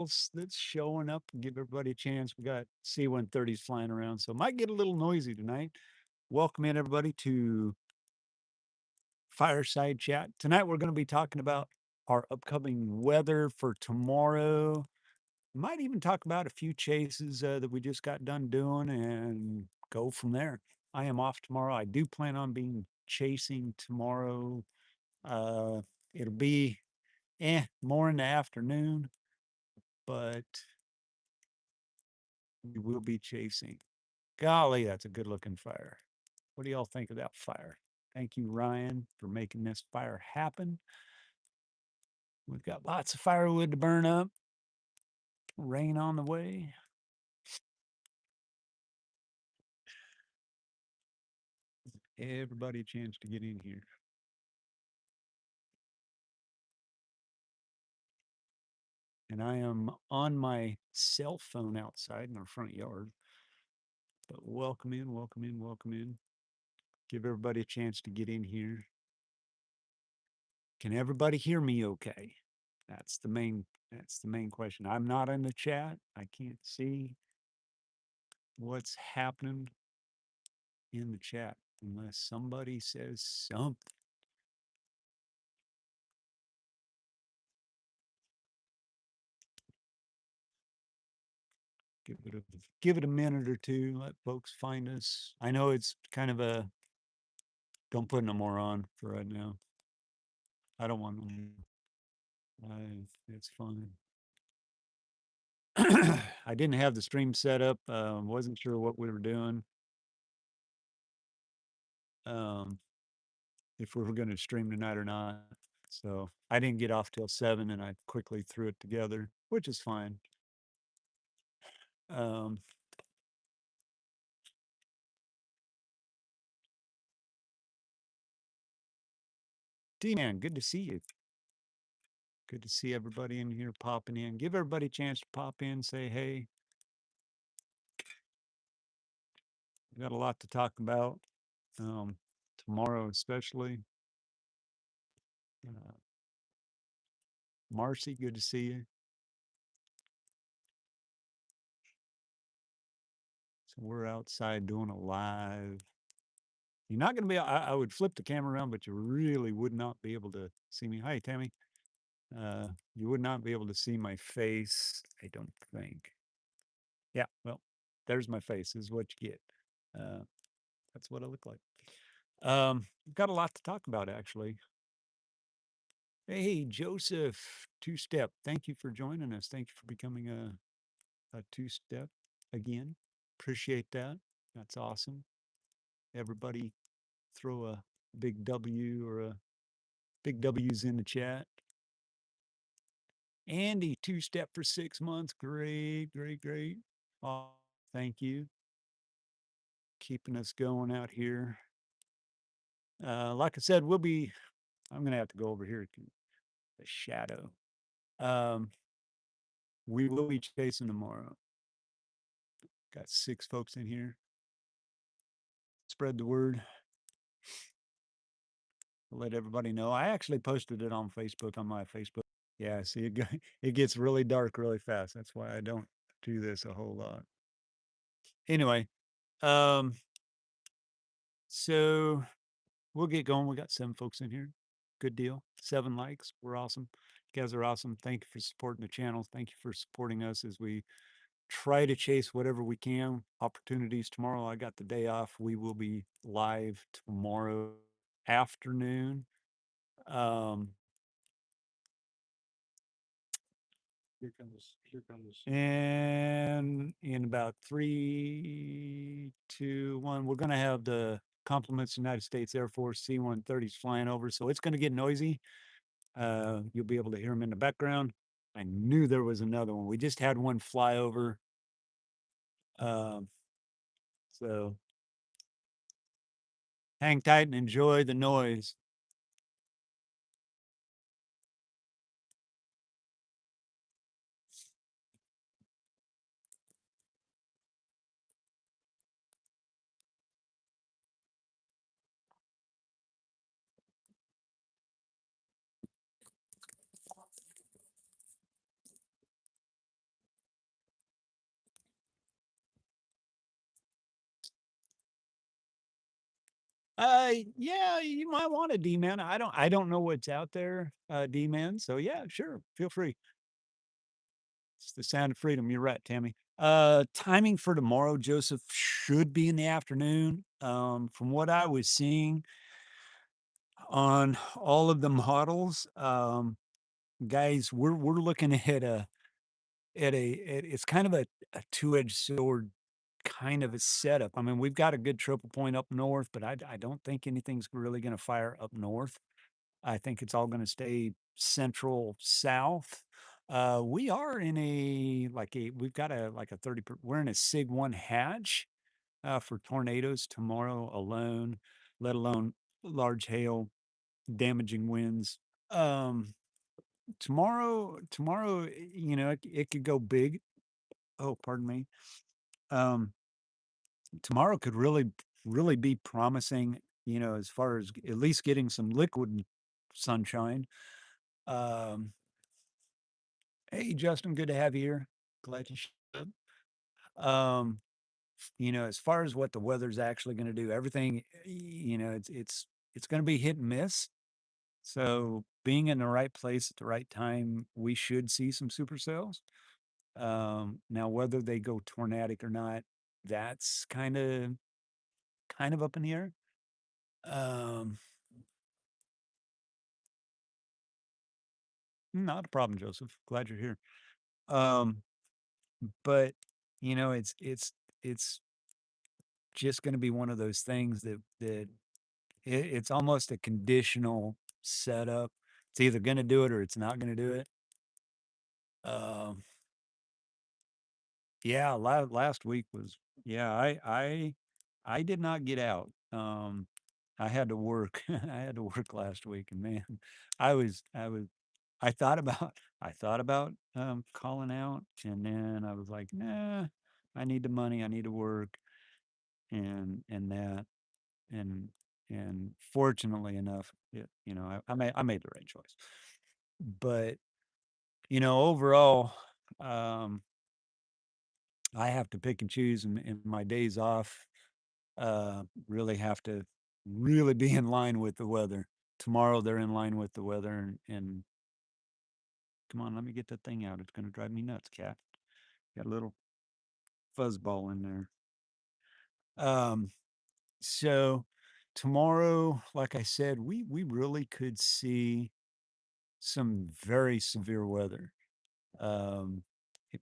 that's showing up and give everybody a chance. We got C-130s flying around, so it might get a little noisy tonight. Welcome in everybody to Fireside Chat. Tonight we're going to be talking about our upcoming weather for tomorrow. Might even talk about a few chases that we just got done doing and go from there. I am off tomorrow. I do plan on being chasing tomorrow. Uh, it'll be more in the afternoon, but we will be chasing. Golly, that's a good looking fire. What do y'all think of that fire? Thank you, Ryan, for making this fire happen. We've got lots of firewood to burn up. Rain on the way. Everybody a chance to get in here. And I am on my cell phone outside in our front yard. But welcome in, welcome in, welcome in. Give everybody a chance to get in here. Can everybody hear me okay? That's the main question. I'm not in the chat. I can't see what's happening in the chat unless somebody says something. Give it a minute or two. Let folks find us. I know it's kind of a don't put no more on for right now. I don't want them. It's fine. I didn't have the stream set up. Wasn't sure what we were doing. Um, if we were going to stream tonight or not. So I didn't get off till 7, and I quickly threw it together, which is fine. Um, D-Man, good to see you. Good to see everybody in here popping in. Give everybody a chance to pop in, say hey. We got a lot to talk about tomorrow, especially. Uh, Marcy, good to see you. So we're outside doing a live. You're not going to be, I would flip the camera around, but you really would not be able to see me. Hi, Tammy. You would not be able to see my face, I don't think. Yeah, well, there's my face, is what you get. Uh, that's what I look like. Got a lot to talk about, actually. Hey, Joseph, Two Step. Thank you for joining us. Thank you for becoming a Two Step again. Appreciate that. That's awesome. Everybody throw a big W or a big W's in the chat. Andy, Two Step for 6 months. Great, great, great. Oh, thank you. Keeping us going out here. Like I said, I'm going to have to go over here to the shadow. We will be chasing tomorrow. Got 6 folks in here. Spread the word. Let everybody know. I actually posted it on Facebook, on my Facebook. Yeah, see, it gets really dark really fast. That's why I don't do this a whole lot. Anyway, so we'll get going. We got 7 folks in here. Good deal. 7 likes. We're awesome. You guys are awesome. Thank you for supporting the channel. Thank you for supporting us as we try to chase whatever we can. Opportunities tomorrow. I got the day off. We will be live tomorrow afternoon. Here comes. And in about 3, 2, 1, we're going to have the compliments United States Air Force C-130s flying over. So it's going to get noisy. You'll be able to hear them in the background. I knew there was another one. We just had one fly over. So hang tight and enjoy the noise. Yeah, you might want a D-man. I don't know what's out there, D-man. So yeah, sure. Feel free. It's the sound of freedom. You're right, Tammy. Timing for tomorrow, Joseph, should be in the afternoon. From what I was seeing on all of the models, guys, we're looking at it's kind of a two-edged sword kind of a setup. I mean, we've got a good triple point up north, but I don't think anything's really going to fire up north. I think it's all going to stay central south. We are in we've got a like a 30, we're in a SIG 1 hatch for tornadoes tomorrow alone, let alone large hail, damaging winds. Um, tomorrow, it could go big. Oh, pardon me. Um, tomorrow could really be promising, as far as at least getting some liquid sunshine. Um, hey, Justin, good to have you here. Glad you showed up. As far as what the weather's actually going to do, everything, it's going to be hit and miss. So being in the right place at the right time, we should see some supercells. Now whether they go tornadic or not, that's kind of up in the air. Um, Not a problem, Joseph. Glad you're here. Um, but it's just going to be one of those things that it's almost a conditional setup. It's either going to do it or it's not going to do it. Um, yeah, last week was yeah. I did not get out. I had to work. I had to work last week, and man, I was I thought about calling out, and then I was like, nah, I need the money. I need to work, and that, and and fortunately enough, I made the right choice. But overall, um, I have to pick and choose, and my days off really have to really be in line with the weather. Tomorrow they're in line with the weather, and come on, let me get that thing out. It's going to drive me nuts, cat. Got a little fuzzball in there. Um, so tomorrow, like I said, we really could see some very severe weather. Um, it-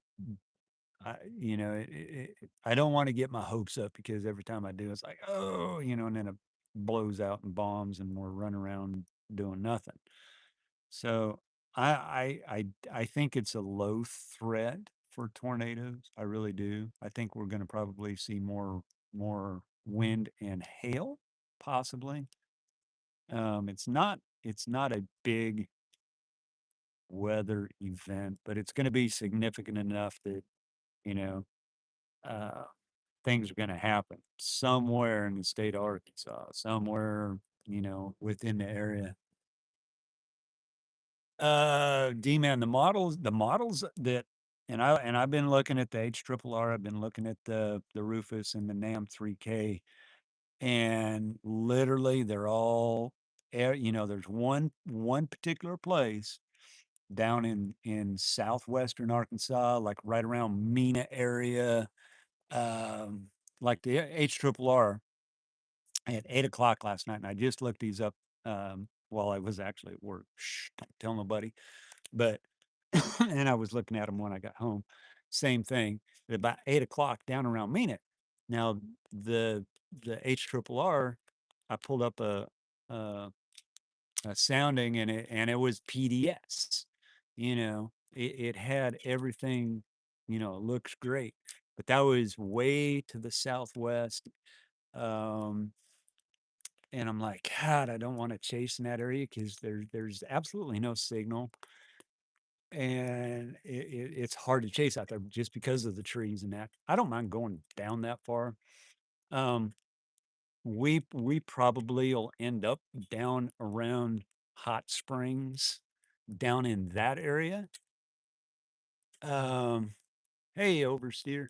I don't want to get my hopes up because every time I do, it's like, oh, and then it blows out and bombs, and we're running around doing nothing. So I think it's a low threat for tornadoes. I really do. I think we're going to probably see more wind and hail, possibly. It's not a big weather event, but it's going to be significant enough that you know uh, things are going to happen somewhere in the state of Arkansas, somewhere within the area. D-man, the models that and I've been looking at the HRRR, I've been looking at the Rufus and the NAM 3K, and literally they're all there's one particular place down in southwestern Arkansas, like right around Mena area, um, like the HRRR at 8 o'clock last night, and I just looked these up while I was actually at work. Shh, don't tell nobody. But and I was looking at them when I got home. Same thing. At about 8 o'clock down around Mena. Now the the HRRR, I pulled up a, a sounding, and it was PDS. It had everything. It looks great, but that was way to the southwest. Um, and I'm like, God, I don't want to chase in that area because there's absolutely no signal, and it's hard to chase out there just because of the trees and that. I don't mind going down that far. Um, we probably will end up down around Hot Springs, down in that area. Um, hey, oversteer.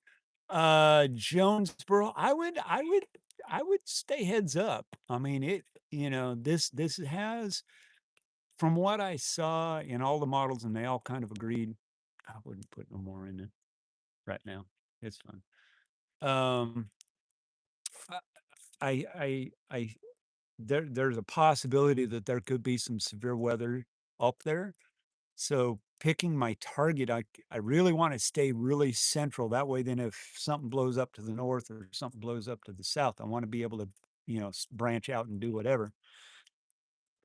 Jonesboro. I would stay heads up. I mean, this has, from what I saw in all the models, and they all kind of agreed, I wouldn't put no more in it right now. It's fine. Um, I there's a possibility that there could be some severe weather up there. So picking my target, I really want to stay really central. That way, then if something blows up to the north or something blows up to the south, I want to be able to, branch out and do whatever.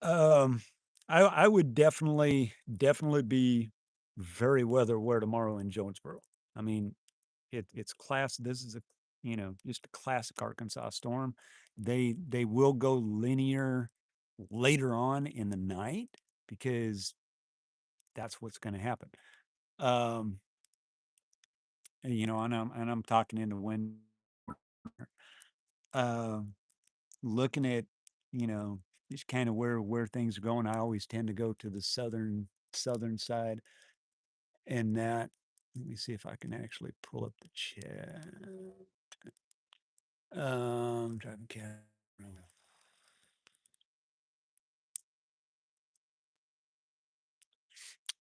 Um, I would definitely be very weather aware tomorrow in Jonesboro. I mean, it's class. This is just a classic Arkansas storm. They will go linear later on in the night because that's what's going to happen. Um, and I'm talking into wind. Um, Looking at you know just kind of where things are going. I always tend to go to the southern side, and that. Let me see if I can actually pull up the chat. Driving cat.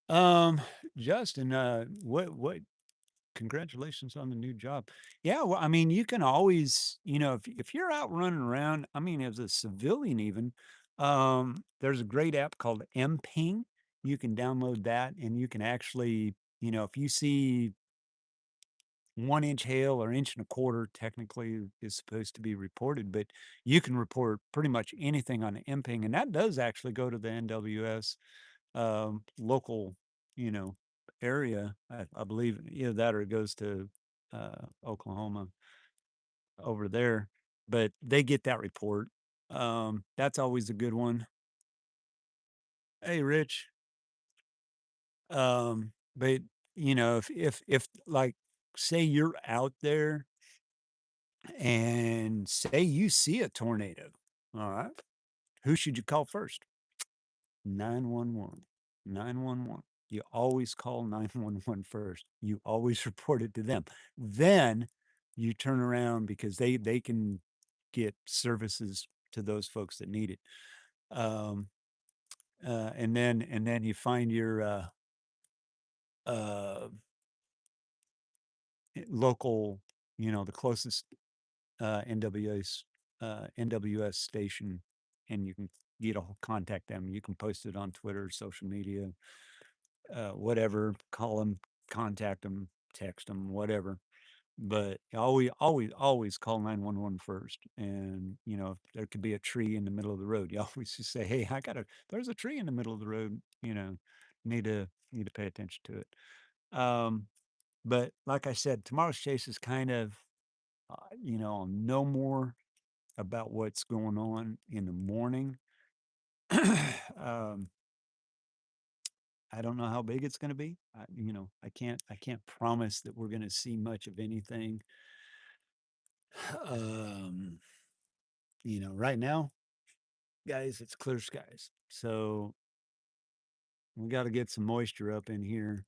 Um, Justin, what congratulations on the new job. Yeah, well, I mean, you can always, if you're out running around, I mean, as a civilian even, there's a great app called MPing. You can download that and you can actually, if you see 1 inch hail or inch and a quarter, technically is supposed to be reported, but you can report pretty much anything on MPing, and that does actually go to the NWS local, you know, area. I believe either that or it goes to Oklahoma over there, but they get that report. That's always a good one. Hey, Rich. But if like say you're out there and say you see a tornado, all right, who should you call first? 911. 911. You always call 911 first. You always report it to them. Then you turn around because they can get services to those folks that need it. Um, and then you find your uh, local, the closest NWS station, and you can contact them. You can post it on Twitter, social media, whatever, call them, contact them, text them, whatever. But always call 911 first. And, if there could be a tree in the middle of the road, you always just say, hey, there's a tree in the middle of the road, need to pay attention to it. But like I said, tomorrow's chase is kind of, I'll know more about what's going on in the morning. um, I don't know how big it's going to be. I can't promise that we're going to see much of anything. Um, right now, guys, it's clear skies. So we got to get some moisture up in here.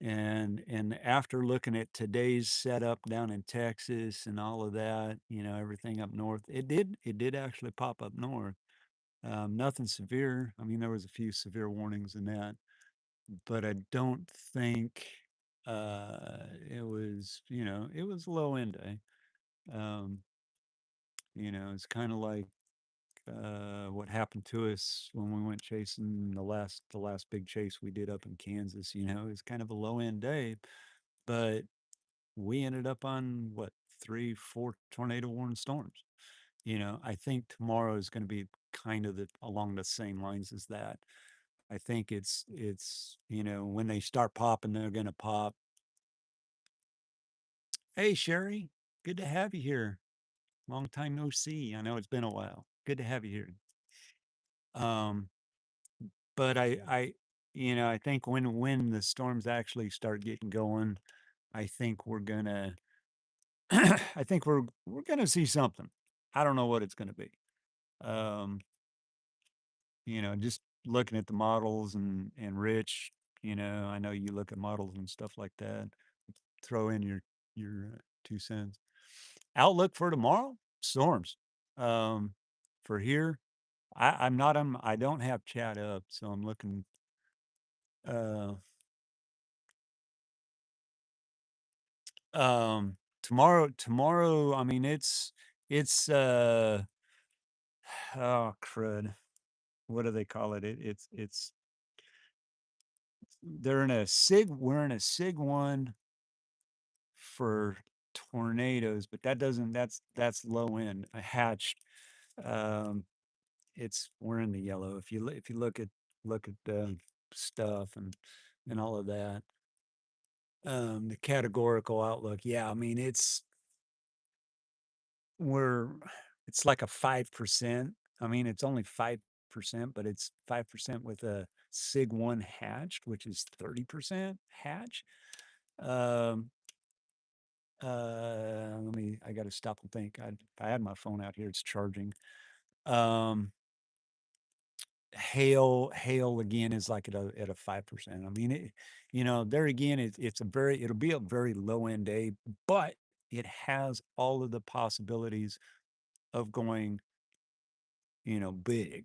And after looking at today's setup down in Texas and all of that, everything up north, it did actually pop up north. Nothing severe. I mean, there was a few severe warnings in that, but I don't think it was low end day. Um, it's kind of like what happened to us when we went chasing the last big chase we did up in Kansas. It's kind of a low end day, but we ended up on what, 3, 4 tornado warning storms. I think tomorrow is going to be kind of along the same lines as that. I think it's when they start popping, they're going to pop. Hey, Sherry, good to have you here. Long time no see. I know it's been a while. Good to have you here. Um, but I think when the storms actually start getting going, I think we're gonna, I think we're gonna see something. I don't know what it's gonna be. Um, just looking at the models and Rich, I know you look at models and stuff like that. Throw in your 2 cents. Outlook for tomorrow? storms. Um, for here, I'm not on. I don't have chat up, so I'm looking. Uh, tomorrow. I mean, it's oh crud. What do they call it? It's they're in a sig. We're in a sig one for tornadoes, but that doesn't. That's low end. A hatched. Um, it's we're in the yellow. If you look at stuff and all of that, the categorical outlook. Yeah, I mean we're it's like a 5%. I mean it's only 5%, but it's 5% with a Sig one hatched, which is 30% hatch. Um, I got to stop and think. I had my phone out here. It's charging. Um, hail again is like at a 5%. I mean, there again, it'll be a very low end day, but it has all of the possibilities of going, big.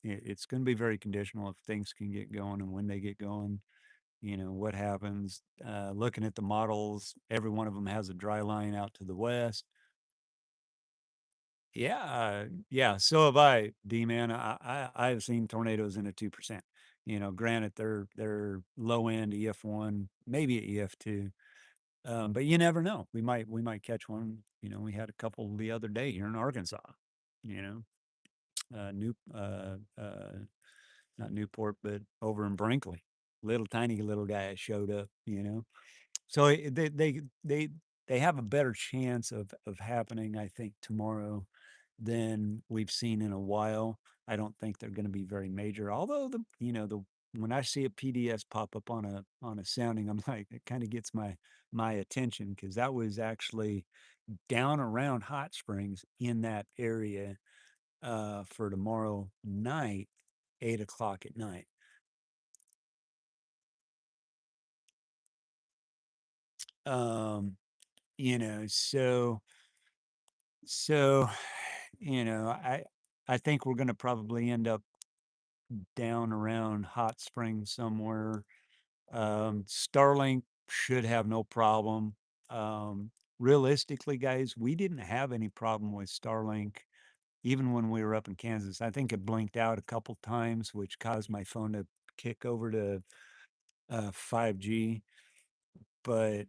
It's going to be very conditional if things can get going and when they get going. What happens. Looking at the models, every one of them has a dry line out to the west. Yeah, yeah. So have I, D man. I've seen tornadoes in a 2%. Granted they're low end EF1, maybe a EF2. But you never know. We might catch one. We had a couple the other day here in Arkansas. You know, New not Newport, but over in Brinkley. Little tiny little guy showed up. So they have a better chance of happening, I think, tomorrow than we've seen in a while. I don't think they're going to be very major. Although the when I see a PDS pop up on a sounding, I'm like, it kind of gets my attention because that was actually down around Hot Springs in that area for tomorrow night, 8 o'clock at night. Um, so so I think we're going to probably end up down around Hot Springs somewhere. Starlink should have no problem. Realistically, guys, we didn't have any problem with Starlink even when we were up in Kansas. I think it blinked out a couple times, which caused my phone to kick over to 5G, but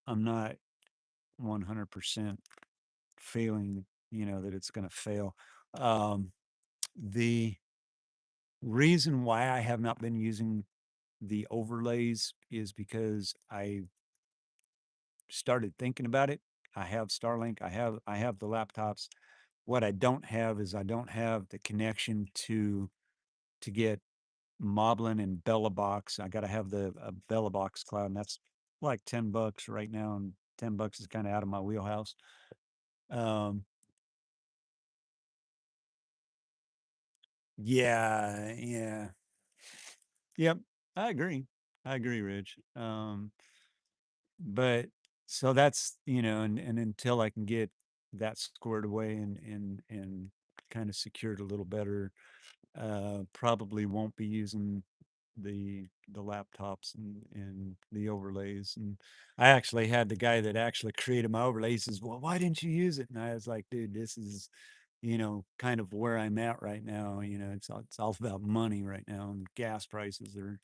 I'm not 100% feeling, that it's going to fail. Um, the reason why I have not been using the overlays is because I started thinking about it. I have Starlink. I have the laptops. What I don't have is I don't have the connection to get Moblin and Bella Box. I got to have the Bella Box cloud, and that's like $10 right now, and $10 is kind of out of my wheelhouse. Um, yeah, yeah, yep. I agree. I agree, Rich. But so that's and until I can get that squared away and kind of secured a little better, probably won't be using the laptops and the overlays. And I actually had the guy that actually created my overlays says, well, why didn't you use it? And I was like, dude, this is kind of where I'm at right now. It's all about money right now, and gas prices are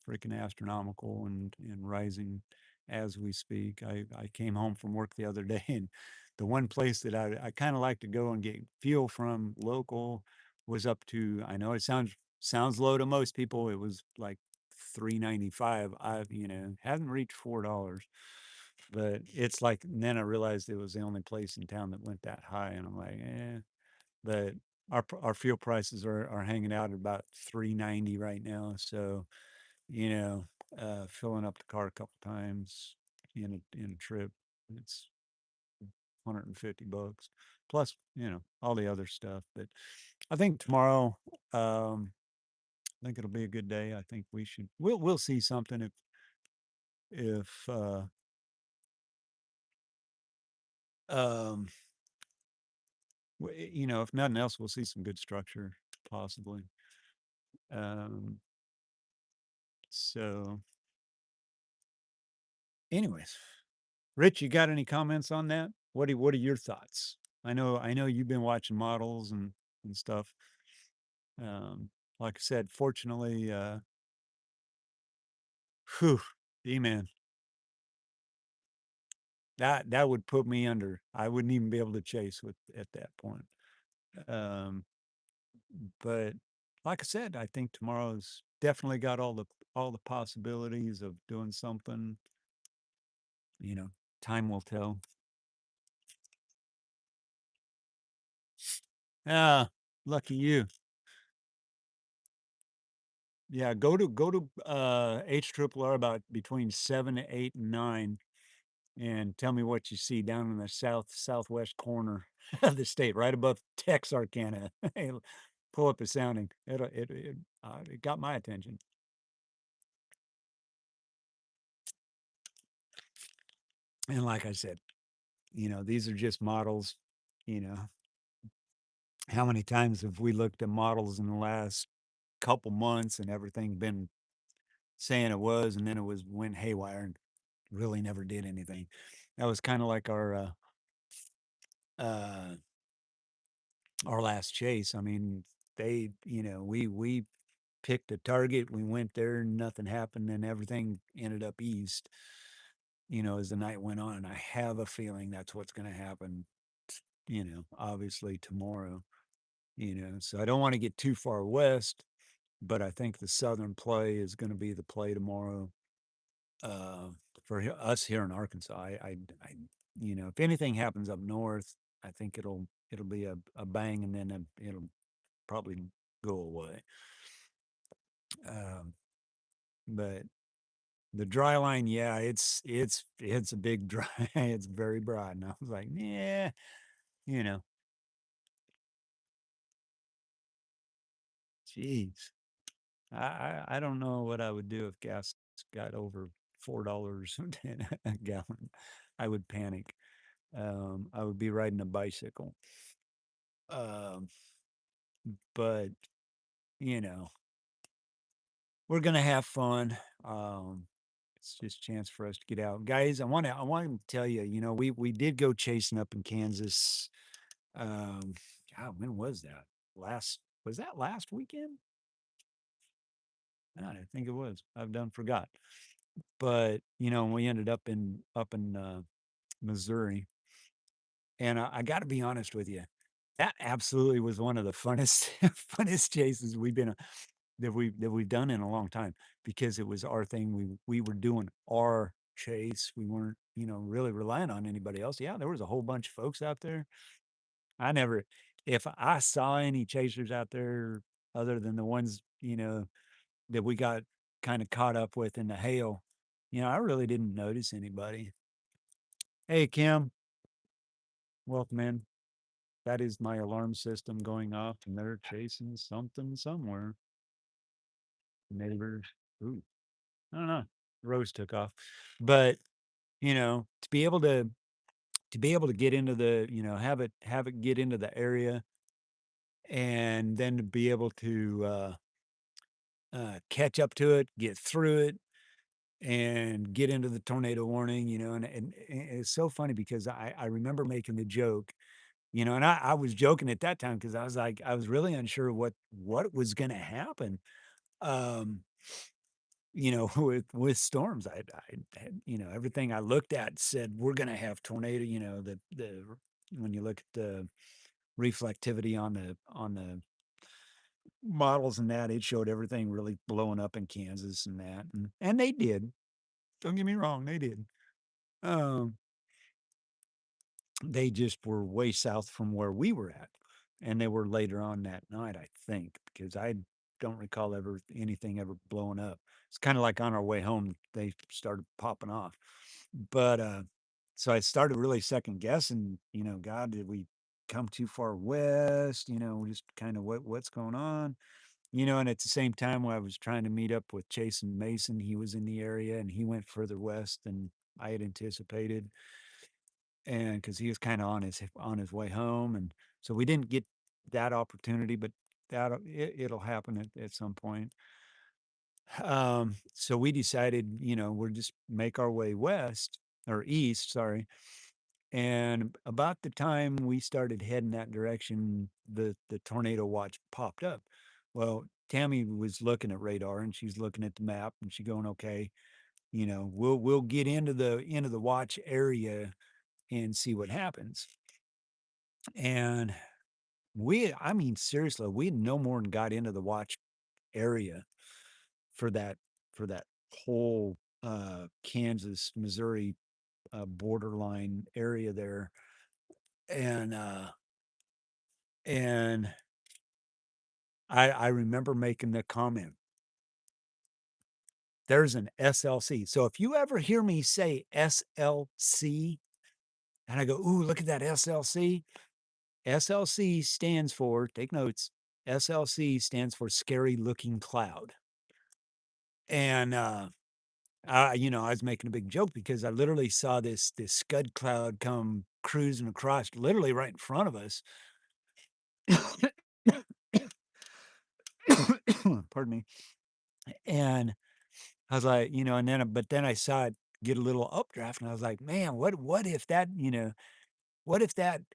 freaking astronomical and rising as we speak. I came home from work the other day, and the one place that I kind of like to go and get fuel from local was up to, I know it sounds low to most people. It was like 3.95. I've hadn't reached $4, but it's like, and then I realized it was the only place in town that went that high, and I'm like, but our fuel prices are hanging out at about 3.90 right now. So you know, filling up the car a couple times in a trip, it's $150 plus, all the other stuff. But I think tomorrow, I think it'll be a good day. I think we'll see something if um You know, if nothing else, we'll see some good structure possibly. Um, so, anyways, Rich, you got any comments on that? What are your thoughts? I know you've been watching models and stuff. Um, like I said, fortunately, whew, man, that would put me under. I wouldn't even be able to chase with at that point. Um, but like I said, I think tomorrow's definitely got all the possibilities of doing something. You know, time will tell. Ah, lucky you. Yeah, go to HRRR about between 7, 8, and 9, and tell me what you see down in the southwest corner of the state, right above Texarkana. Pull up a sounding. It got my attention. And like I said, these are just models. You know, how many times have we looked at models in the last couple months and everything been saying it was, and then it went haywire and really never did anything. That was kind of like uh, our last chase. I mean, we picked a target, we went there, nothing happened, and everything ended up east. As the night went on, and I have a feeling that's what's going to happen. Obviously tomorrow. So I don't want to get too far west, but I think the southern play is going to be the play tomorrow. uh, for us here in Arkansas. If anything happens up north, I think it'll be a bang, and then it'll probably go away. Um, but the dry line, yeah, it's a big dry. It's very broad, and I was like, yeah, you know, jeez, I don't know what I would do if gas got over $4 a gallon. I would panic. I would be riding a bicycle. Um, but you know, we're gonna have fun. It's just a chance for us to get out, guys. I want to tell you, we did go chasing up in Kansas. Um, God, when was that? Was that last weekend? I think it was. I've done forgot. But we ended up in Missouri, and I got to be honest with you, that absolutely was one of the funnest funnest chases that we've done in a long time, because it was our thing. We were doing our chase. We weren't, really relying on anybody else. Yeah, there was a whole bunch of folks out there. I never, if I saw any chasers out there other than the ones, that we got kind of caught up with in the hail, I really didn't notice anybody. Hey, Kim, welcome in. That is my alarm system going off, and they're chasing something somewhere. Neighbors. Ooh, I don't know. Rose took off, but to be able to get into the, have it get into the area, and then to be able to catch up to it, get through it, and get into the tornado warning. And it's so funny because I remember making the joke, and I was joking at that time because I was like, I was really unsure what was going to happen. Um, with storms. I had, everything I looked at said we're going to have tornado. The when you look at the reflectivity on the models and that, it showed everything really blowing up in Kansas and that, and they did. Don't get me wrong, they did. Um, they just were way south from where we were at, and they were later on that night, I think, because I don't recall anything ever blowing up. It's kind of like on our way home, they started popping off. But so I started really second guessing, God, did we come too far west? Just kind of what's going on? And at the same time, when I was trying to meet up with Jason Mason, he was in the area and he went further west than I had anticipated, and because he was kind of on his way home, and So we didn't get that opportunity, but it'll happen at some point. So we decided, we'll just make our way west or east, sorry. And about the time we started heading that direction, the tornado watch popped up. Well, Tammy was looking at radar and she's looking at the map and she going, okay, we'll get into the watch area and see what happens. And I mean, seriously, we no more than got into the watch area for that whole Kansas, Missouri borderline area there. And and I remember making the comment, there's an SLC. So if you ever hear me say SLC and I go, ooh, look at that SLC. SLC stands for, take notes, SLC stands for scary looking cloud. And I was making a big joke because I literally saw this scud cloud come cruising across literally right in front of us. Pardon me. And I was like, but then I saw it get a little updraft and I was like, man, what if that,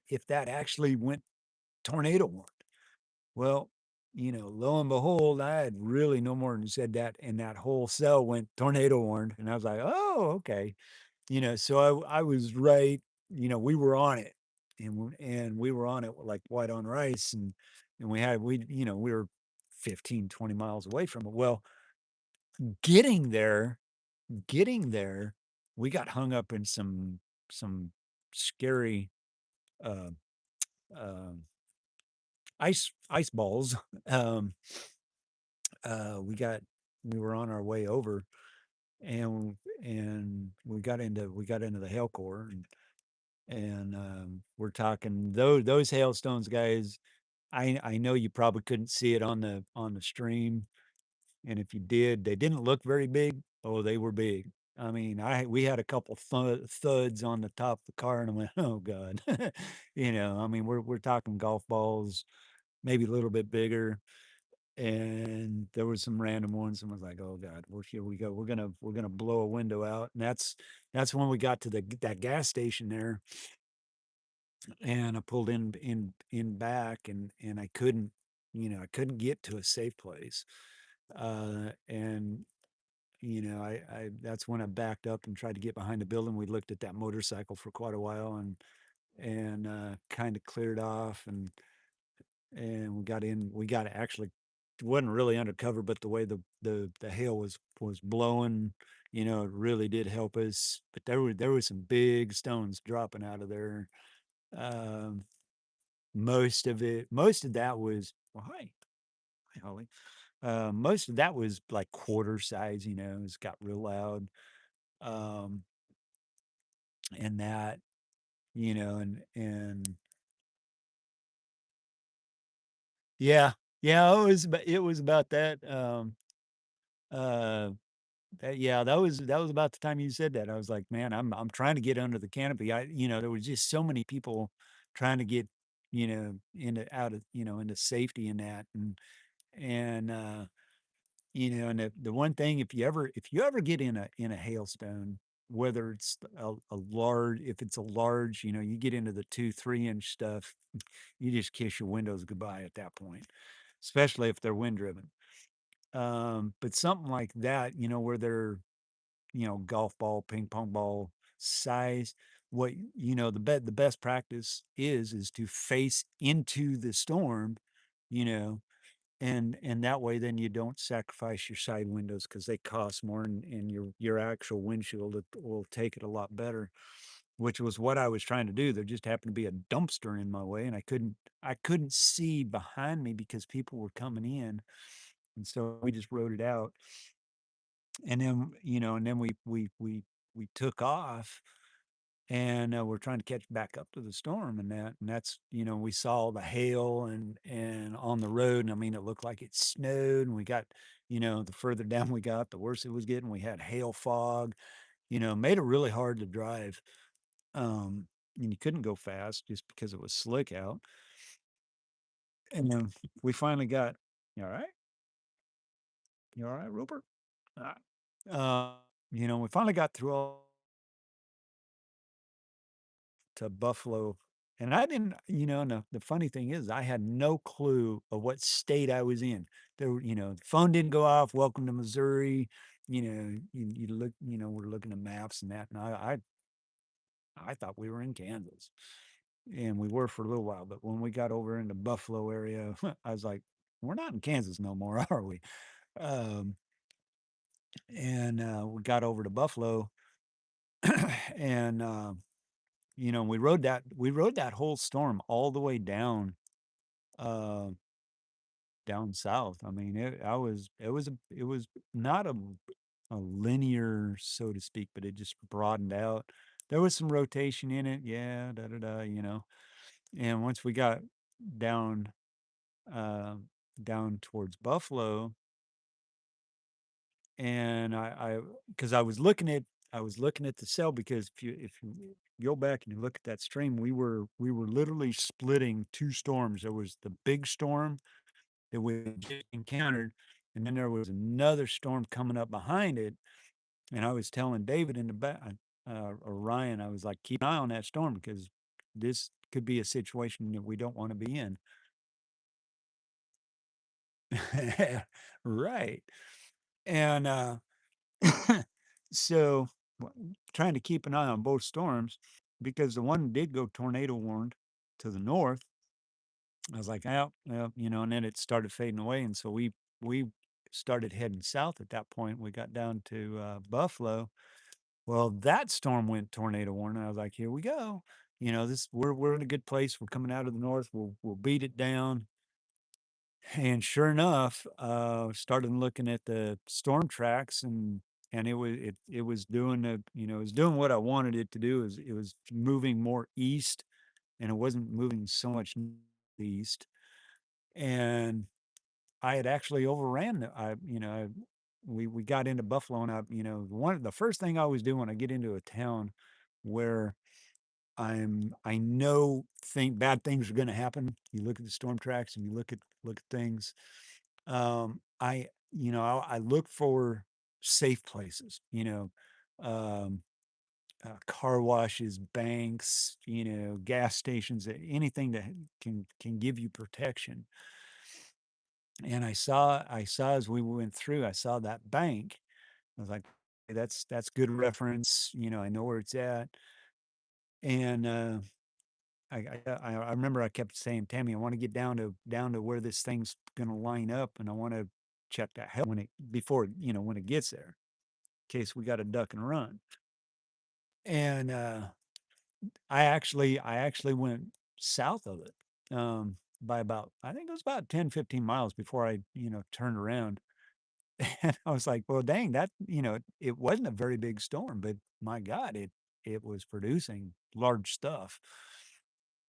if that actually went tornado warned? Well, lo and behold, I had really no more than said that, and that whole cell went tornado warned. And I was like, oh, okay. So I was right. We were on it, and we were on it like white on rice, and we were 15, 20 miles away from it. Well, getting there, getting there, we got hung up in some scary uh, uh, ice balls. Um, we were on our way over, and we got into the hail core, and we're talking those hailstones, guys. I know you probably couldn't see it on the stream, and if you did, they didn't look very big. Oh, they were big. I mean, we had a couple thuds on the top of the car, and I went, "Oh God," I mean, we're talking golf balls, maybe a little bit bigger, and there was some random ones, and was like, "Oh God, here we go. We're gonna blow a window out," and that's when we got to that gas station there, and I pulled in back, and I couldn't get to a safe place, and I that's when I backed up and tried to get behind the building. We looked at that motorcycle for quite a while, and kind of cleared off, and we got in. We got actually, it wasn't really undercover, but the way the hail was blowing, it really did help us. But there was some big stones dropping out of there. Um, most of that was, well, hi, Holly. Most of that was like quarter size. It's got real loud. Um, and that, and yeah, yeah, it was about that. Uh, yeah, that was about the time you said that. I was like, man, I'm trying to get under the canopy. There was just so many people trying to get, into safety in that, and the one thing, if you ever get in a hailstone, whether it's if it's a large, you get into the 2-3 inch stuff, you just kiss your windows goodbye at that point, especially if they're wind driven. But something like that, where they're, golf ball, ping pong ball size, what the best practice is to face into the storm, you know, and that way then you don't sacrifice your side windows because they cost more, and your actual windshield will take it a lot better, which was what I was trying to do. There just happened to be a dumpster in my way, and I couldn't see behind me because people were coming in, and so we just rode it out. And then we took off, and we're trying to catch back up to the storm, and that's, we saw the hail and on the road, and I mean, it looked like it snowed, and we got, the further down we got, the worse it was getting. We had hail fog, made it really hard to drive. And you couldn't go fast just because it was slick out. And then we finally got, you all right? You all right, Rupert? Uh, we finally got through all to Buffalo. And I didn't, and the funny thing is, I had no clue of what state I was in. The phone didn't go off. Welcome to Missouri. You look, we're looking at maps and that, and I thought we were in Kansas, and we were for a little while. But when we got over in the Buffalo area, I was like, we're not in Kansas no more, are we? Um, and we got over to Buffalo, and we rode that whole storm all the way uh, down south. I mean, it was not a linear, so to speak, but it just broadened out. There was some rotation in it, yeah, da da da. And once we got down uh, down towards Buffalo, and because I was looking at the cell, because if you go back and you look at that stream, we were literally splitting two storms. There was the big storm that we just encountered, and then there was another storm coming up behind it. And I was telling David in the back, or Ryan, I was like, keep an eye on that storm, because this could be a situation that we don't want to be in. Right. And so, trying to keep an eye on both storms, because the one did go tornado warned to the north. I was like, oh, well, and then it started fading away, and so we started heading south. At that point, we got down to Buffalo. Well, that storm went tornado warning. I was like, here we go. This we're in a good place. We're coming out of the north. We'll beat it down. And sure enough, started looking at the storm tracks, and it was doing it was doing what I wanted it to do. Is It was moving more east, and it wasn't moving so much east. And I had actually overran we got into Buffalo, and the first thing I always do when I get into a town where I know bad things are going to happen. You look at the storm tracks and you look at things. I look for safe places. Um, car washes, banks, gas stations, anything that can give you protection. And I saw as we went through, I saw that bank. I was like, "Hey, that's good reference. I know where it's at." And I remember I kept saying, Tammy, I want to get down to where this thing's going to line up, and I want to check that hell before when it gets there, in case we got to duck and run. And I actually went south of it, by about, I think it was about 10-15 miles before I turned around. And I was like, well, dang, it wasn't a very big storm, but my God, it was producing large stuff.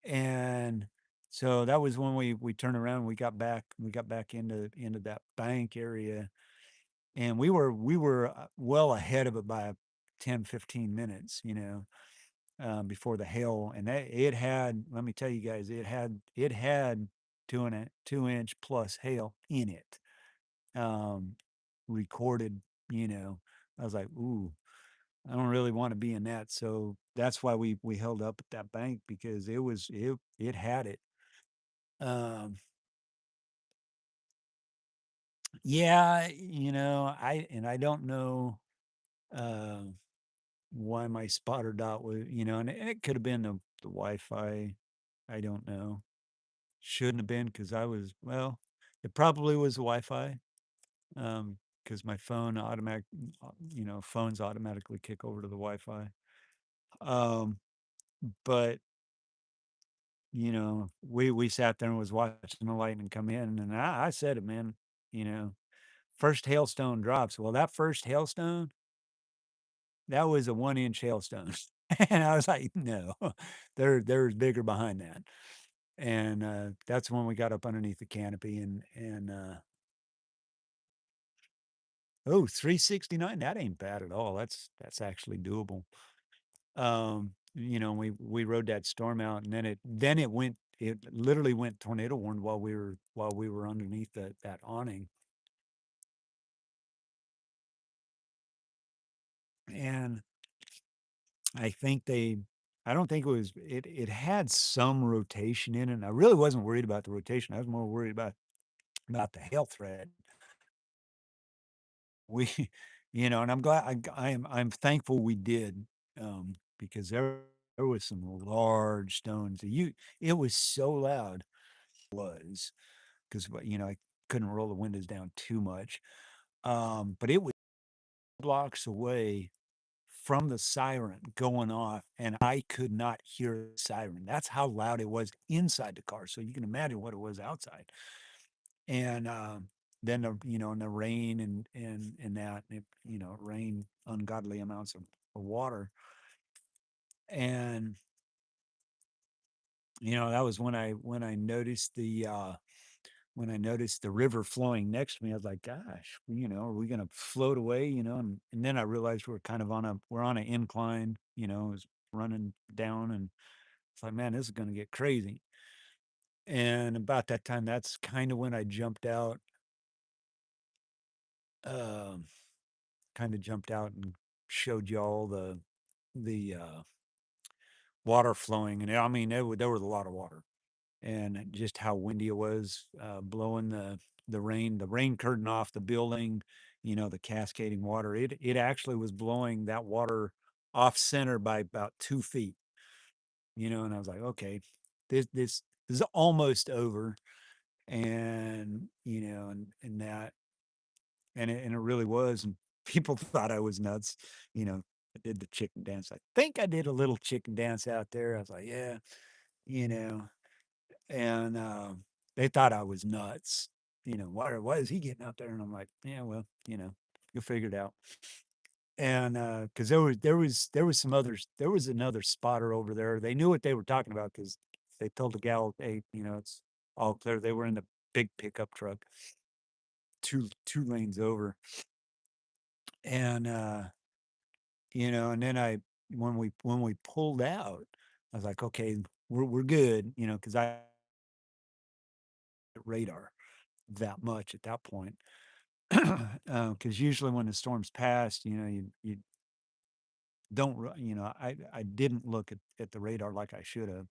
And so that was when we turned around, we got back into that bank area, and we were well ahead of it by 10-15 minutes, before the hail. And it had, let me tell you guys, it had 2-inch plus hail in it, um, recorded. I was like, ooh, I don't really want to be in that. So that's why we held up at that bank, because it had it. Um, yeah, I don't know uh, why my spotter dot was, and it could have been the Wi-Fi. I don't know. Shouldn't have been, because it probably was the Wi-Fi. Because my phones automatically kick over to the Wi-Fi. Um, but we sat there and was watching the lightning come in, and I said it, man. You know, first hailstone drops. Well, that first hailstone, that was a 1-inch hailstone, and I was like, no, there's bigger behind that. And that's when we got up underneath the canopy, and oh, 369. That ain't bad at all. That's actually doable. We rode that storm out, and then it it literally went tornado warned while we were underneath that awning. And I think they I don't think it had some rotation in it, and I really wasn't worried about the rotation, I was more worried about the hail threat. We and I'm thankful we did, because there was some large stones. It was so loud, was, 'cause, I couldn't roll the windows down too much, but it was blocks away from the siren going off, and I could not hear the siren. That's how loud it was inside the car, so you can imagine what it was outside. And, then and the rain and that, it rained ungodly amounts of water. And, that was when I noticed the river flowing next to me. I was like, "Gosh, are we gonna float away?" And then I realized we're on an incline, it's running down, and it's like, "Man, this is gonna get crazy." And about that time, that's kinda when I jumped out, um, kinda jumped out and showed y'all the water flowing, and I mean, there was a lot of water, and just how windy it was, blowing the rain curtain off the building, the cascading water. It actually was blowing that water off center by about 2 feet, and I was like, "Okay, this is almost over." And, and that and it really was, and people thought I was nuts, you know, I did the chicken dance. I think I did a little chicken dance out there. I was like, "Yeah," you know, and, they thought I was nuts, "Why is he getting out there?" And I'm like, "Yeah, well, you'll figure it out." And, 'cause there was some others there was another spotter over there. They knew what they were talking about because they told the gal, "Hey, it's all clear." They were in the big pickup truck, 2 lanes over. And, and then when we pulled out, I was like, "Okay, we're good," because I radar that much at that point. 'Cause usually when the storm's passed, you don't ru I didn't look at the radar like I should have,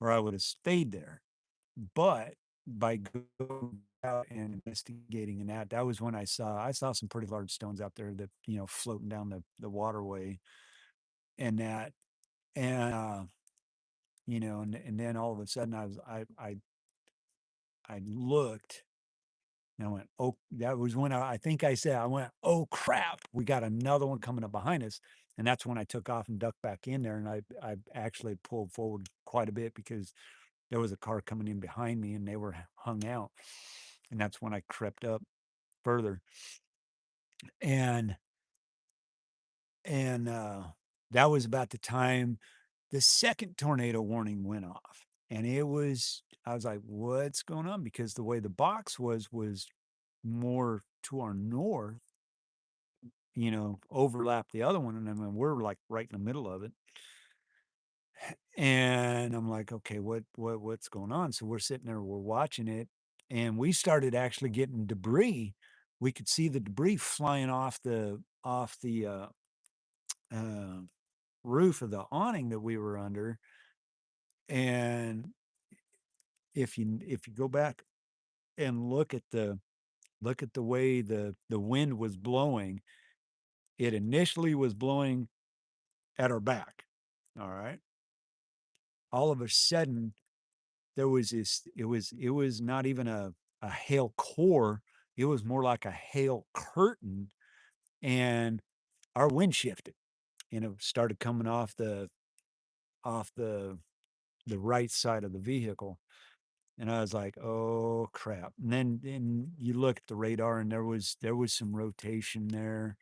or I would have stayed there. But by going out and investigating, and that was when I saw some pretty large stones out there that, floating down the waterway, and that. And, and then all of a sudden I looked, and I went, "Oh," that was when I think I said, I went, "Oh, crap, we got another one coming up behind us." And that's when I took off and ducked back in there, and I actually pulled forward quite a bit because there was a car coming in behind me, and they were hung out. And that's when I crept up further. And and, that was about the time the second tornado warning went off, and I was like, "What's going on?" Because the way the box was more to our north, overlap the other one, and then we're, like, right in the middle of it. And I'm like, "Okay, what's going on?" So we're sitting there, we're watching it, and we started actually getting debris. We could see the debris flying off the uh, roof of the awning that we were under. And if you go back and look at the way the wind was blowing, it initially was blowing at our back. All right. All of a sudden, there was this. It was not even a hail core. It was more like a hail curtain, and our wind shifted, and it started coming off the right side of the vehicle. And I was like, "Oh, crap." And then you look at the radar, and there was some rotation there.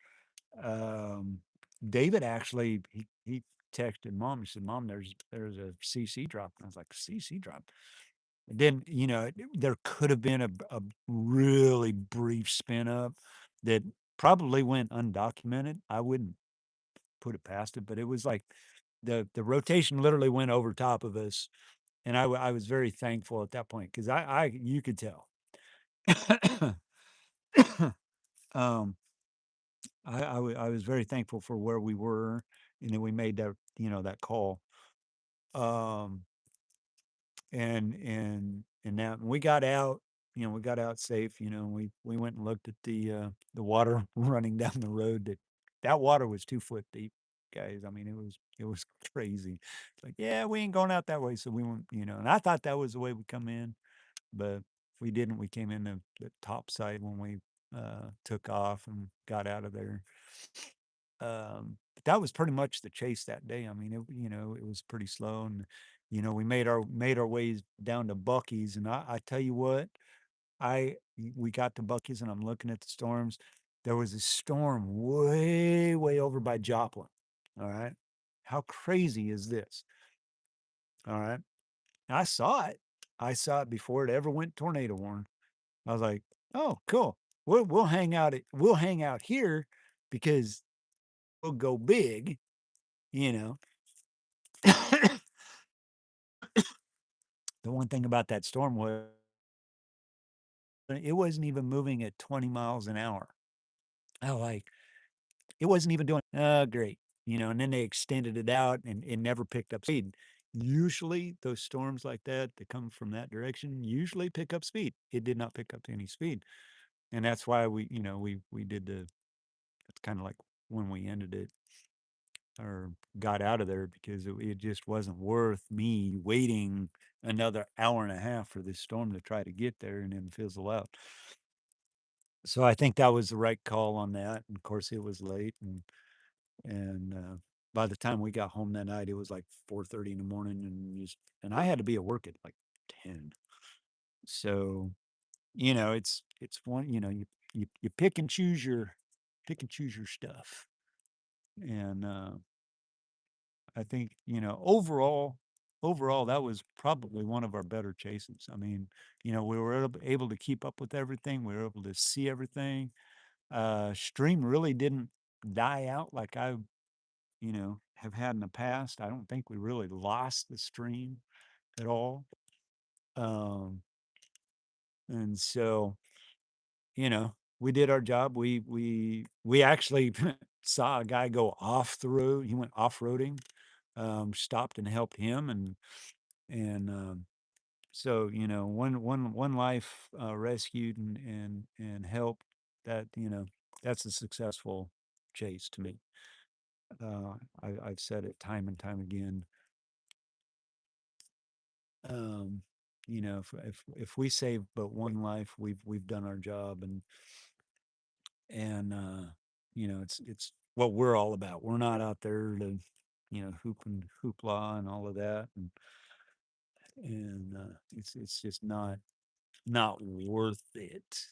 Um, David actually he texted mom. He said, "Mom, there's a CC drop." And I was like, "CC drop?" And then, there could have been a really brief spin up that probably went undocumented. I wouldn't put it past it, but it was like the rotation literally went over top of us, and I was very thankful at that point because you could tell. um, I was very thankful for where we were, and then we made that that call. Um, and that we got out. We got out safe. We went and looked at the water running down the road. That water was 2 foot deep, guys. I mean, it was crazy. It's like, yeah, we ain't going out that way, so we went. And I thought that was the way we come in, but we didn't. We came in the top side when we took off and got out of there. But that was pretty much the chase that day. I mean, it was pretty slow, and we made our ways down to Bucky's, and I tell you what, we got to Bucky's, and I'm looking at the storms. There was a storm way over by Joplin. All right, how crazy is this? All right, I saw it. I saw it before it ever went tornado warn. I was like, oh, cool. We'll hang out. We'll hang out here because we'll go big. You know, the one thing about that storm was it wasn't even moving at 20 miles an hour. I like it wasn't even doing great. And then they extended it out and it never picked up speed. Usually those storms like that come from that direction usually pick up speed. It did not pick up any speed. And that's why we did it's kind of like when we ended it or got out of there because it just wasn't worth me waiting another hour and a half for this storm to try to get there and then fizzle out. So I think that was the right call on that. And of course, it was late, and by the time we got home that night, it was like 4:30 in the morning, and I had to be at work at like 10. So it's one you pick and choose your stuff, and I think, overall, that was probably one of our better chases. I mean, we were able to keep up with everything. We were able to see everything. Stream really didn't die out like I, have had in the past. I don't think we really lost the stream at all. Um, and so, we did our job. We actually saw a guy go off the road. He went off-roading, stopped and helped him, and so one life rescued and helped. That that's a successful chase to me. I've said it time and time again. um if we save but one life, we've done our job. And it's what we're all about. We're not out there to hoop and hoopla and all of that, and it's just not worth it.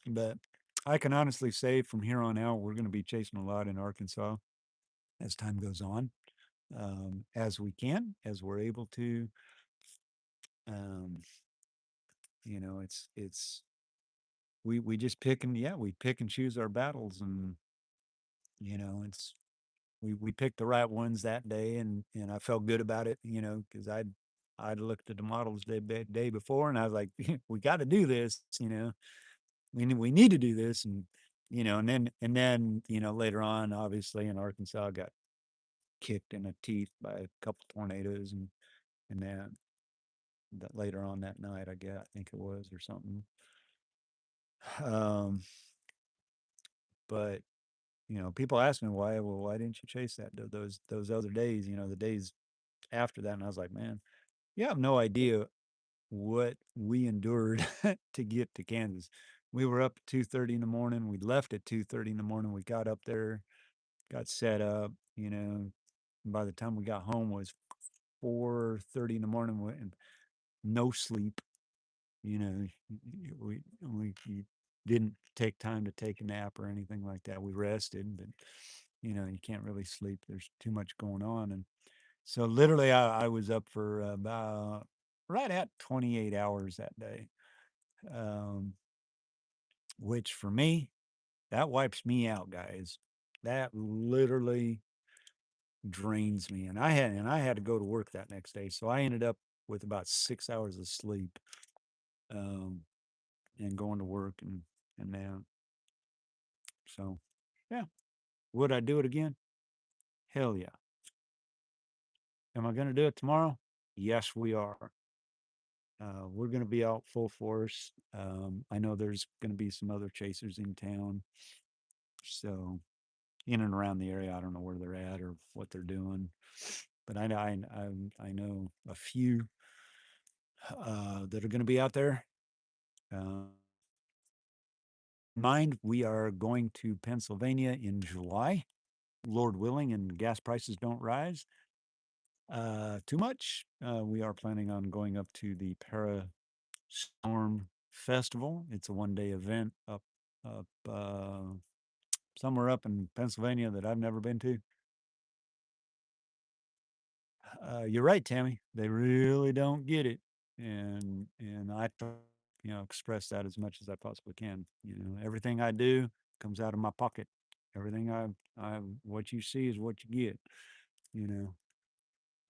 But I can honestly say from here on out, we're going to be chasing a lot in Arkansas as time goes on, as we can, as we're able to. Um, it's we just we pick and choose our battles, and it's we picked the right ones that day, and I felt good about it, because I'd looked at the models day before, and I was like, we got to do this, we need to do this, and then later on, obviously in Arkansas, I got kicked in the teeth by a couple tornadoes, and that later on that night, I think it was or something. Um, but people ask me why. Well, why didn't you chase those other days? The days after that, and I was like, man, you have no idea what we endured to get to Kansas. We were up at 2:30 in the morning. We left at 2:30 in the morning. We got up there, got set up. By the time we got home, it was 4:30 in the morning, and no sleep. We didn't take time to take a nap or anything like that. We rested, but you can't really sleep. There's too much going on, and so literally, I was up for about right at 28 hours that day, um, which for me, that wipes me out, guys. That literally. drains me. And I had to go to work that next day, so I ended up with about 6 hours of sleep, um, and going to work and then so yeah. Would I do it again? Hell yeah. Am I going to do it tomorrow? Yes, we are. We're going to be out full force. I know there's going to be some other chasers in town, so in and around the area. I don't know where they're at or what they're doing, but I know a few that are going to be out there. Uh, Mind, we are going to Pennsylvania in July, Lord willing, and gas prices don't rise too much. We are planning on going up to the Para Storm Festival. It's a 1 day event up somewhere up in Pennsylvania that I've never been to. You're right, Tammy. They really don't get it, and I express that as much as I possibly can. Everything I do comes out of my pocket. Everything I what you see is what you get. You know.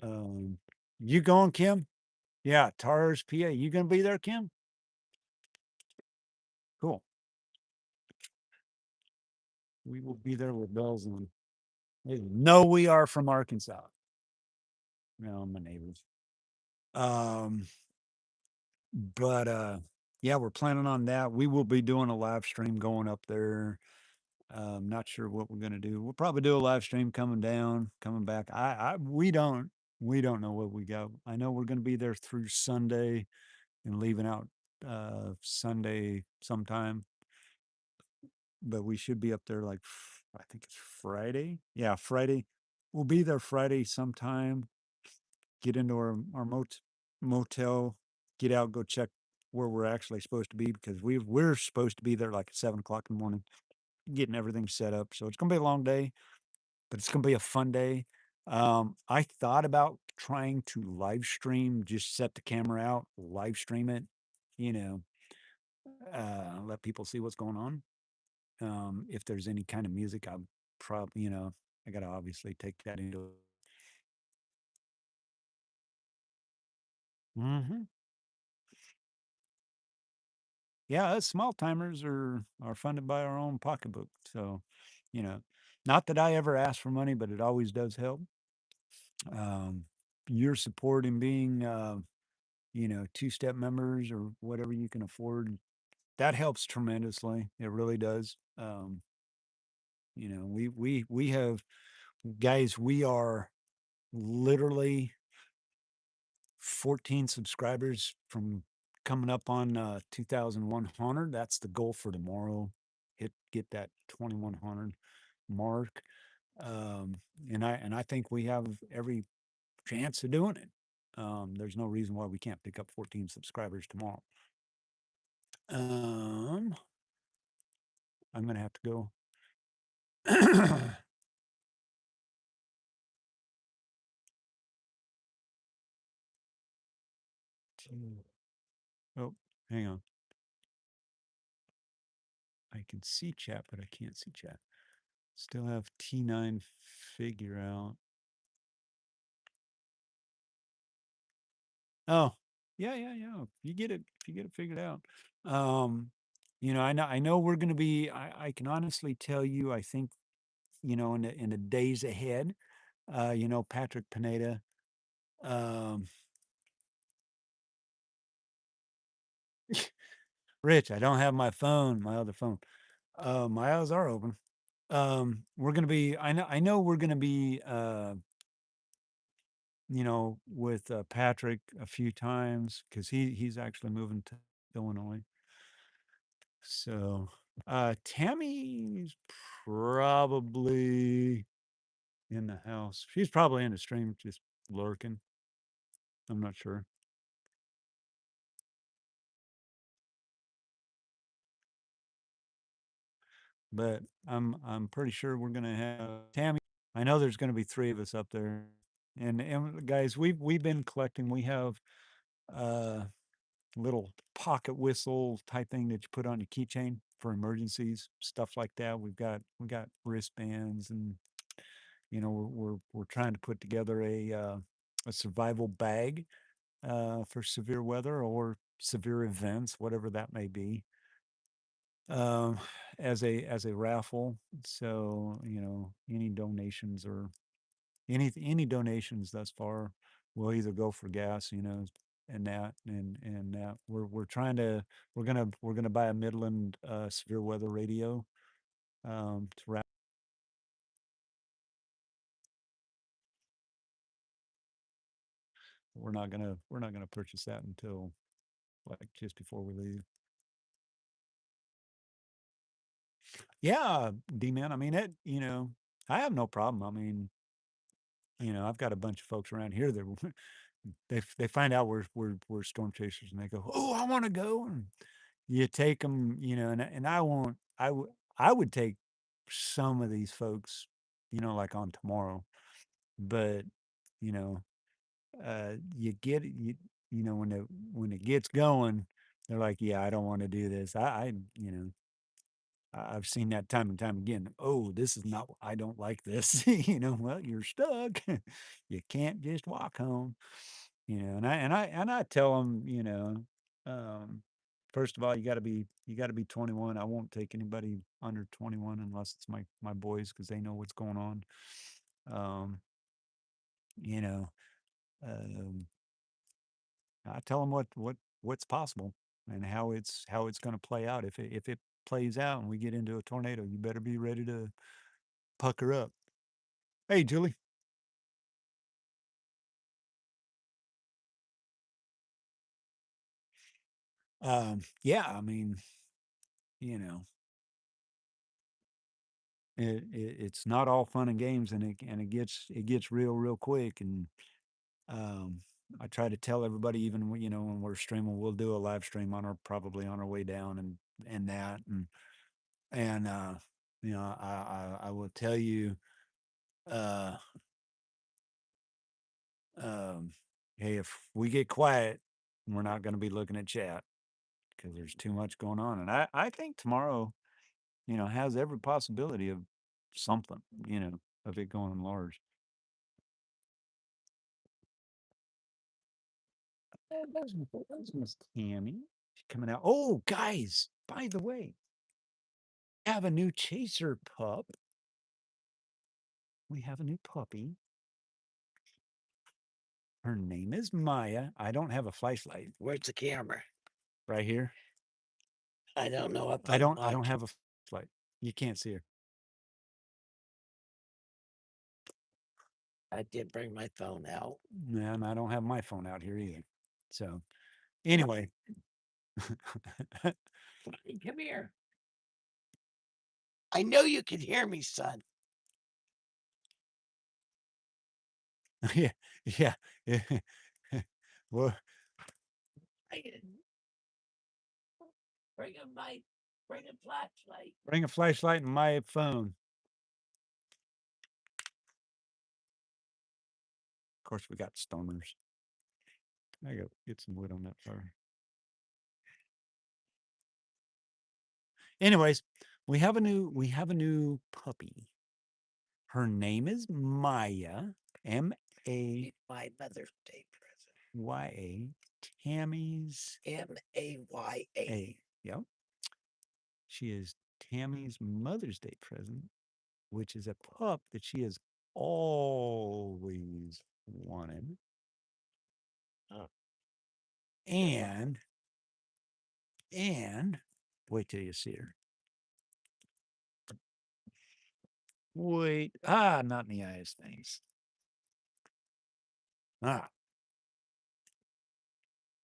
Um, you going, Kim? Yeah, Tars, PA. You gonna be there, Kim? Cool. We will be there with bells on. They know we are from Arkansas. No, my neighbors. Um, but yeah, we're planning on that. We will be doing a live stream going up there. Not sure what we're gonna do. We'll probably do a live stream coming down, coming back. We don't know what we got. I know we're gonna be there through Sunday and leaving out Sunday sometime, but we should be up there like I think it's Friday. Yeah, Friday. We'll be there Friday sometime. Get into our motel, get out, go check where we're actually supposed to be because we're supposed to be there like at 7 o'clock in the morning, getting everything set up. So it's gonna be a long day, but it's gonna be a fun day. I thought about trying to live stream, just set the camera out, live stream it, you know, let people see what's going on. If there's any kind of music, I probably, I gotta obviously take that into. Hmm. Yeah, us small timers are funded by our own pocketbook. So, you know, not that I ever ask for money, but it always does help. Um, your support in being, two-step members or whatever you can afford, that helps tremendously. It really does. We have guys. We are literally 14 subscribers from coming up on 2100. That's the goal for tomorrow. Get that 2100 mark. um and I think we have every chance of doing it. There's no reason why we can't pick up 14 subscribers tomorrow. um I'm gonna have to go. Oh, hang on. I can see chat, but I can't see chat. Still have T9 figure out. Oh, yeah, yeah, yeah. If you get it figured out. Um, I know we're gonna be. I can honestly tell you, I think, in the days ahead, Patrick Pineda. Um, Rich, I don't have my phone, my other phone. My eyes are open. We're gonna be. I know we're gonna be. With Patrick a few times because he's actually moving to Illinois. So, Tammy's probably in the house. She's probably in the stream, just lurking. I'm not sure, but I'm pretty sure we're gonna have Tammy. I know there's gonna be three of us up there, and guys, we've been collecting. We have uh little pocket whistle type thing that you put on your keychain for emergencies, stuff like that. We got wristbands and we're trying to put together a survival bag for severe weather or severe events, whatever that may be, um, as a raffle. So any donations or any donations thus far will either go for gas, and that we're trying to we're gonna buy a Midland severe weather radio to wrap. We're not gonna purchase that until like just before we leave. Yeah, D man. I mean it. I have no problem. I mean, I've got a bunch of folks around here that they find out we're storm chasers and they go, "Oh, I want to go." And you take them, and I won't. I would take some of these folks, like on tomorrow, but you know, you get when it gets going, they're like, "Yeah, I don't want to do this." I've seen that time and time again. Oh, this is not. I don't like this. Well, you're stuck. You can't just walk home. And I tell them, um, first of all, you got to be 21. I won't take anybody under 21 unless it's my boys because they know what's going on. Um, you know, um, I tell them what's possible and how it's going to play out. If it plays out and we get into a tornado, you better be ready to pucker up. Hey, Julie. Yeah, I mean, you know, it's not all fun and games, and it gets real quick. And um, I try to tell everybody, even when we're streaming, we'll do a live stream probably on our way down, and that, and I will tell you, uh, um, hey, if we get quiet, we're not going to be looking at chat because there's too much going on. And I think tomorrow, has every possibility of something, of it going large. There's Miss Tammy. She's coming out. Oh, guys, by the way, have a new chaser pup. We have a new puppy. Her name is Maya. I don't have a flashlight. Where's the camera? Right here. I don't know if I I'm don't have a flashlight. You can't see her. I did bring my phone out. And I don't have my phone out here either. So anyway. Come here. I know you can hear me, son. Yeah, yeah. Well, Bring a light. Bring a flashlight. bring a flashlight and my phone. Of course, we got stoners. I go get some wood on that fire. Anyways, we have a new puppy. Her name is Maya. M-A. My Mother's Day present. Y-A. Tammy's Maya. Yep. She is Tammy's Mother's Day present, which is a pup that she has always wanted. Oh. And wait till you see her. Wait. Not in the eyes. Thanks. Ah,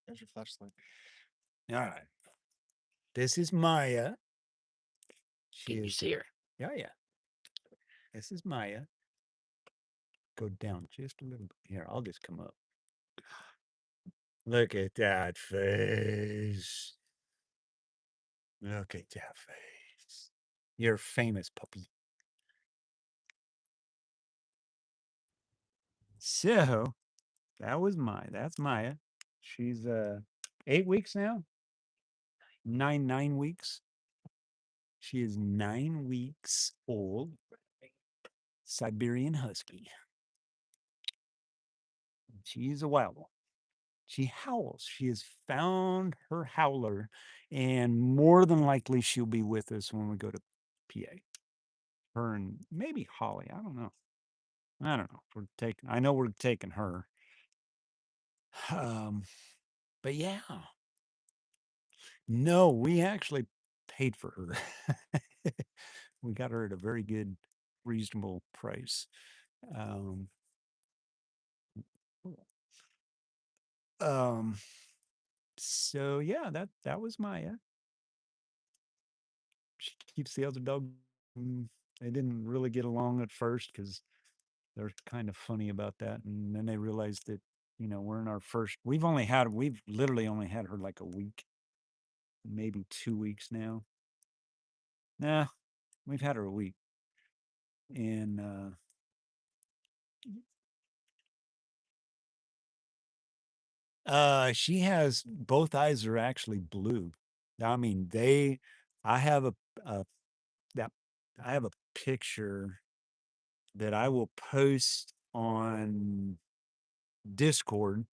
There's your flashlight. all right. This is Maya. Can you see her? Yeah, yeah. This is Maya. Go down just a little bit. Here, I'll just come up. Look at that face. Look at that face. You're a famous puppy. So that's Maya. She's 8 weeks now. 9 weeks. She is 9 weeks old. Siberian Husky. She's a wild one. She howls. She has found her howler, and more than likely she'll be with us when we go to PA. Her and maybe Holly. I don't know. I know we're taking her. But yeah. No, we actually paid for her. We got her at a very good, reasonable price. Um, um, so yeah, that was Maya. She keeps the other dog. They didn't really get along at first because they're kind of funny about that, and then they realized that we're in our first. We've literally only had her like a week, maybe 2 weeks now. Nah, we've had her a week, and she has both eyes are actually blue. I mean, I have a that I have a picture that I will post on Discord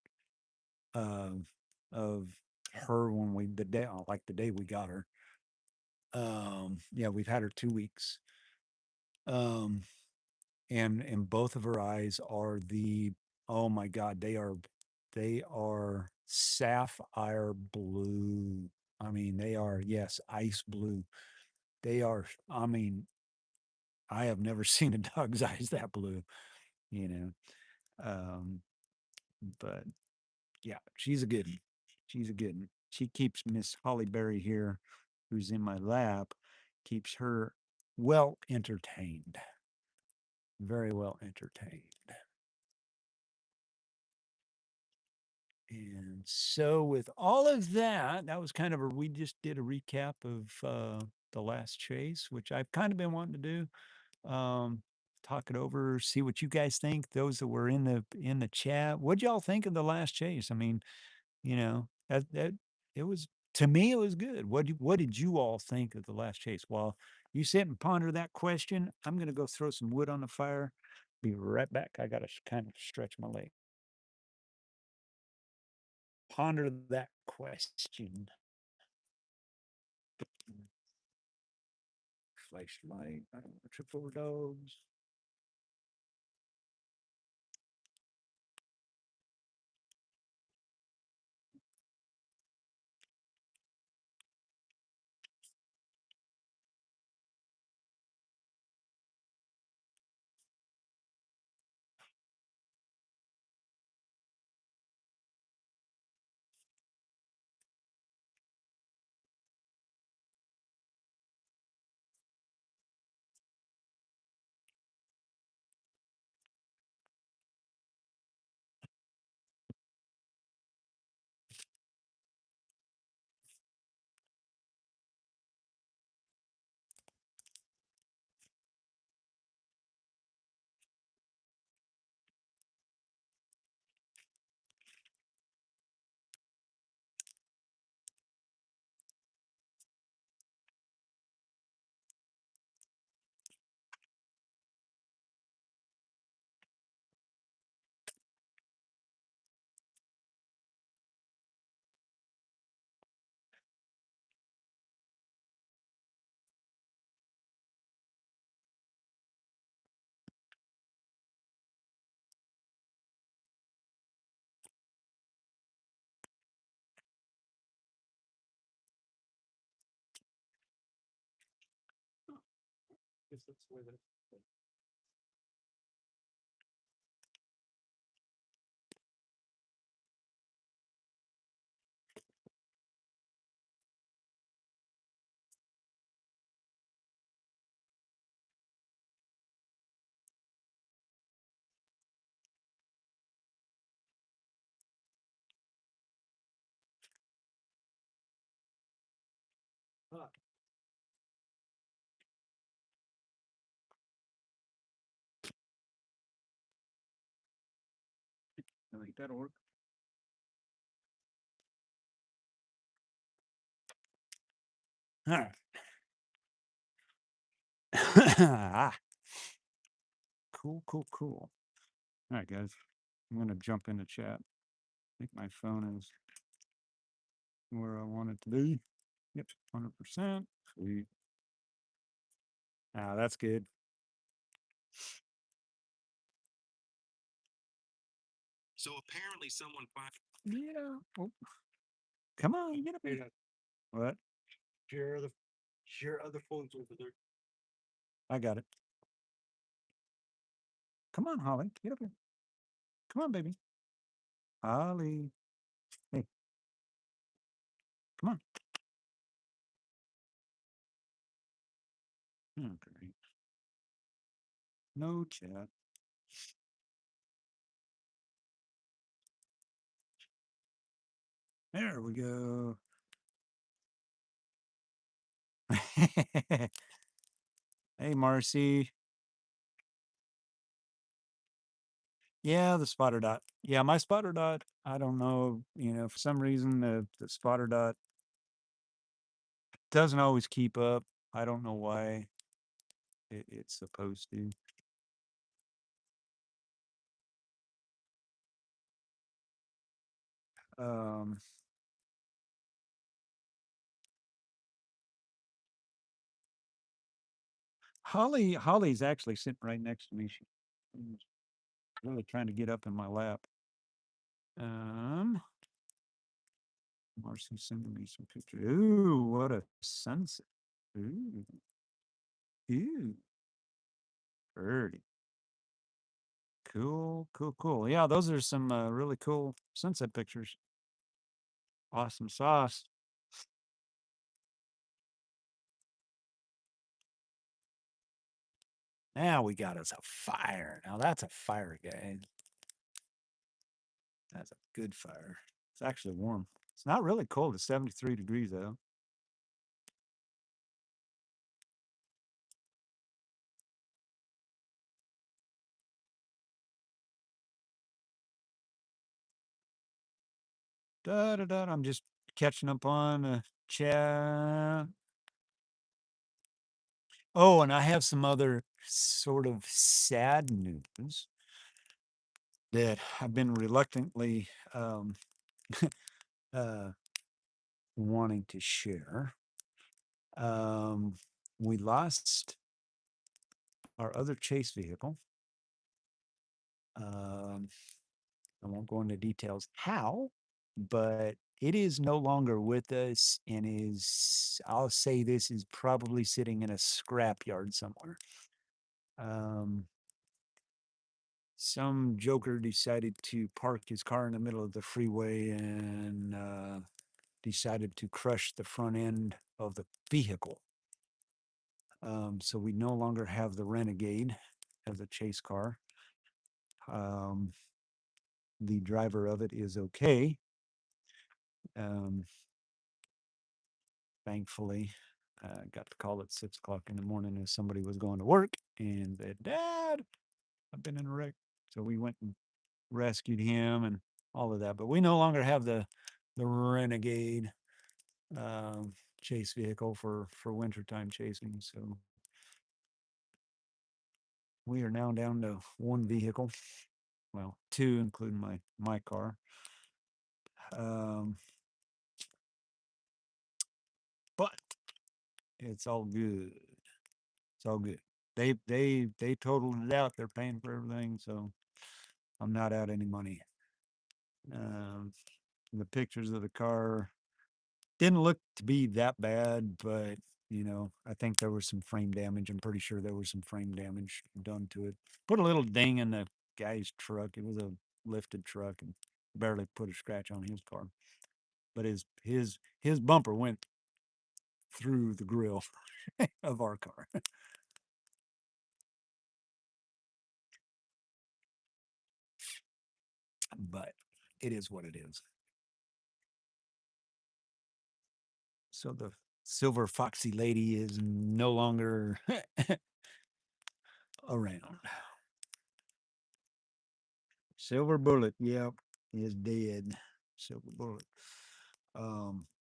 um of her when the day we got her. Yeah, we've had her 2 weeks. Um and both of her eyes are oh my god, they are sapphire blue. I mean, they are, yes, ice blue. They are, I mean, I have never seen a dog's eyes that blue, you know. Um, but yeah, she's a good one. She's a good one. She keeps Miss Holly Berry here, who's in my lap, keeps her well entertained. Very well entertained. And so, with all of that, that was we just did a recap of the last chase, which I've kind of been wanting to do. Talk it over, see what you guys think. Those that were in the chat, what y'all think of the last chase? I mean, that it was, to me, it was good. What did you all think of the last chase? While you sit and ponder that question, I'm gonna go throw some wood on the fire. Be right back. I gotta kind of stretch my leg. Ponder that question. Flashlight, triple dogs. Guess that's the way that. Huh. I think that'll work. All right. Cool, cool, cool. All right, guys. I'm gonna jump into chat. I think my phone is where I want it to be. Yep, 100%. Sweet. Ah, that's good. So apparently someone Yeah. Oh, come on, get up here. Yeah. What? share other phones over there. I got it. Come on, Holly. Get up here. Come on, baby. Holly. Hey, come on. Okay. No chat. There we go. Hey, Marcy. Yeah, the spotter dot. Yeah, my spotter dot. I don't know. For some reason, the spotter dot doesn't always keep up. I don't know why it's supposed to. Um, Holly's actually sitting right next to me. She's really trying to get up in my lap. Marcy's sending me some pictures. Ooh, what a sunset. Ooh. Ooh. Pretty. Cool, cool, cool. Yeah, those are some really cool sunset pictures. Awesome sauce. Now we got us a fire. Now that's a fire, guys. That's a good fire. It's actually warm. It's not really cold. It's 73 degrees though. Da da da. I'm just catching up on chat. Oh, and I have some other sort of sad news that I've been reluctantly uh, wanting to share. We lost our other chase vehicle. I won't go into details how, but it is no longer with us and I'll say this is probably sitting in a scrapyard somewhere. Some joker decided to park his car in the middle of the freeway and decided to crush the front end of the vehicle. So we no longer have the Renegade as a chase car. The driver of it is okay. Thankfully, got the call at 6 o'clock in the morning as somebody was going to work and said, "Dad, I've been in a wreck." So we went and rescued him and all of that. But we no longer have the Renegade chase vehicle for wintertime chasing. So we are now down to one vehicle. Well, two, including my car. But it's all good. It's all good. They totaled it out. They're paying for everything, so I'm not out any money. The pictures of the car didn't look to be that bad, but I think there was some frame damage. I'm pretty sure there was some frame damage done to it. Put a little ding in the guy's truck. It was a lifted truck and barely put a scratch on his car. But his bumper went through the grill of our car. But it is what it is. So the silver foxy lady is no longer around. Silver bullet, yep, is dead. Silver bullet.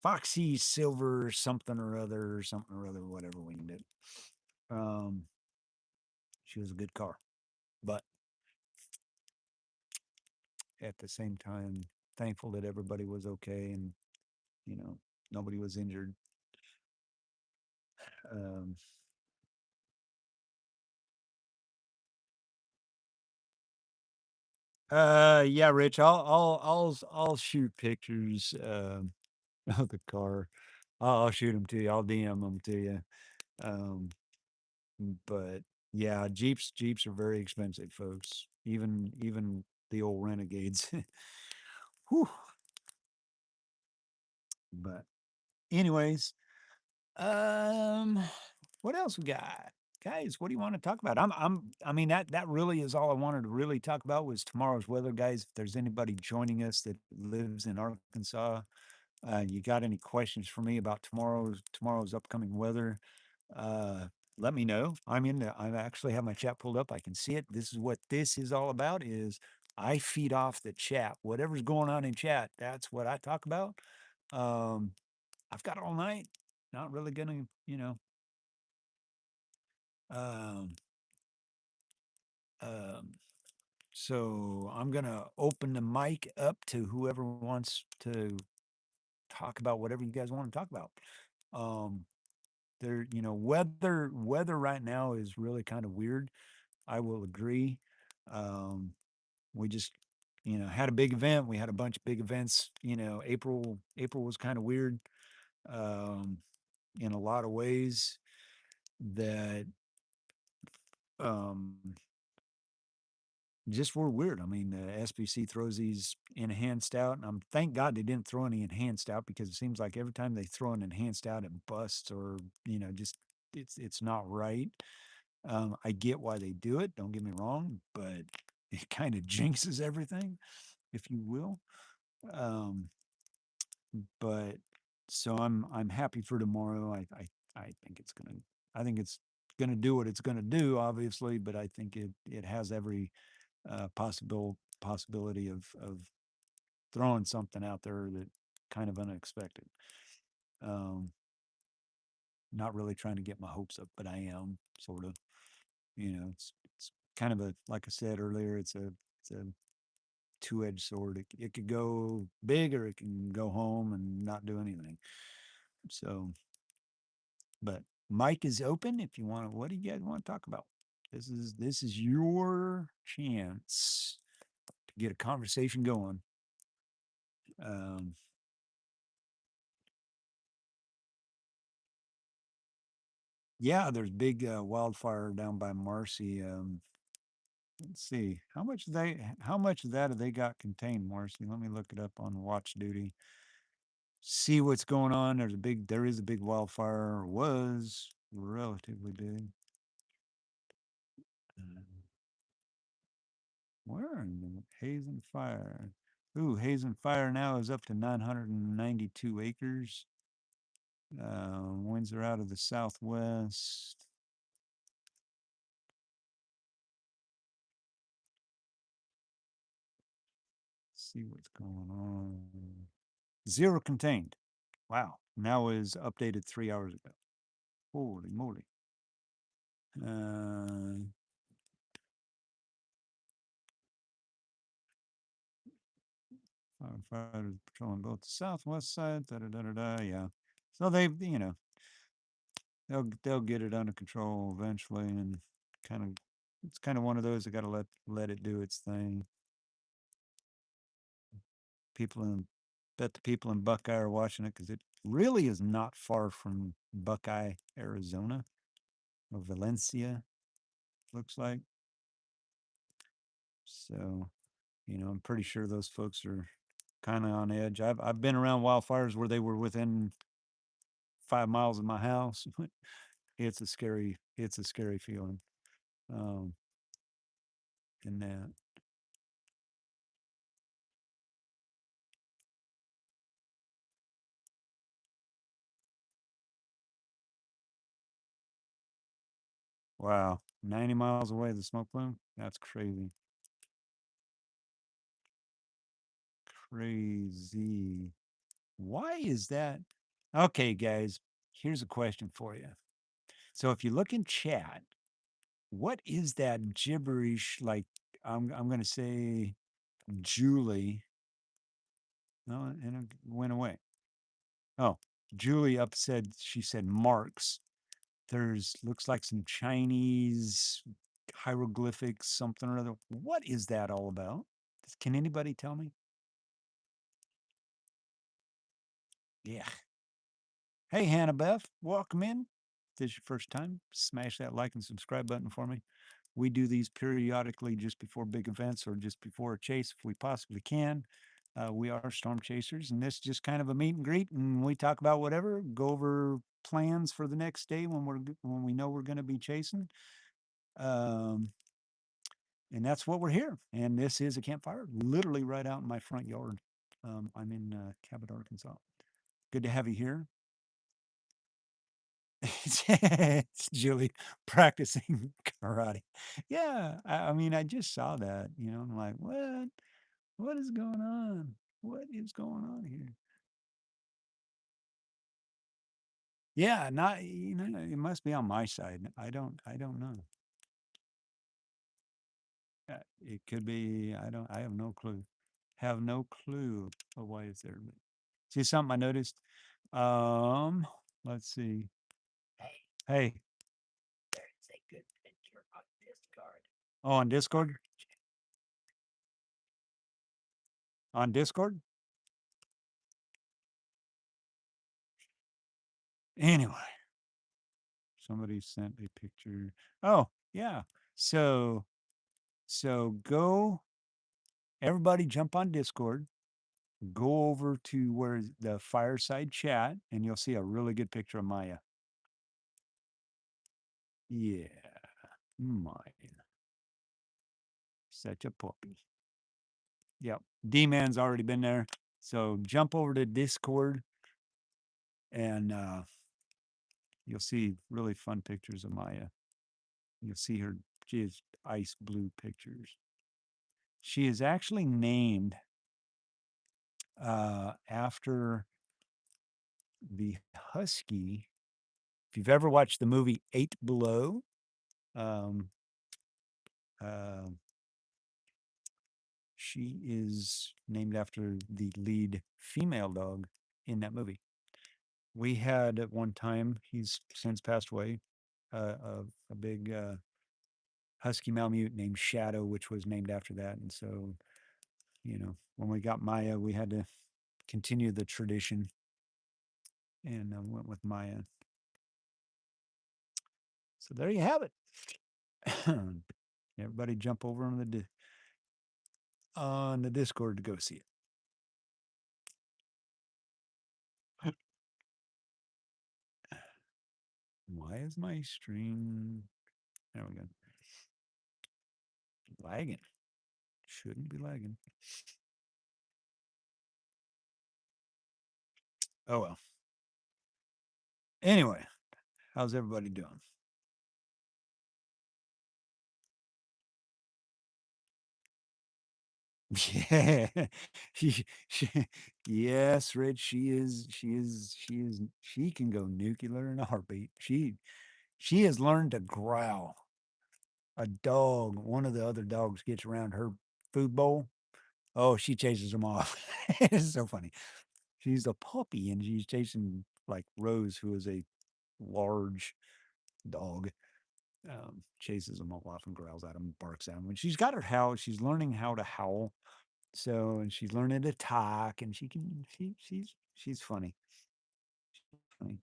Foxy silver something or other, whatever we named it. She was a good car. but at the same time, thankful that everybody was okay and, you know, nobody was injured. Um, yeah, Rich, I'll shoot pictures of the car. I'll shoot them to you. I'll DM them to you. Um, but yeah, Jeeps are very expensive, folks. Even the old Renegades. Whew. But anyways, um, what else we got? Guys, what do you want to talk about? I mean, that really is all I wanted to really talk about was tomorrow's weather, guys. If there's anybody joining us that lives in Arkansas, you got any questions for me about tomorrow's upcoming weather? Uh, let me know. I actually have my chat pulled up. I can see it. This is what this is all about is I feed off the chat. Whatever's going on in chat, that's what I talk about. Um, I've got all night. Not really gonna, um, um, so I'm gonna open the mic up to whoever wants to talk about whatever you guys want to talk about. Um, weather right now is really kind of weird. I will agree. Um, we just, had a big event. We had a bunch of big events. April was kind of weird um, in a lot of ways that um, just were weird. I mean, the SBC throws these enhanced out, and thank God they didn't throw any enhanced out because it seems like every time they throw an enhanced out, it busts or just it's not right. I get why they do it. Don't get me wrong, but it kind of jinxes everything, if you will. Um, but so I'm happy for tomorrow. I think it's gonna do what it's gonna do, obviously, but I think it has every possibility of throwing something out there that kind of unexpected. Um, not really trying to get my hopes up, but I am sort of. It's kind of like I said earlier, it's a two-edged sword. It could go big or it can go home and not do anything. So, but mic is open if you want to. What do you guys want to talk about? This is your chance to get a conversation going. Um, yeah, there's big wildfire down by Marcy. Let's see how much of that have they got contained, Marcy? Let me look it up on watch duty. See what's going on. There is a big wildfire, or was relatively big. Where in the Hazen Fire? Ooh, Hazen Fire now is up to 992 acres. Winds are out of the southwest. See what's going on. 0 contained. Wow. Now is updated 3 hours ago. Holy moly. Firefighters patrolling both the southwest side. Da da da da da. Yeah. So they'll get it under control eventually, and kind of it's kind of one of those that got to let it do its thing. Bet the people in Buckeye are watching it because it really is not far from Buckeye, Arizona, or Valencia, looks like. So, I'm pretty sure those folks are kind of on edge. I've been around wildfires where they were within 5 miles of my house. It's a scary feeling. Um, in that. Wow, 90 miles away, the smoke plume? That's crazy. Crazy. Why is that? Okay, guys, here's a question for you. So if you look in chat, What is that gibberish? Like I'm gonna say Julie. No, and it went away. Oh, Julie up said she said Marx. There's looks like some Chinese hieroglyphics, something or other. What is that all about? Can anybody tell me? Yeah. Hey, Hannah Beth, welcome in. If this is your first time, smash that like and subscribe button for me. We do these periodically just before big events or just before a chase if we possibly can. We are storm chasers, and this is just kind of a meet and greet, and we talk about whatever, go over plans for the next day when we know we're going to be chasing. Um, and that's what we're here. And this is a campfire, literally right out in my front yard. I'm in Cabot, Arkansas. Good to have you here. It's Julie practicing karate. Yeah, I mean, I just saw that. I'm like, what? What is going on? What is going on here? Yeah, not it must be on my side. I don't know. It could be. I have no clue. Have no clue of why it's there. But see something I noticed. Let's see. Hey, Hey, there's a good picture on Discord. oh, on Discord. On Discord. Anyway, somebody sent a picture. Oh, yeah. So go. Everybody jump on Discord. Go over to where the fireside chat, and you'll see a really good picture of Maya. Yeah, Maya, such a puppy. Yep, D-Man's already been there. So jump over to Discord, and you'll see really fun pictures of Maya. You'll see her. She has ice blue pictures. She is actually named after the husky. If you've ever watched the movie Eight Below, um, uh, she is named after the lead female dog in that movie. We had at one time, he's since passed away, a big husky Malamute named Shadow, which was named after that. And so, when we got Maya, we had to continue the tradition and went with Maya. So there you have it. Everybody jump over on the Discord to go see it. Why is my stream? There we go. Lagging. Shouldn't be lagging. Oh well. Anyway, how's everybody doing? Yeah. Yes, Rich, she can go nuclear in a heartbeat. She has learned to growl. One of the other dogs gets around her food bowl. Oh, she chases them off. It's so funny. She's a puppy and she's chasing like Rose, who is a large dog. Chases them all off and growls at them, barks at them. And she's got her howl. She's learning how to howl. So, and she's learning to talk, and she's funny. Funny.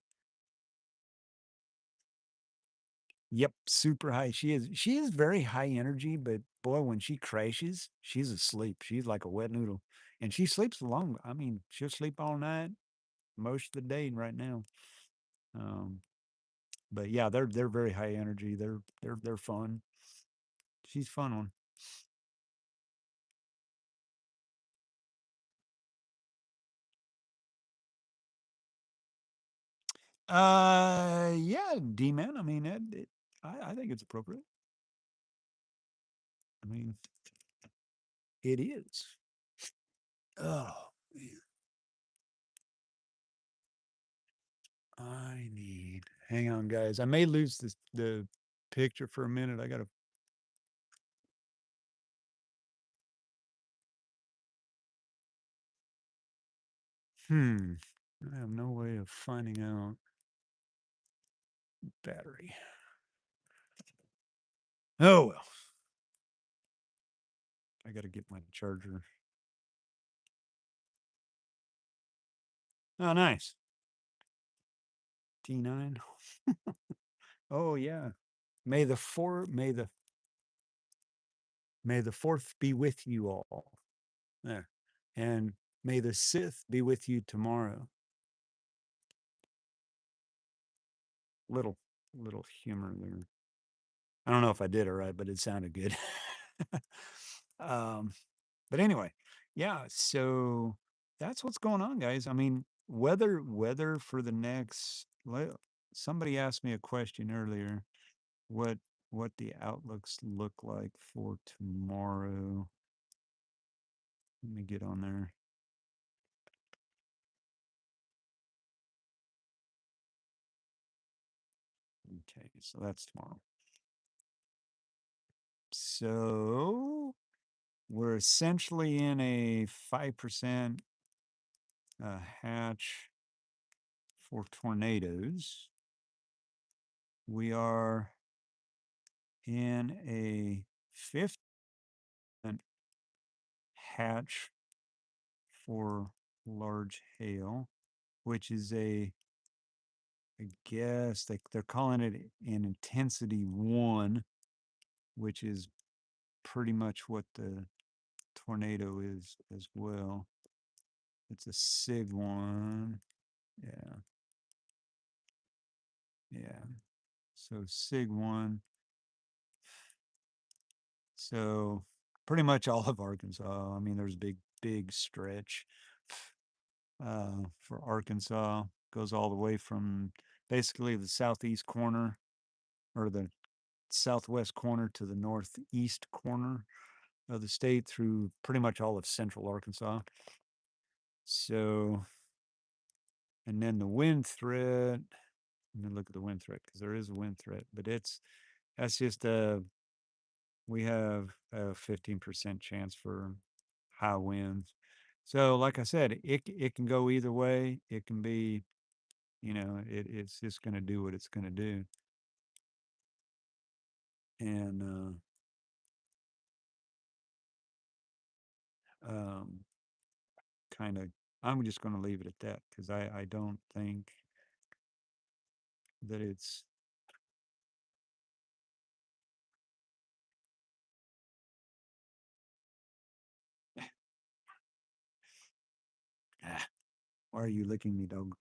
Yep, super high. She is very high energy, but boy, when she crashes, she's asleep. She's like a wet noodle, and she sleeps long. I mean, she'll sleep all night, most of the day right now. Um, but yeah, they're very high energy. They're fun. She's fun one. Yeah, D-Man. I mean, I think it's appropriate. I mean, it is. Oh, man. Hang on, guys. I may lose the picture for a minute. I gotta. I have no way of finding out battery. Oh well. I gotta get my charger. Oh, nice. T9. Oh yeah. May the 4th be with you all. There. And may the Sith be with you tomorrow. Little humor there. I don't know if I did it right, but it sounded good. But anyway, yeah, so that's what's going on, guys. I mean, weather for the next somebody asked me a question earlier, what the outlooks look like for tomorrow. Let me get on there. Okay, so that's tomorrow. So we're essentially in a 5% hatch for tornadoes. We are in a 5th hatch for large hail, which is I guess they're calling it an intensity 1, which is pretty much what the tornado is as well. It's a SIG 1. Yeah. Yeah. So SIG 1. So pretty much all of Arkansas. I mean, there's a big stretch for Arkansas. Goes all the way from basically the southeast corner or the southwest corner to the northeast corner of the state through pretty much all of central Arkansas. So, and then the wind threat. Let me look at the wind threat because there is a wind threat, but that's just we have a 15% chance for high winds. So, like I said, it can go either way. It can be, it's just going to do what it's going to do. And kind of, I'm just going to leave it at that because I don't think that it's why are you licking me, dog?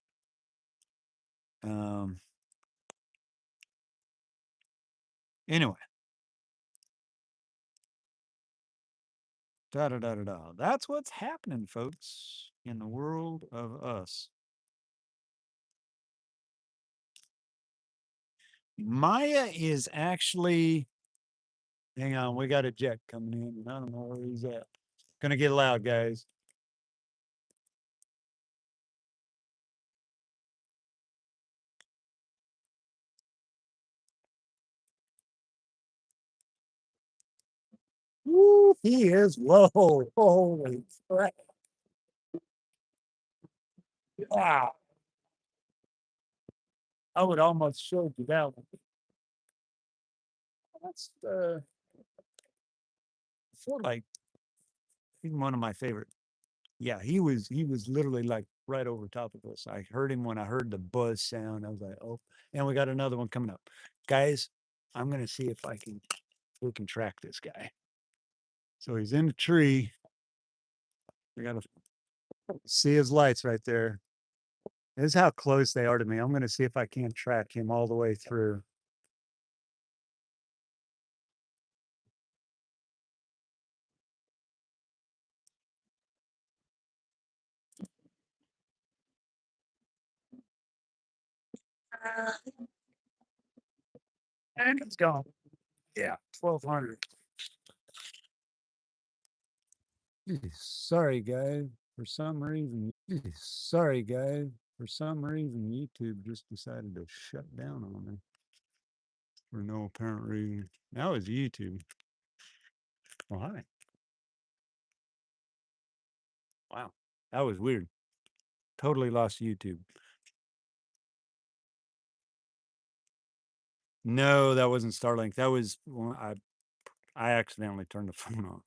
Anyway, da da da da da. That's what's happening, folks, in the world of us. Maya is actually. Hang on, we got a jet coming in. I don't know where he's at. Gonna get loud, guys. Woo, he is low. Holy crap. Wow. I would almost show you that one. That's sort of like he's one of my favorite. Yeah, he was literally like right over top of us. I heard him when I heard the buzz sound. I was like, oh, and we got another one coming up. Guys, I'm gonna see if we can track this guy. So he's in the tree. We gotta see his lights right there. This is how close they are to me. I'm gonna see if I can't track him all the way through. And he's gone. Yeah, 1200. Sorry, guys. For some reason, sorry, guys. For some reason, YouTube just decided to shut down on me. for no apparent reason. Now it's YouTube. Oh, hi. Wow. That was weird. Totally lost YouTube. No, that wasn't Starlink. That was I accidentally turned the phone off.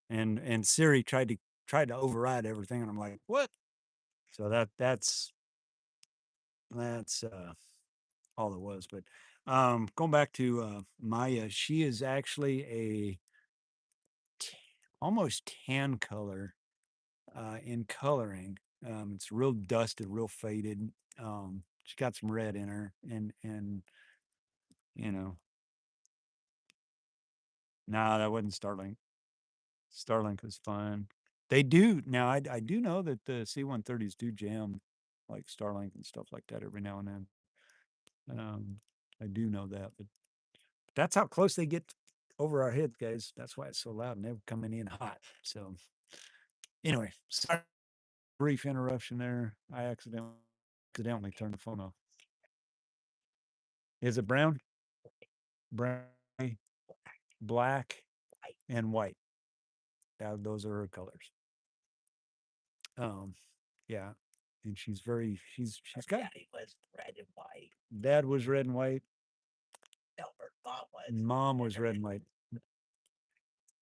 And Siri tried to override everything, and I'm like, what? So that's all it was. But going back to Maya, she is actually a almost tan color in coloring. It's real dusted, real faded. She's got some red in her, and you know, nah, that wasn't Starlink. Starlink was fine. They do now. I do know that the C-130s do jam like Starlink and stuff like that every now and then. I do know that, but that's how close they get over our heads, guys. That's why it's so loud, and they're coming in hot. So anyway, sorry, brief interruption there. I accidentally turned the phone off. Is it brown? Brown, black, and white. Those are her colors. Yeah, and she's got. Daddy was red and white. Dad was red and white. No, her mom was. Mom was red and white.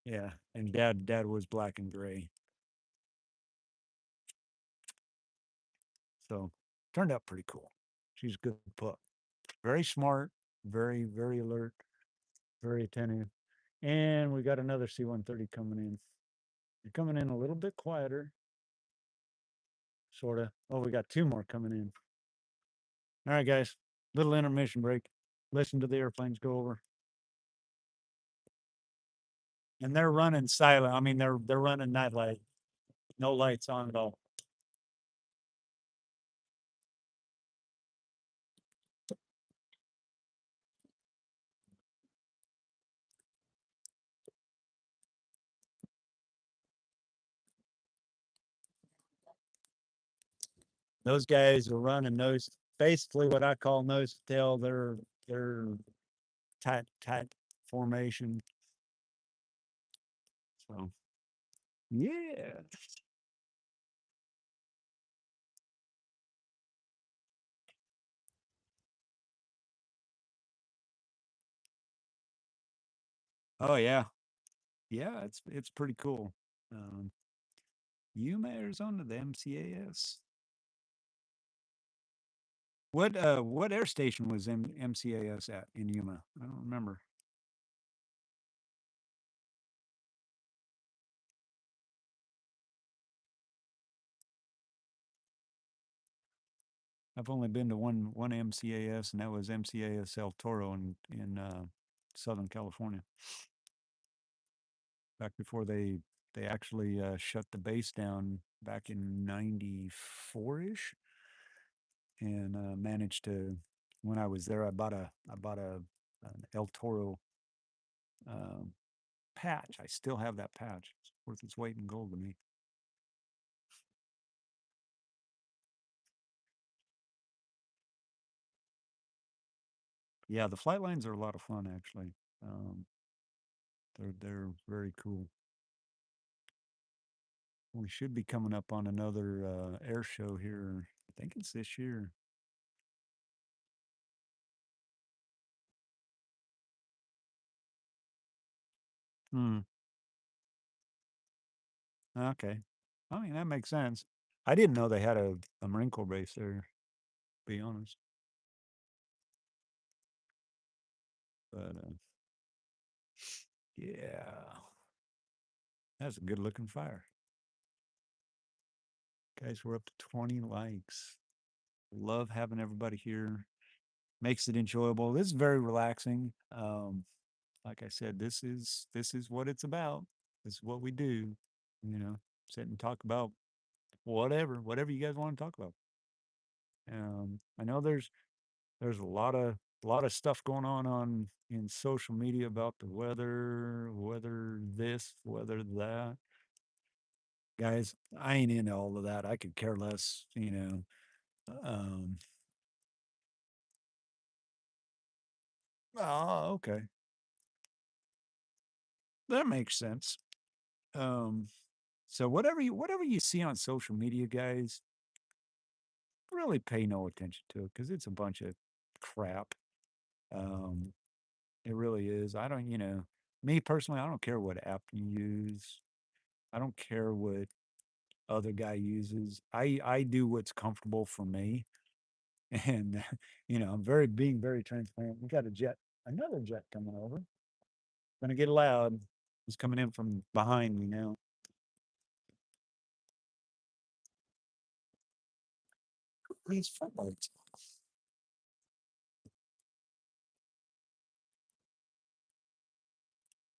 Yeah, and dad was black and gray. So turned out pretty cool. She's a good pup. Very smart, very, very alert, very attentive. And we got another C-130 coming in. They're coming in a little bit quieter. Sort of. Oh, we got two more coming in. All right, guys. Little intermission break. Listen to the airplanes go over. And they're running silent. I mean, they're running night light. No lights on at all. Those guys are running nose, basically what I call nose to tail. They're tight formation. So yeah. Oh yeah. Yeah, it's pretty cool. Yuma, Arizona, the MCAS. What air station was MCAS at in Yuma? I don't remember. I've only been to one MCAS, and that was MCAS El Toro in Southern California. Back before they actually shut the base down back in '94ish, and managed to. When I was there, I bought an El Toro patch. I still have that patch. It's worth its weight in gold to me. Yeah, the flight lines are a lot of fun, actually. They're very cool. We should be coming up on another air show here. I think it's this year. Hmm. Okay. I mean, that makes sense. I didn't know they had a Marine Corps base there, to be honest. But yeah, that's a good looking fire. Guys, we're up to 20 likes. Love having everybody here. Makes it enjoyable. This is very relaxing. Like I said, this is what it's about. This is what we do. You know, sit and talk about whatever you guys want to talk about. I know there's a lot of stuff going on in social media about the weather, weather this, weather that. Guys, I ain't into all of that. I could care less, you know. Um, Oh, okay. That makes sense. Um, so whatever you see on social media, guys, really pay no attention to it because it's a bunch of crap. Um, it really is. I don't, me personally, I don't care what app you use. I don't care what other guy uses. I do what's comfortable for me, and I'm being very transparent. We got another jet coming over. Gonna get loud. He's coming in from behind me now. These footlights.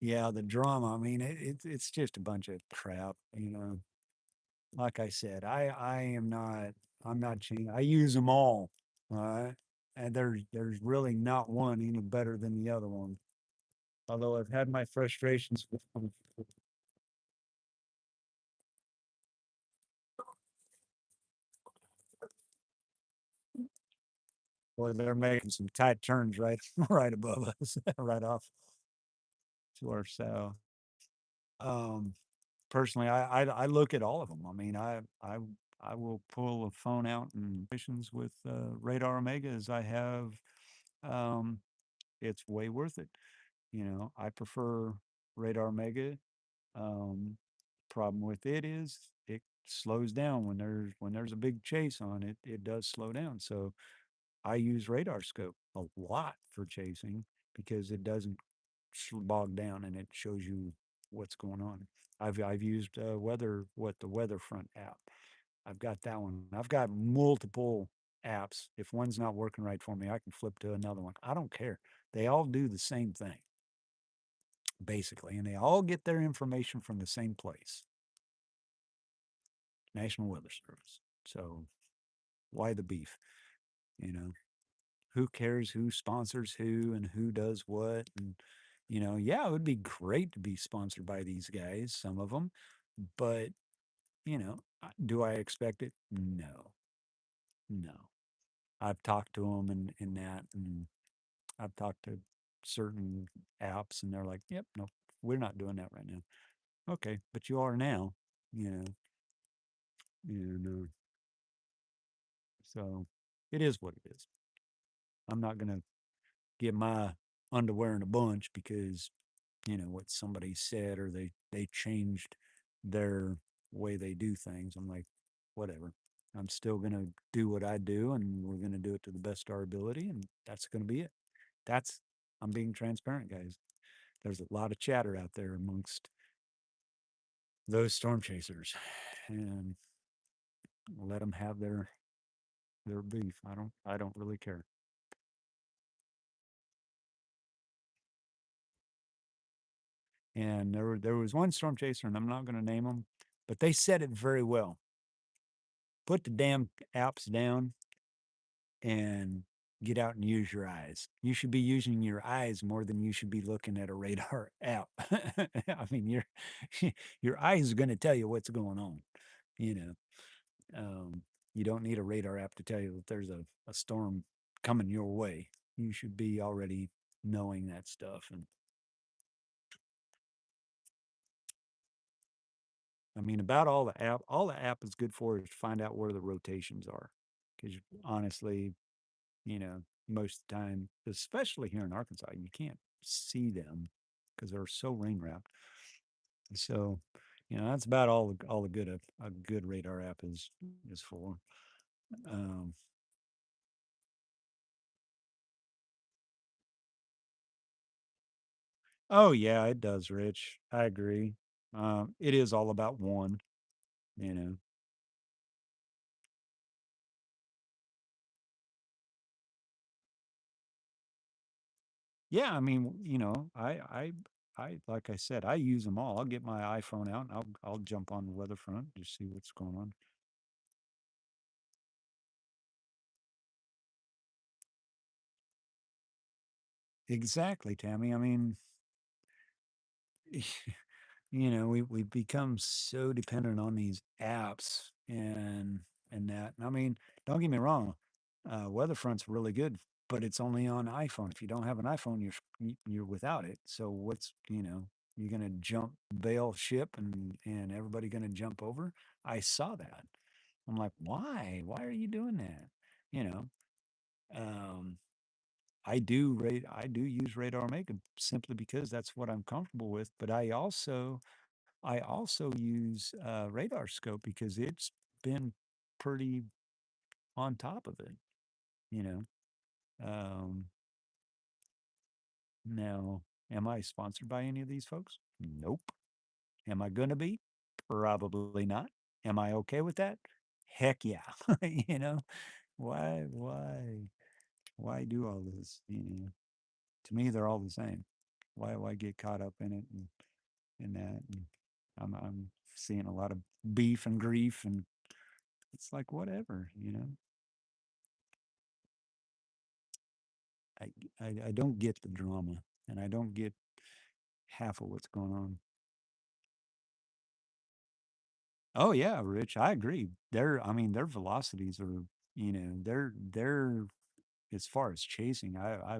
Yeah, the drama. I mean, it's just a bunch of crap. Like I said, I am not. I'm not cheating. I use them all. All right, and there's really not one any better than the other one. Although I've had my frustrations with them. Boy, they're making some tight turns right right above us, right off to our south. Um, Personally, I look at all of them. I mean, I will pull a phone out and missions with Radar Omega as I have. Um, it's way worth it. I prefer Radar Omega. Um, Problem with it is it slows down when there's a big chase on it. It does slow down. So I use Radar Scope a lot for chasing because it doesn't bog down and it shows you what's going on. I've used the Weatherfront app. I've got that one. I've got multiple apps. If one's not working right for me, I can flip to another one. I don't care. They all do the same thing basically, and they all get their information from the same place, National Weather Service. So why the beef? You know, who cares who sponsors who and who does what? And yeah, it would be great to be sponsored by these guys, some of them, but do I expect it? No, no. I've talked to them and that, and I've talked to certain apps, and they're like, "Yep, no, we're not doing that right now." Okay, but you are now, you know, and so it is what it is. I'm not gonna get my underwear in a bunch because what somebody said or they changed their way they do things. I'm like, whatever. I'm still gonna do what I do, and we're gonna do it to the best of our ability, and that's gonna be it. That's I'm being transparent, guys. There's a lot of chatter out there amongst those storm chasers, and let them have their beef. I don't really care. And there was one storm chaser, and I'm not going to name them, but they said it very well. Put the damn apps down and get out and use your eyes. You should be using your eyes more than you should be looking at a radar app. I mean, your eyes are going to tell you what's going on. You know, you don't need a radar app to tell you that there's a storm coming your way. You should be already knowing that stuff. And I mean, about all the app is good for is to find out where the rotations are. Because honestly, most of the time, especially here in Arkansas, you can't see them because they're so rain wrapped. So, that's about all the good a good radar app is for. Um, oh yeah, it does, Rich. I agree. It is all about one, you know. Yeah, I mean, I like I said, I use them all. I'll get my iPhone out and I'll jump on the weatherfront to see what's going on. Exactly, Tammy. I mean, we become so dependent on these apps and that. And I mean, don't get me wrong, weatherfront's really good, but it's only on iPhone. If you don't have an iPhone, you're without it. So what's, you're gonna jump bail ship and everybody gonna jump over? I saw that. I'm like, why? Why are you doing that? You know, um, I do use Radar Omega simply because that's what I'm comfortable with. But I also use Radar Scope because it's been pretty on top of it. You know, um, now am I sponsored by any of these folks? Nope. Am I gonna be? Probably not. Am I okay with that? Heck yeah. you know, why do all this? To me, they're all the same. Why get caught up in it and that? And I'm seeing a lot of beef and grief, and it's like whatever. I I don't get the drama, and I don't get half of what's going on. Oh yeah, Rich, I agree. I mean, their velocities are, they're as far as chasing. I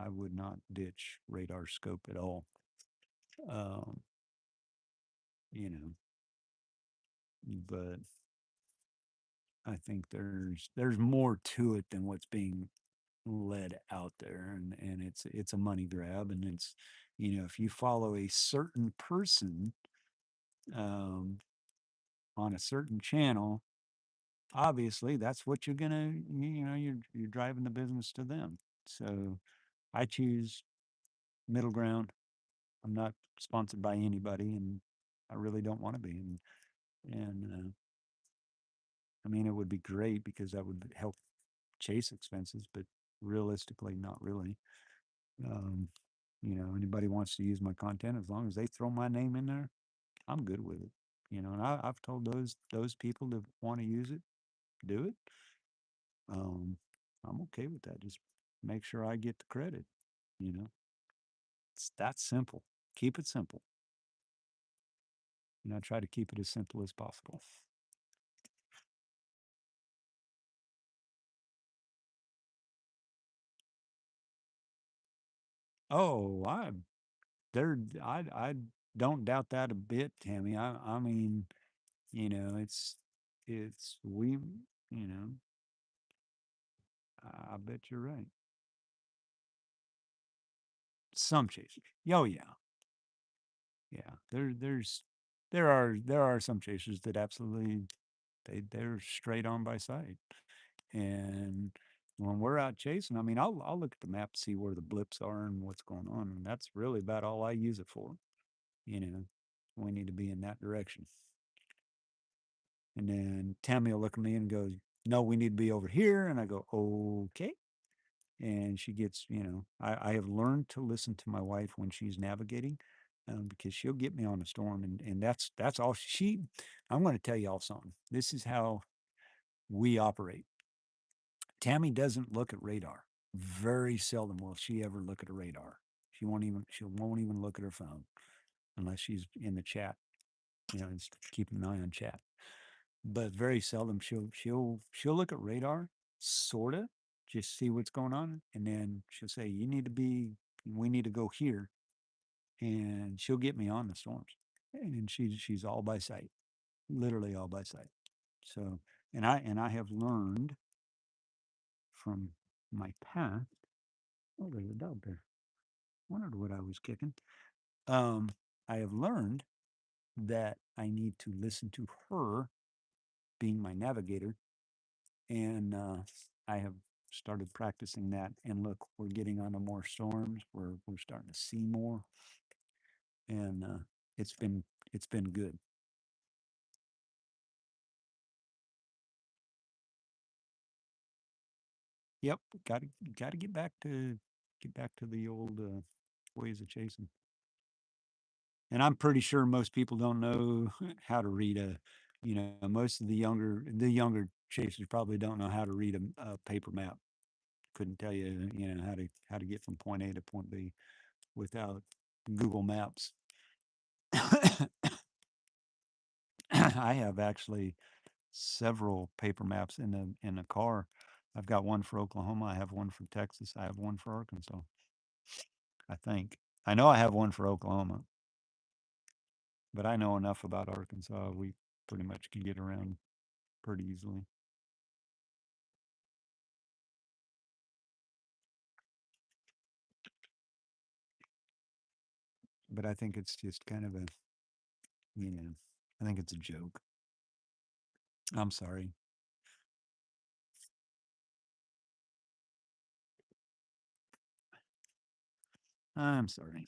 would not ditch Radar Scope at all. Um, you know, but I think there's more to it than what's being led out there, and it's a money grab, and it's, if you follow a certain person um, on a certain channel, obviously that's what you're gonna, you're driving the business to them. So I choose middle ground. I'm not sponsored by anybody, and I really don't want to be. And I mean, it would be great because that would help chase expenses, but realistically, not really. Um, anybody wants to use my content, as long as they throw my name in there, I'm good with it. And I've told those people that want to use it, do it. Um, I'm okay with that. Just make sure I get the credit. You know, it's that simple. Keep it simple. I try to keep it as simple as possible. Oh, I don't doubt that a bit, Tammy. I mean, it's you know, I bet you're right. Some chasers. Oh yeah, yeah. There are some chasers that absolutely they're straight on by sight. And when we're out chasing, I mean, I'll look at the map to see where the blips are and what's going on, and that's really about all I use it for. You know, we need to be in that direction. And then Tammy will look at me and goes, "No, we need to be over here." And I go, "Okay." And she gets, I have learned to listen to my wife when she's navigating, because she'll get me on a storm, and that's all she. I'm going to tell you all something. This is how we operate. Tammy doesn't look at radar. Very seldom will she ever look at a radar. She won't even look at her phone unless she's in the chat, and keeping an eye on chat. But very seldom she'll look at radar, sorta, just see what's going on, and then she'll say, we need to go here, and she'll get me on the storms. And she's all by sight, literally all by sight. So, and I have learned from my past. Oh, there's a dog there. Wondered what I was kicking. Um, I have learned that I need to listen to her being my navigator, and I have started practicing that. And look, we're getting onto more storms. We're starting to see more, and it's been it's been good. Yep, got to get back to the old ways of chasing. And I'm pretty sure most people don't know how to read a. Most of the younger chasers probably don't know how to read a paper map. Couldn't tell you, how to get from point A to point B without Google Maps. I have actually several paper maps in the car, I've got one for Oklahoma. I have one for Texas. I have one for Arkansas. I think. I know I have one for Oklahoma, but I know enough about Arkansas. We pretty much can get around pretty easily. But I think it's just kind of a, I think it's a joke. I'm sorry. I'm sorry.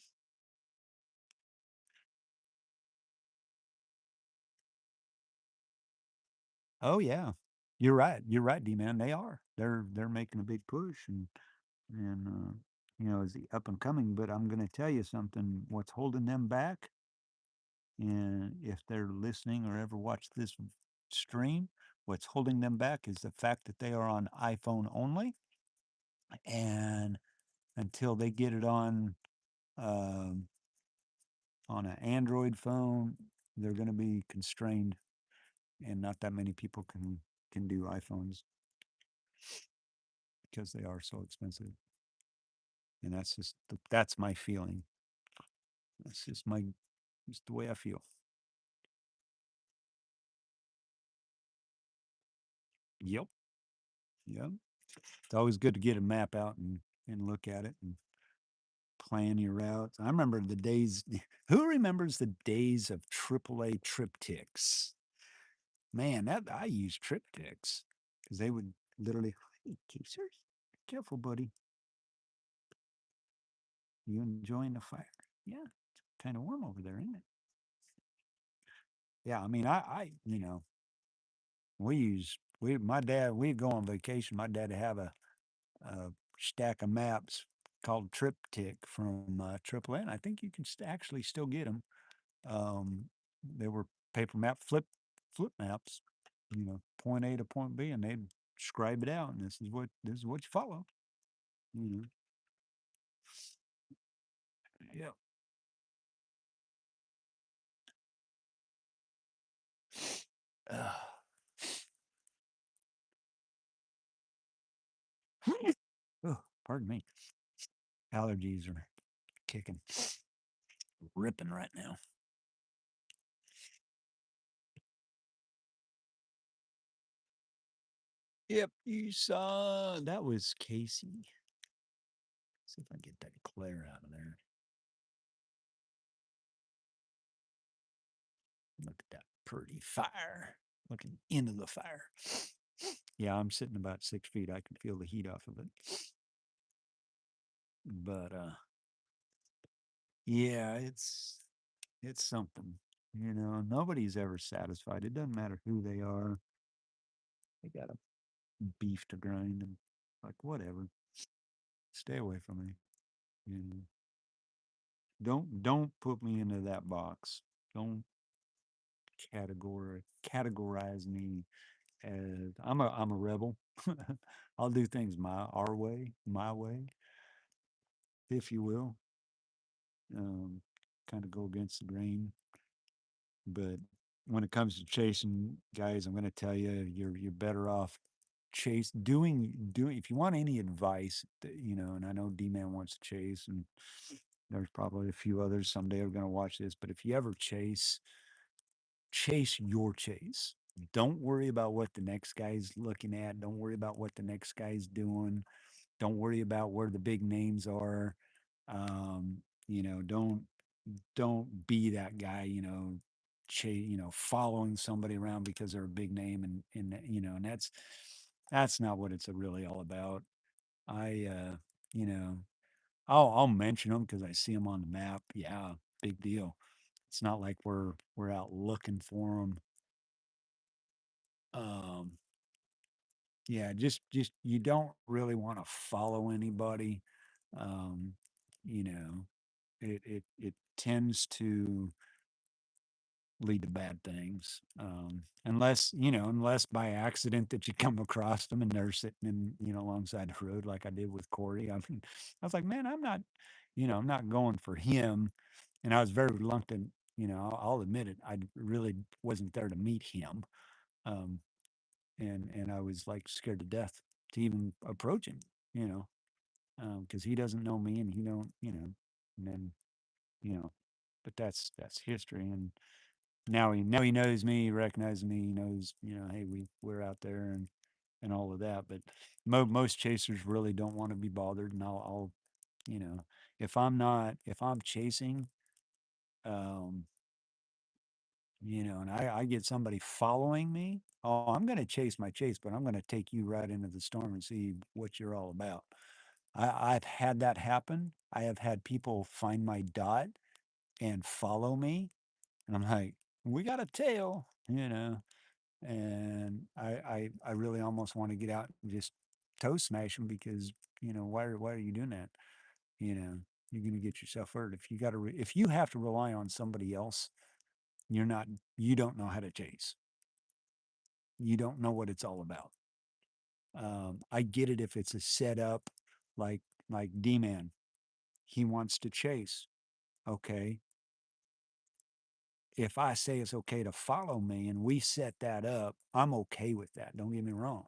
Oh yeah, you're right. You're right, D-man. They are. They're making a big push and is the up and coming. But I'm going to tell you something. What's holding them back? And if they're listening or ever watch this stream, what's holding them back is the fact that they are on iPhone only, and until they get it on an Android phone, they're going to be constrained, and not that many people can do iPhones because they are so expensive. And that's my feeling. That's just the way I feel. Yep. Yep. It's always good to get a map out and look at it and plan your routes. I remember the days. Who remembers the days of AAA triptychs? Man, that I used triptychs because they would literally. Hey, Keisers, careful, buddy. You enjoying the fire? Yeah, it's kind of warm over there, isn't it? Yeah, I mean, we'd go on vacation. My dad would have a stack of maps called Triptych from AAA, and I think you can actually still get them. They were paper map flip maps, point A to point B, and they'd scribe it out, and this is what you follow. Yeah. Oh, pardon me. Allergies are kicking, ripping right now. Yep, you saw that was Casey. See if I can get that glare out of there. Look at that pretty fire. Looking into the fire. Yeah, I'm sitting about 6 feet. I can feel the heat off of it. But yeah, it's something. Nobody's ever satisfied. It doesn't matter who they are. They got a beef to grind and like whatever. Stay away from me. Don't put me into that box. Don't categorize me as I'm a rebel. I'll do things my way, if you will. Kind of go against the grain. But when it comes to chasing, guys, I'm going to tell you, you're better off doing if you want any advice, and I know D-Man wants to chase, and there's probably a few others someday are going to watch this, but if you ever chase your chase. Don't worry about what the next guy's looking at. Don't worry about what the next guy's doing. Don't worry about where the big names are. Um, don't be that guy, following somebody around because they're a big name, and that's not what it's really all about. I you know, I'll mention them because I see them on the map. Yeah, big deal. It's not like we're out looking for them. Yeah, just you don't really want to follow anybody. Um, you know, it tends to lead to bad things. Unless by accident that you come across them and they're sitting in, alongside the road like I did with Corey. I mean, I was like, man, I'm not going for him. And I was very reluctant, I'll admit it. I really wasn't there to meet him. Um, and I was like scared to death, to even approach him, you know, because he doesn't know me and he don't, and then, you know, but that's history. And now he knows me, he recognizes me, he knows, hey, we're out there and all of that. But most chasers really don't want to be bothered, and I'll you know, if I'm chasing, um, and I get somebody following me, oh, I'm going to chase my chase, but I'm going to take you right into the storm and see what you're all about. I've had that happen. I have had people find my dot and follow me, and I'm like, we got a tail, and I really almost want to get out and just toe smash them because why are you doing that? You know, you're going to get yourself hurt if if you have to rely on somebody else. You're not you don't know how to chase. You don't know what it's all about. I get it if it's a setup, like D-Man. He wants to chase. Okay, if I say it's okay to follow me and we set that up, I'm okay with that. Don't get me wrong.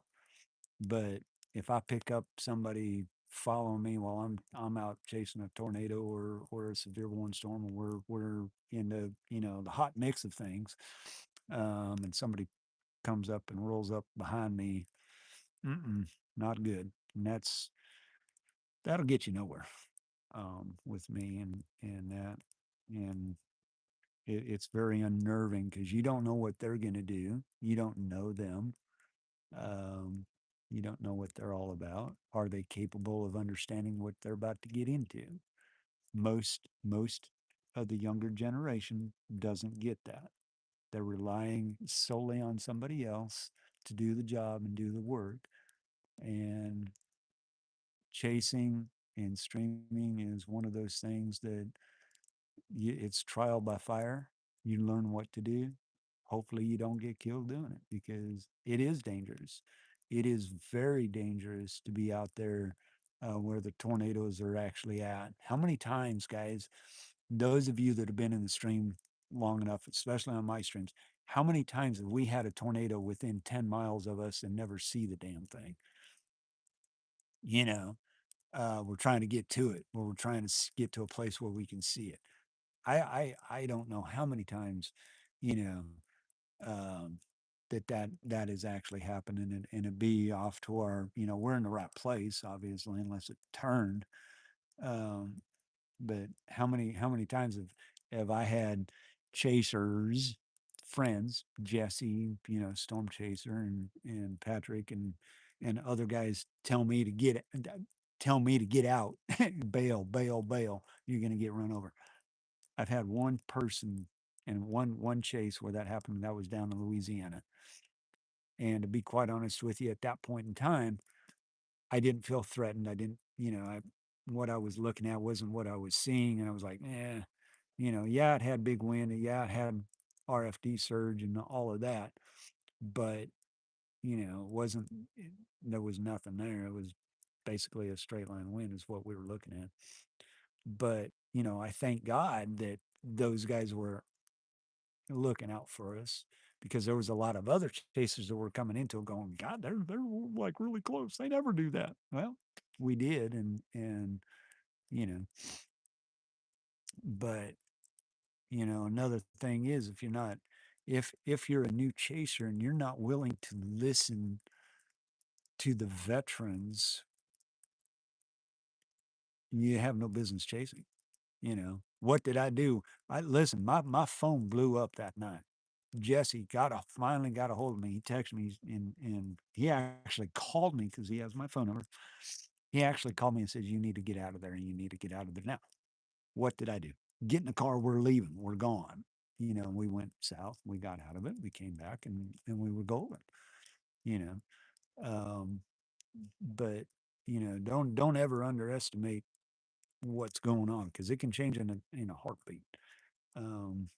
But if I pick up somebody following me while I'm out chasing a tornado or a severe windstorm, and we're in the hot mix of things, and somebody comes up and rolls up behind me, not good. And that'll get you nowhere, with me and that. And it's very unnerving because you don't know what they're going to do. You don't know them. Um, you don't know what they're all about. Are they capable of understanding what they're about to get into? Most of the younger generation doesn't get that. They're relying solely on somebody else to do the job and do the work. And chasing and streaming is one of those things that it's trial by fire. You learn what to do. Hopefully, you don't get killed doing it because it is dangerous. It is very dangerous to be out there where the tornadoes are actually at. How many times, guys, those of you that have been in the stream long enough, especially on my streams, how many times have we had a tornado within 10 miles of us and never see the damn thing? You know, we're trying to get to it, or we're trying to get to a place where we can see it. I don't know how many times, you know, um, that is actually happening, and it be off to our, we're in the right place, obviously, unless it turned. Um, but how many times have I had chasers, friends, Jesse, Storm Chaser, and Patrick, and other guys tell me to get out, bail, bail, bail. You're gonna get run over. I've had one person and one chase where that happened. And that was down in Louisiana. And to be quite honest with you, at that point in time, I didn't feel threatened. I didn't, what I was looking at wasn't what I was seeing, and I was like, yeah, it had big wind, and yeah, it had RFD surge and all of that, but it wasn't. There was nothing there. It was basically a straight line wind, is what we were looking at. But I thank God that those guys were looking out for us because there was a lot of other chasers that were coming into it going, God, they're like really close. They never do that. Well, we did, and you know, but another thing is if you're a new chaser and you're not willing to listen to the veterans, you have no business chasing. What did I do? I listen, my phone blew up that night. Jesse finally got a hold of me. He texted me and he actually called me because he has my phone number. He actually called me and said, "You need to get out of there, and you need to get out of there now." What did I do? Get in the car. We're leaving. We're gone. We went south. We got out of it. We came back, and we were golden. You know, but don't ever underestimate what's going on because it can change in a heartbeat. Um,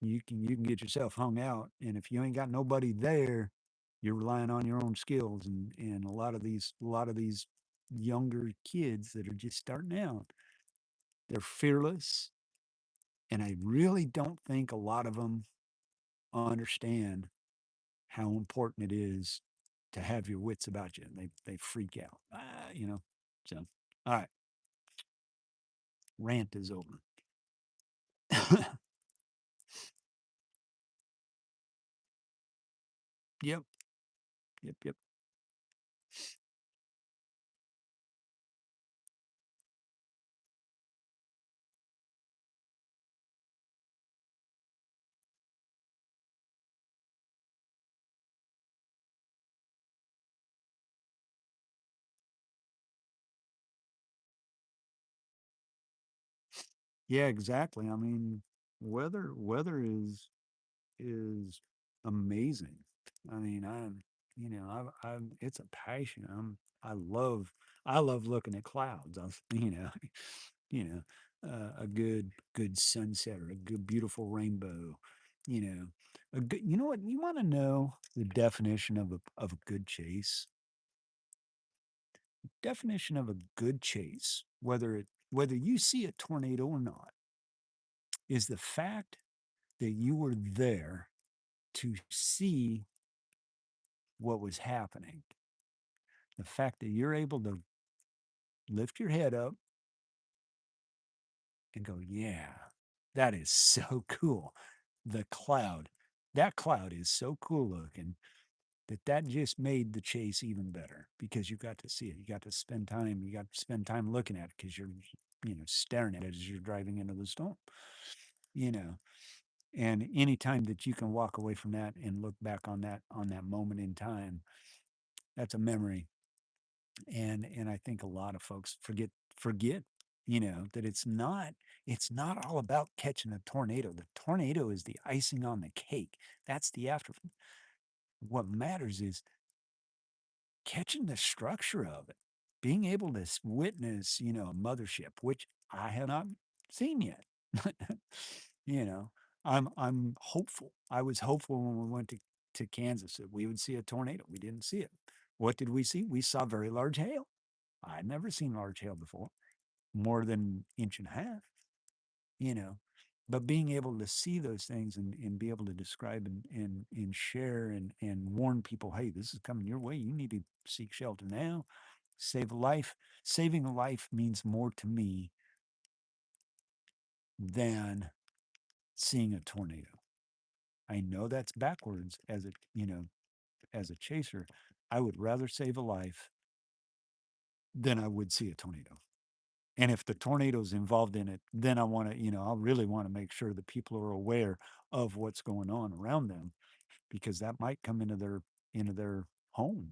you can get yourself hung out, and if you ain't got nobody there, you're relying on your own skills. And a lot of these younger kids that are just starting out, they're fearless, and I really don't think a lot of them understand how important it is to have your wits about you. They freak out. You know. So all right. Rant is over. Yep. Yep. Yep. Yeah, exactly. I mean, weather is amazing. I mean, it's a passion. I love looking at clouds. You know, a good sunset or a good beautiful rainbow. You know, a good. You know what? You want to know the definition of a good chase? Definition of a good chase, whether you see a tornado or not, is the fact that you were there to see what was happening. The fact that you're able to lift your head up and go, yeah, that is so cool. The cloud, that cloud is so cool looking that just made the chase even better because you got to see it. You got to spend time looking at it because you're, staring at it as you're driving into the storm, you know. And any time that you can walk away from that and look back on that moment in time, that's a memory. And I think a lot of folks forget, that it's not all about catching a tornado. The tornado is the icing on the cake. That's the after. What matters is catching the structure of it, being able to witness, a mothership, which I have not seen yet. you know, I'm hopeful. I was hopeful when we went to Kansas that we would see a tornado. We didn't see it. What did we see? We saw very large hail. I'd never seen large hail before, more than inch and a half, you know. But being able to see those things and be able to describe and share and warn people, hey, this is coming your way. You need to seek shelter now. Save a life. Saving a life means more to me than seeing a tornado. I know that's backwards as a chaser. I would rather save a life than I would see a tornado. And if the tornado's involved in it, then I really want to make sure that people are aware of what's going on around them because that might come into their home.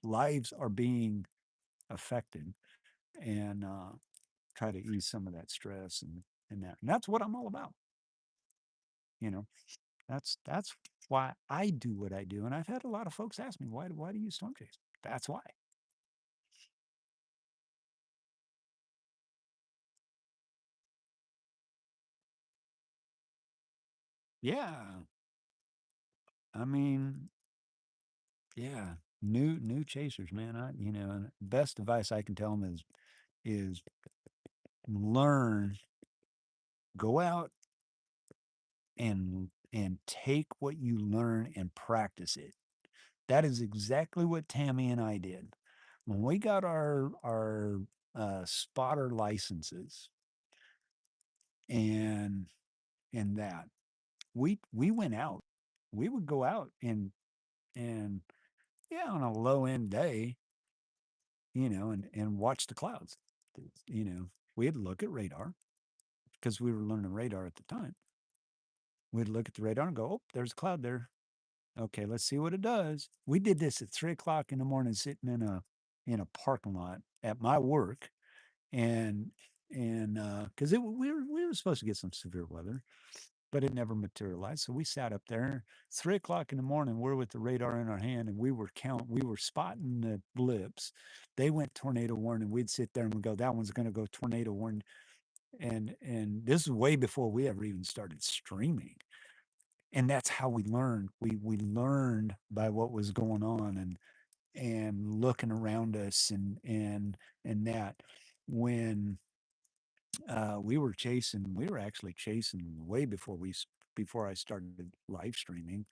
Lives are being affected, and try to ease some of that stress and that's what I'm all about. You know, that's why I do what I do. And I've had a lot of folks ask me, why do you storm chase? That's why. Yeah. I mean, yeah, new chasers, man. And best advice I can tell them is learn, go out and take what you learn and practice it. That is exactly what Tammy and I did when we got our spotter licenses and that we went out. We would go out and yeah, on a low end day, and watch the clouds. You know, we'd look at radar because we were learning radar at the time. We'd look at the radar and go, "Oh, there's a cloud there. Okay, let's see what it does." We did this at 3 o'clock in the morning, sitting in a parking lot at my work, and because we were supposed to get some severe weather, but it never materialized. So we sat up there 3 o'clock in the morning. We're with the radar in our hand, and we were spotting the blips. They went tornado warning. We'd sit there and we go, that one's going to go tornado warning. And this is way before we ever even started streaming. And that's how we learned. We learned by what was going on and looking around us and that when we were actually chasing way before I started live streaming.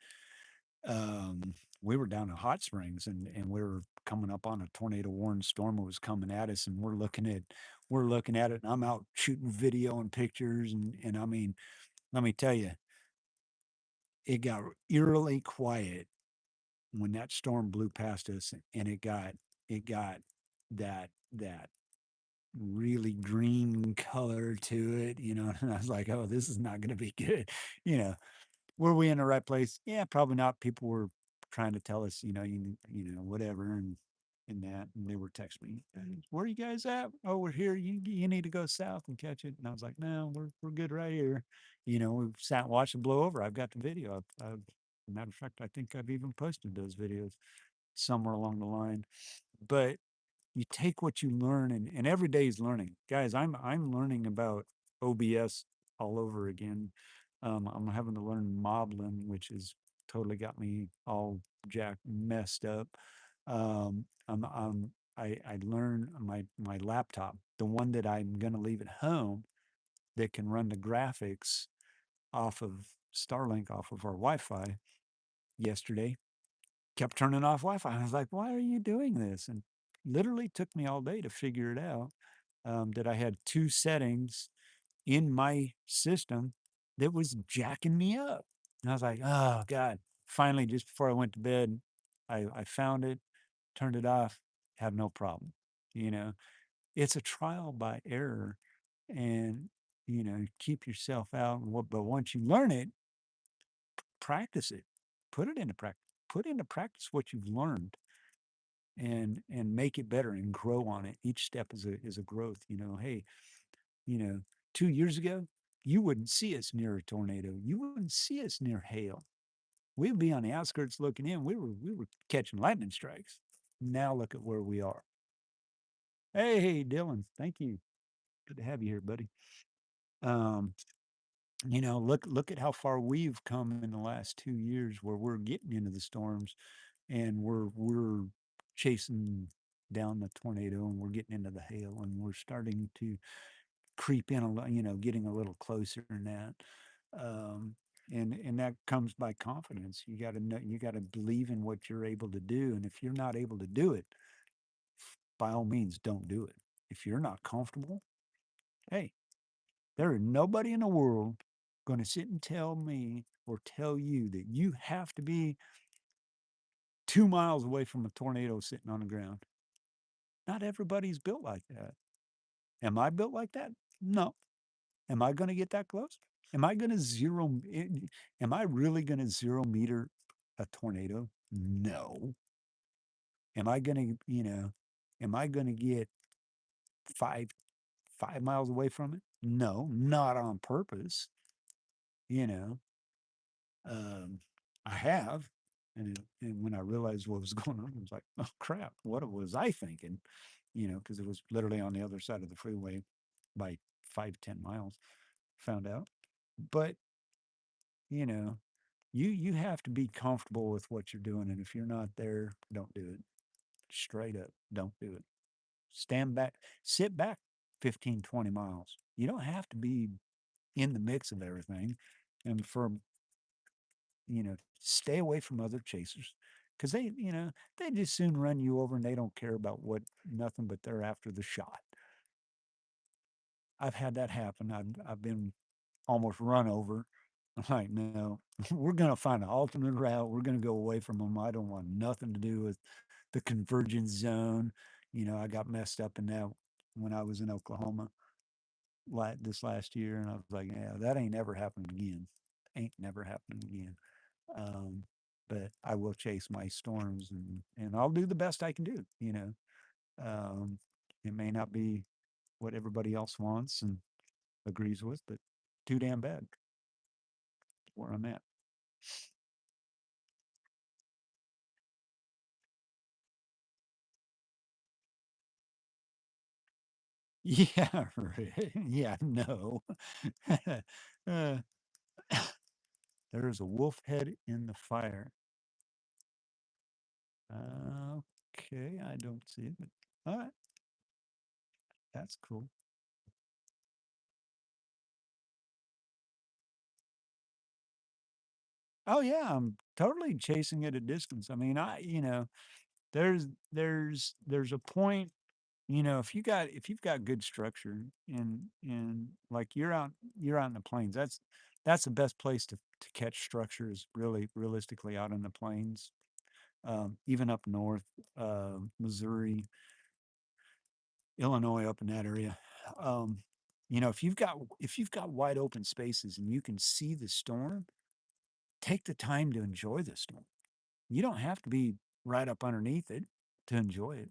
we were down in Hot Springs and we were coming up on a tornado warning storm that was coming at us, and we're looking at it, and I'm out shooting video and pictures, and I mean, let me tell you, it got eerily quiet when that storm blew past us, and it got that really green color to it, and I was like, oh, this is not going to be good, you know. Were we in the right place? Yeah, probably not. People were trying to tell us, whatever, and that, and they were texting me, "Where are you guys at? Oh, we're here. You need to go south and catch it." And I was like, "No, we're good right here." We sat and watched it blow over. I've got the video. Matter of fact, I think I've even posted those videos somewhere along the line. But you take what you learn, and every day is learning, guys. I'm learning about OBS all over again. I'm having to learn Moblin, which has totally got me all messed up. I learned my laptop, the one that I'm going to leave at home, that can run the graphics off of Starlink, off of our Wi-Fi. Yesterday, kept turning off Wi-Fi. I was like, "Why are you doing this?" And literally took me all day to figure it out. That I had two settings in my system that was jacking me up. And I was like, "Oh God." Finally, just before I went to bed, I found it, turned it off, had no problem. You know, it's a trial by error, and keep yourself out. But once you learn it, practice it, put it into practice, put into practice what you've learned, and make it better and grow on it. Each step is a growth. Hey, you know, 2 years ago, you wouldn't see us near a tornado. You wouldn't see us near hail. We'd be on the outskirts looking in. We were catching lightning strikes. Now look at where we are. Hey, Dylan, thank you. Good to have you here, buddy. Um, look at how far we've come in the last 2 years, where we're getting into the storms, and we're chasing down the tornado, and we're getting into the hail, and we're starting to creep in getting a little closer than that. And that comes by confidence. You got to know, you got to believe in what you're able to do. And if you're not able to do it, by all means, don't do it. If you're not comfortable, hey, there is nobody in the world going to sit and tell me or tell you that you have to be 2 miles away from a tornado sitting on the ground. Not everybody's built like that. Am I built like that? No. Am I going to get that close? Am I going to am I really going to 0 meter a tornado? No. Am I going to, am I going to get five 5 miles away from it? No, not on purpose. You know, I have, and when I realized what was going on, I was like, oh crap, what was I thinking? Because it was literally on the other side of the freeway by 5-10 miles. Found out, but you know, you have to be comfortable with what you're doing, and if you're not there, don't do it. Straight up, don't do it. Stand back, sit back 15-20 miles. You don't have to be in the mix of everything, and stay away from other chasers, because they just soon run you over, and they don't care about what nothing, but they're after the shot. I've had that happen. I've been almost run over. I'm like, no, we're going to find an alternate route. We're going to go away from them. I don't want nothing to do with the convergence zone. I got messed up in that when I was in Oklahoma this last year. And I was like, yeah, that ain't ever happening again. Ain't never happening again. Um, but I will chase my storms, and I'll do the best I can do. Um, it may not be what everybody else wants and agrees with, but too damn bad where I'm at. Yeah, right. Yeah, no. uh, there's a wolf head in the fire. Okay, I don't see it, but all right, that's cool. Oh yeah, I'm totally chasing at a distance. I mean, there's there's a point, if you've got good structure in like you're out in the plains, that's the best place to catch structures, really realistically, out in the plains. Even up north, Missouri, Illinois, up in that area. Um, if you've got wide open spaces and you can see the storm, take the time to enjoy the storm. You don't have to be right up underneath it to enjoy it.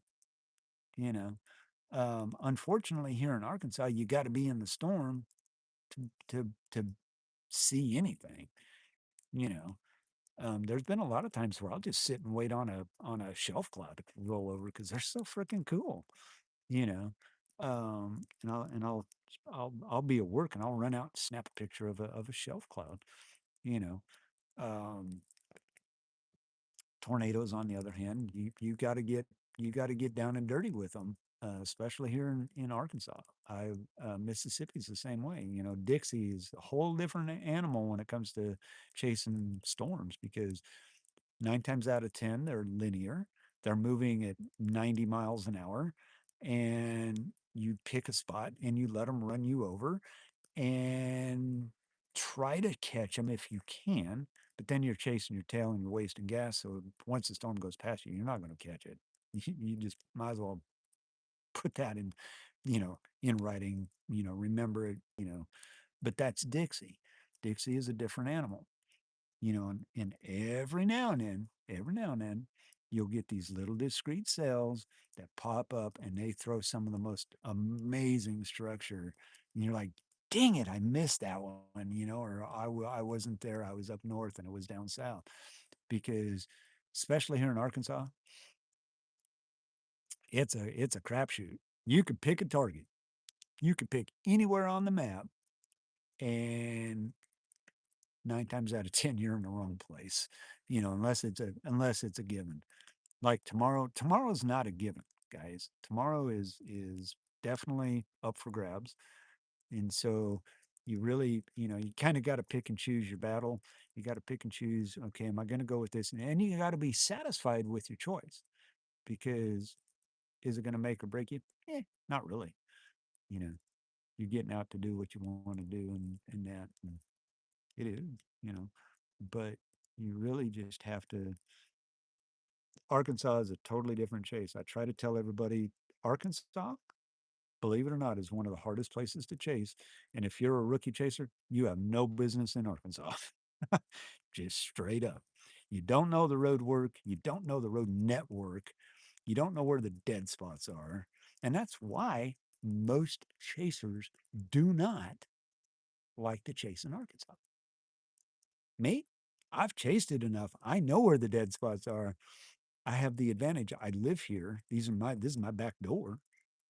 You know, unfortunately, here in Arkansas, you got to be in the storm to see anything. You know, there's been a lot of times where I'll just sit and wait on a shelf cloud to roll over because they're so freaking cool. You know, and I'll be at work and I'll run out and snap a picture of a shelf cloud. You know, um, tornadoes, on the other hand, you got to get down and dirty with them, especially here in Arkansas. Mississippi's the same way. Dixie is a whole different animal when it comes to chasing storms because 9 times out of 10 they're linear. They're moving at 90 miles an hour, and you pick a spot and you let them run you over and try to catch them if you can. But then you're chasing your tail and you're wasting gas. So once the storm goes past you, you're not going to catch it. You just might as well put that in writing. Remember it. But that's Dixie. Dixie is a different animal. And every now and then, you'll get these little discrete cells that pop up and they throw some of the most amazing structure. And you're like, dang it, I missed that one, or I wasn't there. I was up north and it was down south. Because, especially here in Arkansas, it's a crapshoot. You could pick a target, you could pick anywhere on the map, and 9 times out of 10 you're in the wrong place, unless it's a given. Like tomorrow's not a given, guys. Tomorrow is definitely up for grabs. And so you really, you kind of got to pick and choose your battle. You got to pick and choose, okay, am I going to go with this? And you got to be satisfied with your choice, because is it going to make or break you? Not really. you know you're getting out to do what you want to do, and that, and it is, you know but you really just have to. Arkansas is a totally different chase. I try to tell everybody, Arkansas, believe it or not, is one of the hardest places to chase. And if you're a rookie chaser, you have no business in Arkansas. Just straight up. You don't know the road work. You don't know the road network. You don't know where the dead spots are. And that's why most chasers do not like to chase in Arkansas. Me, I've chased it enough. I know where the dead spots are. I have the advantage. I live here. This is my back door,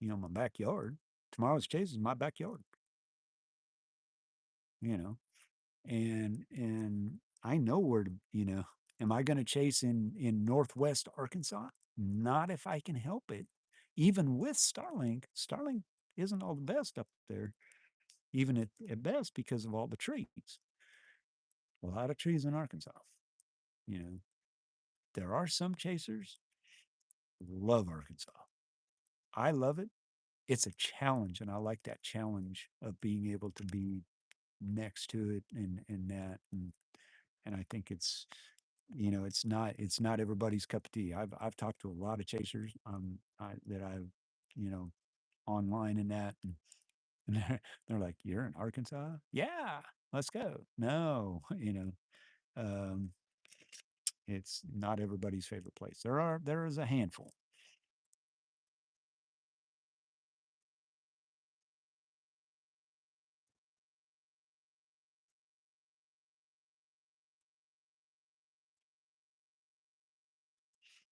my backyard. Tomorrow's chase is my backyard, you know, and I know where to, am I going to chase in Northwest Arkansas? Not if I can help it. Even with Starlink, Starlink isn't all the best up there, even at best, because of all the trees. A lot of trees in Arkansas. You know, there are some chasers love Arkansas. I love it. It's a challenge, and I like that challenge of being able to be next to it, and that, and I think it's not everybody's cup of tea. I've talked to a lot of chasers, that I've, you know online, and that, and they're like, you're in Arkansas? Yeah, let's go. No, um, it's not everybody's favorite place. There is a handful.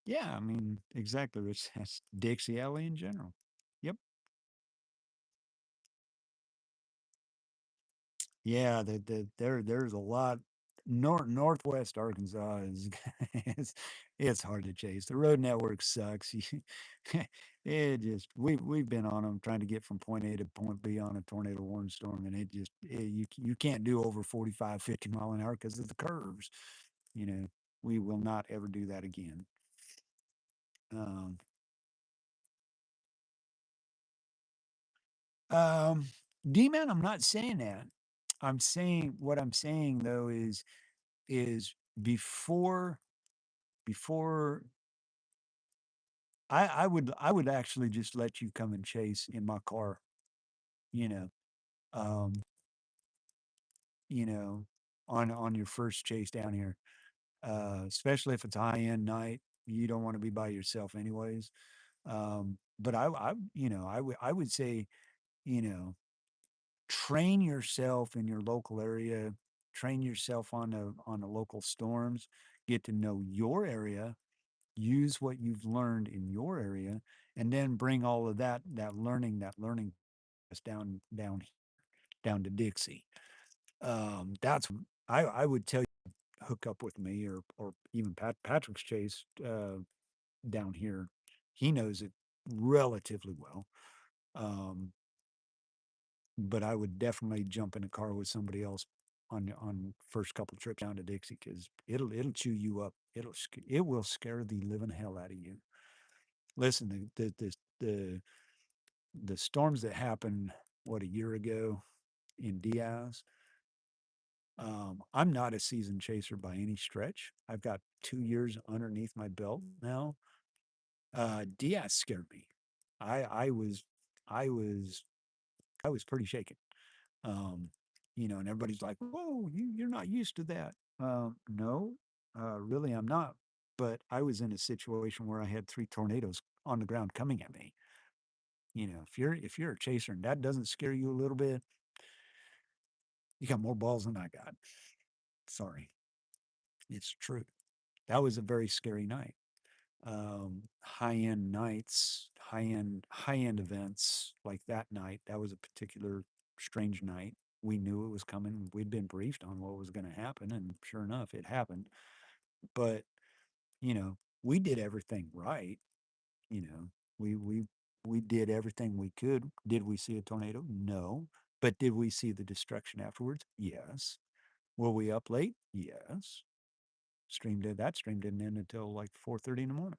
Yeah, I mean, exactly, Rich. That's Dixie Alley in general. Yep. Yeah, there's a lot. Northwest Arkansas is it's hard to chase. The road network sucks. It just we've been on them trying to get from point A to point B on a tornado warning storm, and you can't do over 45, 50 mile an hour because of the curves. You know. We will not ever do that again. Um, um, D-man, I'm not saying that. I'm saying what I'm saying though is before before I would actually just let you come and chase in my car, you know. Um, you know, on your first chase down here. Especially if it's a high end night. You don't want to be by yourself anyways. But I would say, you know, train yourself in your local area, train yourself on the local storms, get to know your area, use what you've learned in your area, and then bring all of that learning down to Dixie. That's I would tell you hook up with me or even Patrick's Chase down here. He knows it relatively well. Um, but I would definitely jump in a car with somebody else on first couple trips down to Dixie because it'll chew you up. It will scare the living hell out of you. Listen, the storms that happened what a year ago in Diaz. I'm not a seasoned chaser by any stretch. I've got 2 years underneath my belt now. Diaz scared me. I I was I was I was pretty shaken. Um, and everybody's like, "Whoa, you're not used to that." No, really, I'm not. But I was in a situation where I had 3 tornadoes on the ground coming at me. If you're a chaser and that doesn't scare you a little bit, you got more balls than I got. Sorry, it's true. That was a very scary night. High end nights, high end events like that night. That was a particular strange night. We knew it was coming. We'd been briefed on what was going to happen, and sure enough, it happened. But we did everything right. You know, we we we did everything we could. Did we see a tornado? No. But did we see the destruction afterwards? Yes. Were we up late? Yes. Stream didn't end until like 4:30 in the morning.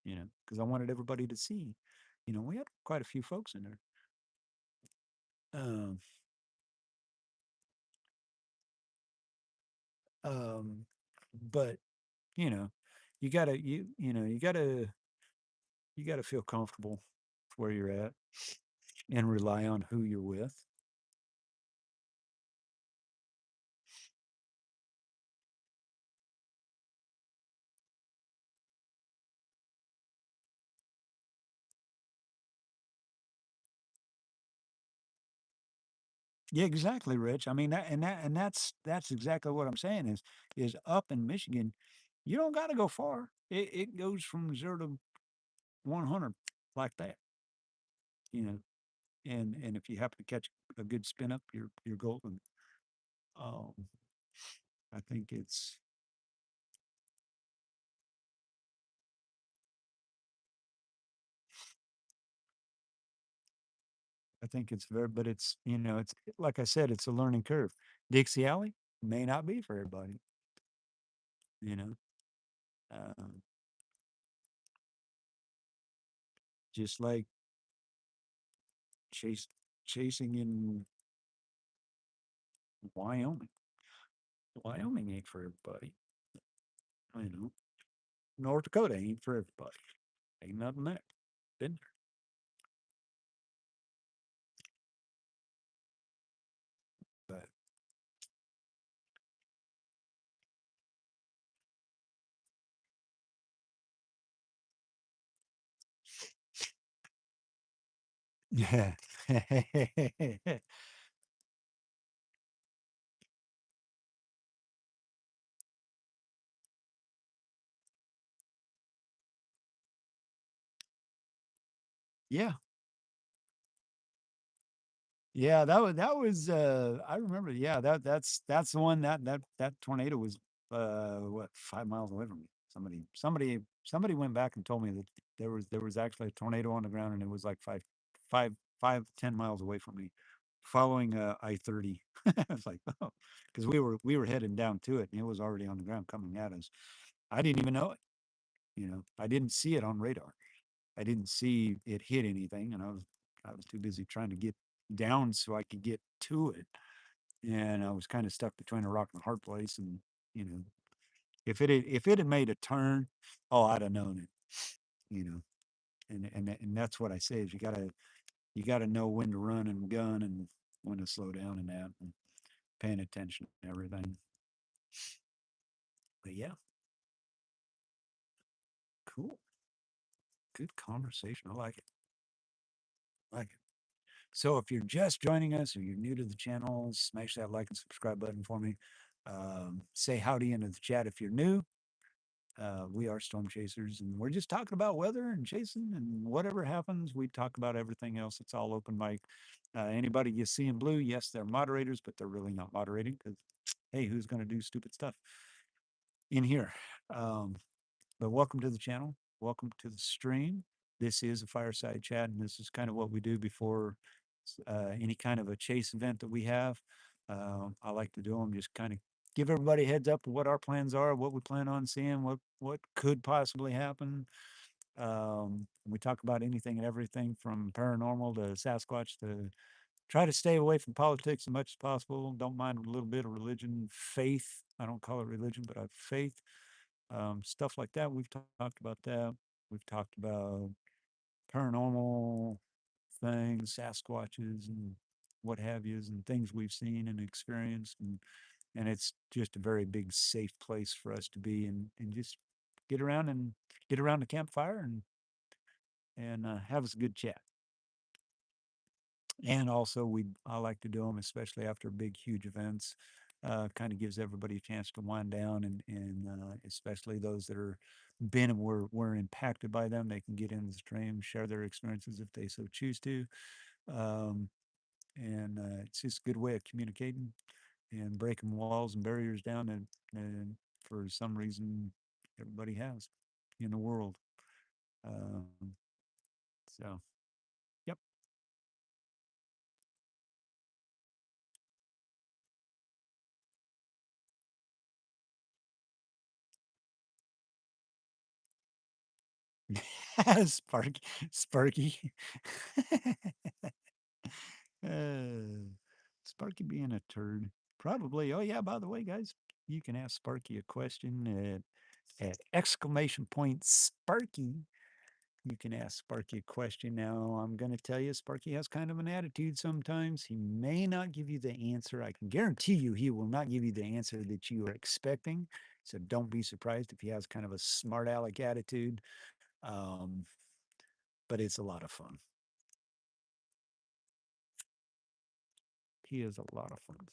Because I wanted everybody to see. We had quite a few folks in there. Um, um, but you know, you gotta feel comfortable where you're at and rely on who you're with. Yeah, exactly, Rich. I mean that's exactly what I'm saying is up in Michigan, you don't got to go far. It goes from 0 to 100 like that. You know, and if you happen to catch a good spin up, you're golden. Um, I think it's very, but it's like I said, it's a learning curve. Dixie Alley may not be for everybody, you know. Um, just like chase chasing in Wyoming. Wyoming ain't for everybody, you know. North Dakota ain't for everybody. Ain't nothing there. Been there, but yeah, yeah. Yeah, I remember, yeah, that's the one that tornado was what 5 miles away from me. Somebody went back and told me that there was actually a tornado on the ground and it was like 5 5 5 10 miles away from me following I-30. I was like, oh, because we were heading down to it, and it was already on the ground coming at us. I didn't even know it. I didn't see it on radar. I didn't see it hit anything, and I was too busy trying to get down so I could get to it, and I was kind of stuck between a rock and a hard place. And you know, if it had made a turn, oh, I'd have known it. You know, and that's what I say is you gotta know when to run and gun and when to slow down and that, and paying attention to everything. But yeah, cool, good conversation. I like it. I like it. So if you're just joining us or you're new to the channel, smash that like and subscribe button for me. Say howdy into the chat if you're new. We are Storm Chasers, and we're just talking about weather and chasing and whatever happens. We talk about everything else. It's all open mic. Anybody you see in blue, yes, they're moderators, but they're really not moderating because, hey, who's going to do stupid stuff in here? But welcome to the channel. Welcome to the stream. This is a fireside chat, and this is kind of what we do before any kind of a chase event that we have. I like to do them, just kind of give everybody a heads up of what our plans are, what we plan on seeing, what could possibly happen. We talk about anything and everything from paranormal to Sasquatch to try to stay away from politics as much as possible. Don't mind a little bit of religion, faith. I don't call it religion, but I have faith. Stuff like that. We've talked about that. We've talked about paranormal things, Sasquatches, and what have yous, and things we've seen and experienced, and it's just a very big, safe place for us to be, and just get around the campfire and have us a good chat. And also, I like to do them, especially after big, huge events. Kind of gives everybody a chance to wind down, and especially those that are been and were impacted by them, they can get in the stream, share their experiences if they so choose to. Um, and it's just a good way of communicating and breaking walls and barriers down, and for some reason everybody has in the world. Um, so, yep. Sparky, Sparky. uh, Sparky being a turd, probably. Oh yeah. By the way, guys, you can ask Sparky a question at exclamation point Sparky. You can ask Sparky a question. Now, I'm going to tell you, Sparky has kind of an attitude sometimes. He may not give you the answer. I can guarantee you he will not give you the answer that you are expecting. So don't be surprised if he has kind of a smart aleck attitude. Um, but it's a lot of fun. He is a lot of fun.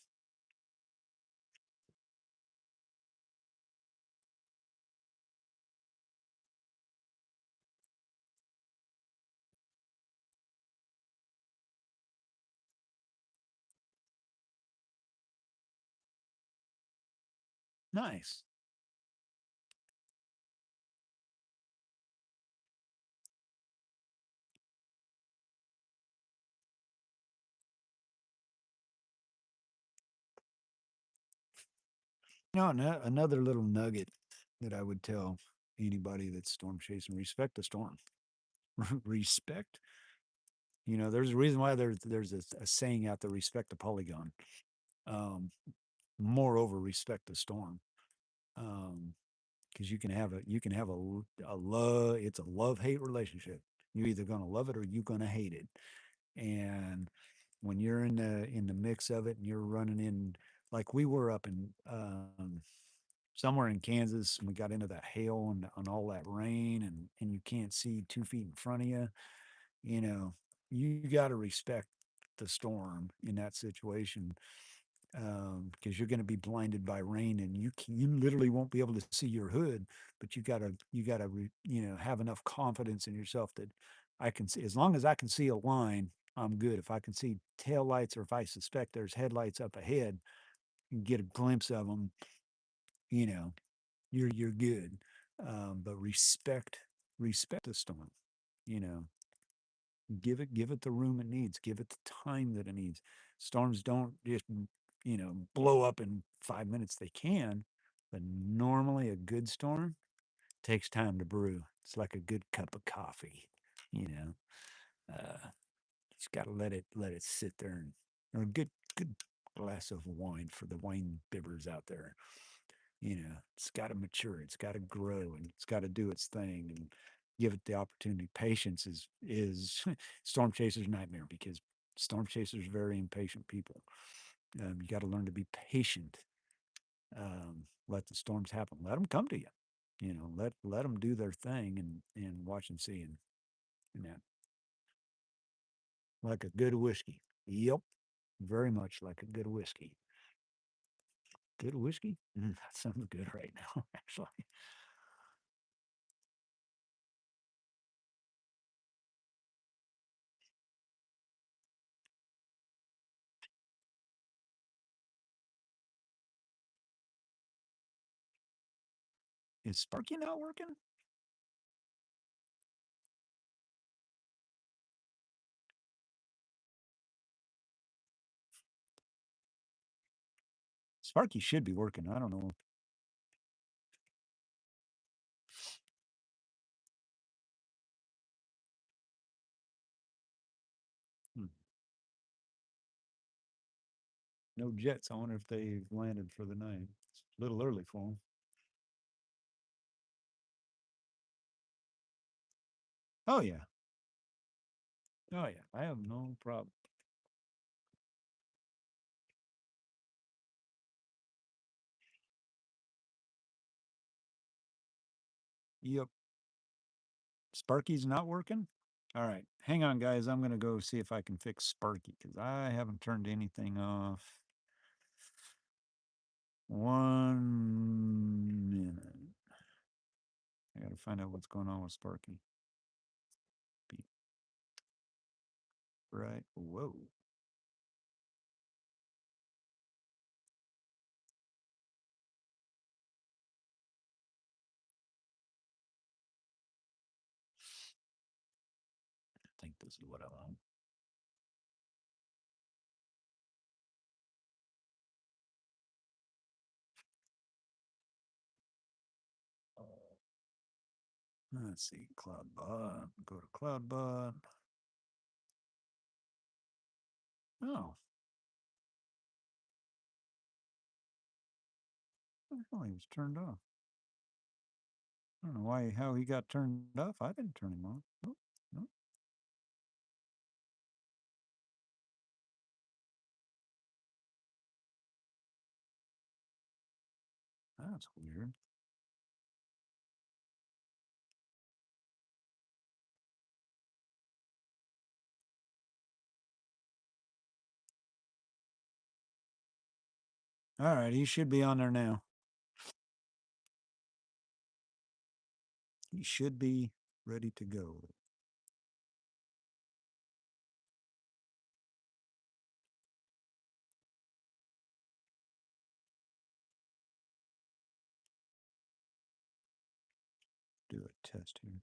Nice. Another little nugget that I would tell anybody that's storm chasing: respect the storm. Respect. There's a reason why there's a saying out there: respect the polygon. Um, Moreover, respect the storm. Because you can have a love. It's a love-hate relationship. You're either gonna love it or you're gonna hate it. And when you're in the mix of it, and you're running in, like we were up in somewhere in Kansas, and we got into that hail and all that rain, and you can't see 2 feet in front of you. You know, you got to respect the storm in that situation, because you're going to be blinded by rain, and you literally won't be able to see your hood. But you gotta have enough confidence in yourself that I can see, as long as I can see a line, I'm good. If I can see tail lights, or if I suspect there's headlights up ahead and get a glimpse of them, you know you're good. But respect the storm. you know give it the room it needs, give it the time that it needs. Storms don't just, blow up in 5 minutes. They can, but normally a good storm takes time to brew. It's like a good cup of coffee, you know. Just got to let it sit there, and or a good glass of wine for the wine bibbers out there. It's got to mature, it's got to grow, and it's got to do its thing, and give it the opportunity. Patience is storm chaser's nightmare, because storm chasers are very impatient people. You got to learn to be patient. Let the storms happen. Let them come to you. Let them do their thing, and watch and see, and that, like a good whiskey. Yep, very much like a good whiskey. Good whiskey. That sounds good right now, actually. Is Sparky not working? Sparky should be working. I don't know. Hmm. No jets. I wonder if they've landed for the night. It's a little early for them. Oh yeah. Oh yeah. I have no problem. Yep. Sparky's not working. All right. Hang on, guys. I'm gonna go see if I can fix Sparky, because I haven't turned anything off. 1 minute. I gotta find out what's going on with Sparky. Right. Whoa. I think this is what I want. Let's see. CloudBot. Go to CloudBot. Oh. Oh, he was turned off. I don't know how he got turned off. I didn't turn him off. Nope. Nope. That's weird. All right, he should be on there now. He should be ready to go. Do a test here.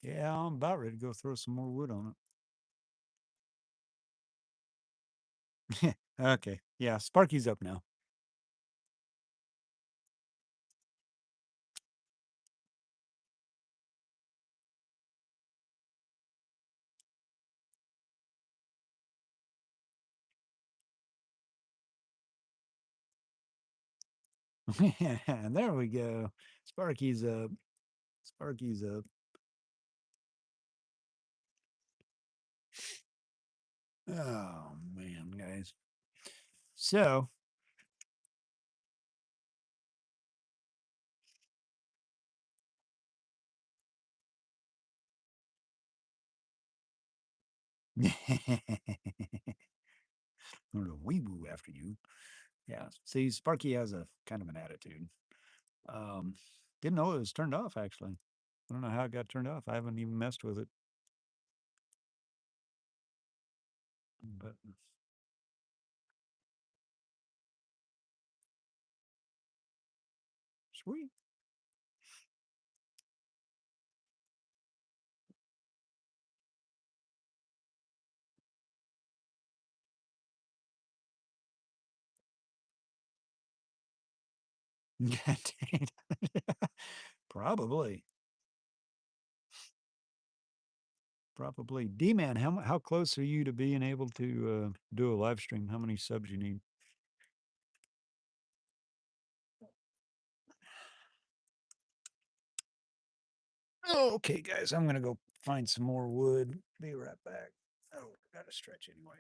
Yeah, I'm about ready to go throw some more wood on it. Okay. Yeah, Sparky's up now. There we go. Sparky's up. Sparky's up. Oh man, guys. So I'm gonna wee woo after you. Yeah. See, Sparky has a kind of an attitude. Um, Didn't know it was turned off, actually. I don't know how it got turned off. I haven't even messed with it. But sweet. God dang it. Probably. Probably. D-Man, how close are you to being able to do a live stream? How many subs you need? Oh, okay, guys, I'm gonna go find some more wood. Be right back. Oh, gotta stretch anyway.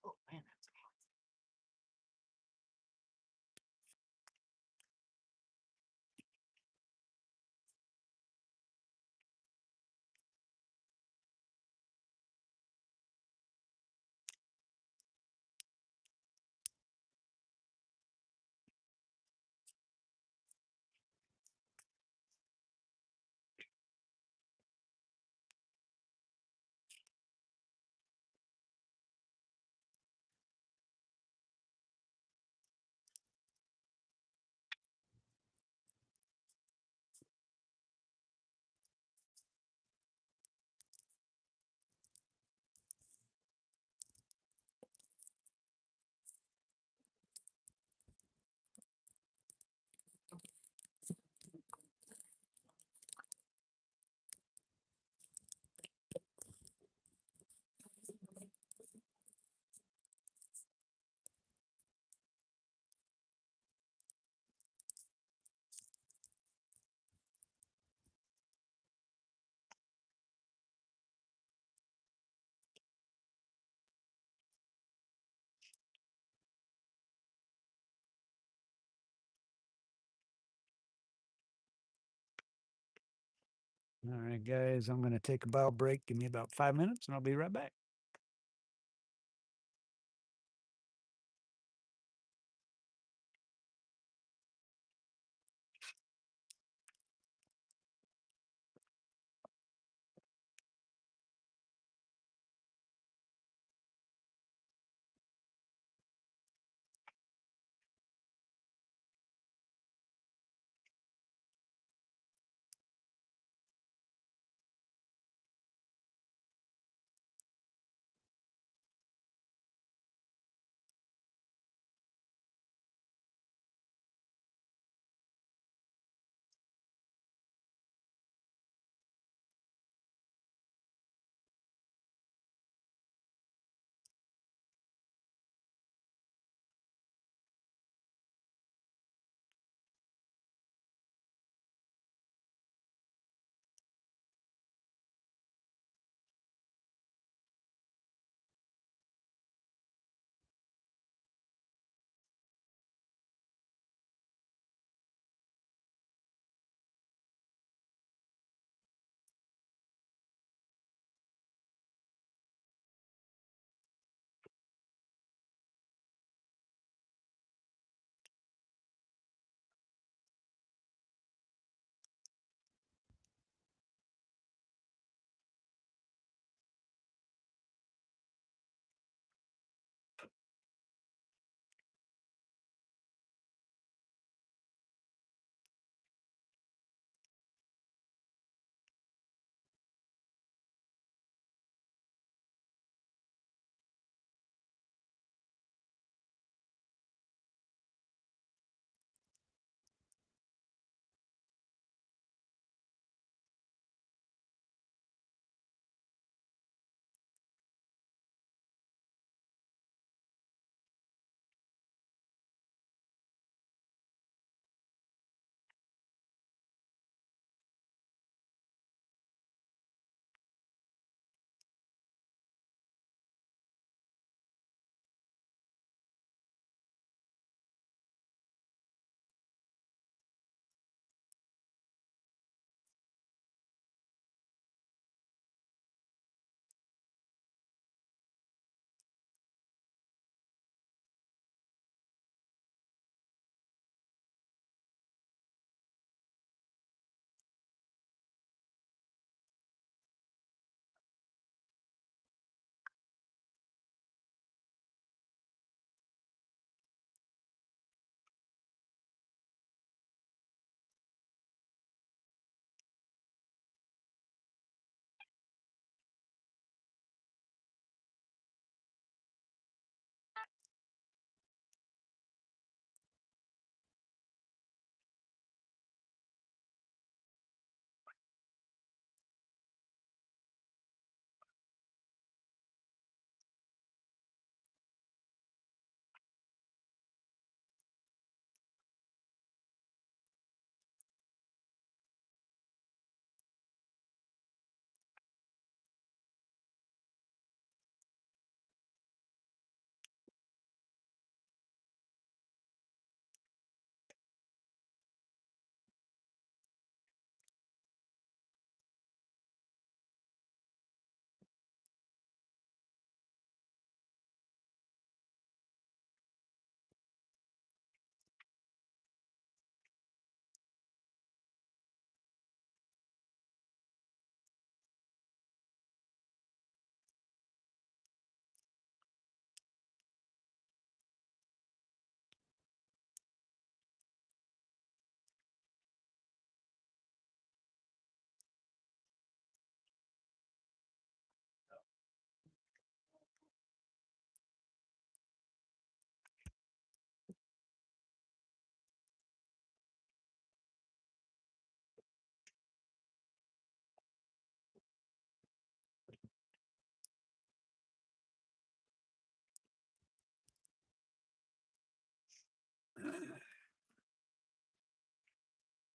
Oh man, that's all right, guys. I'm gonna take a bio break. Give me about 5 minutes, and I'll be right back.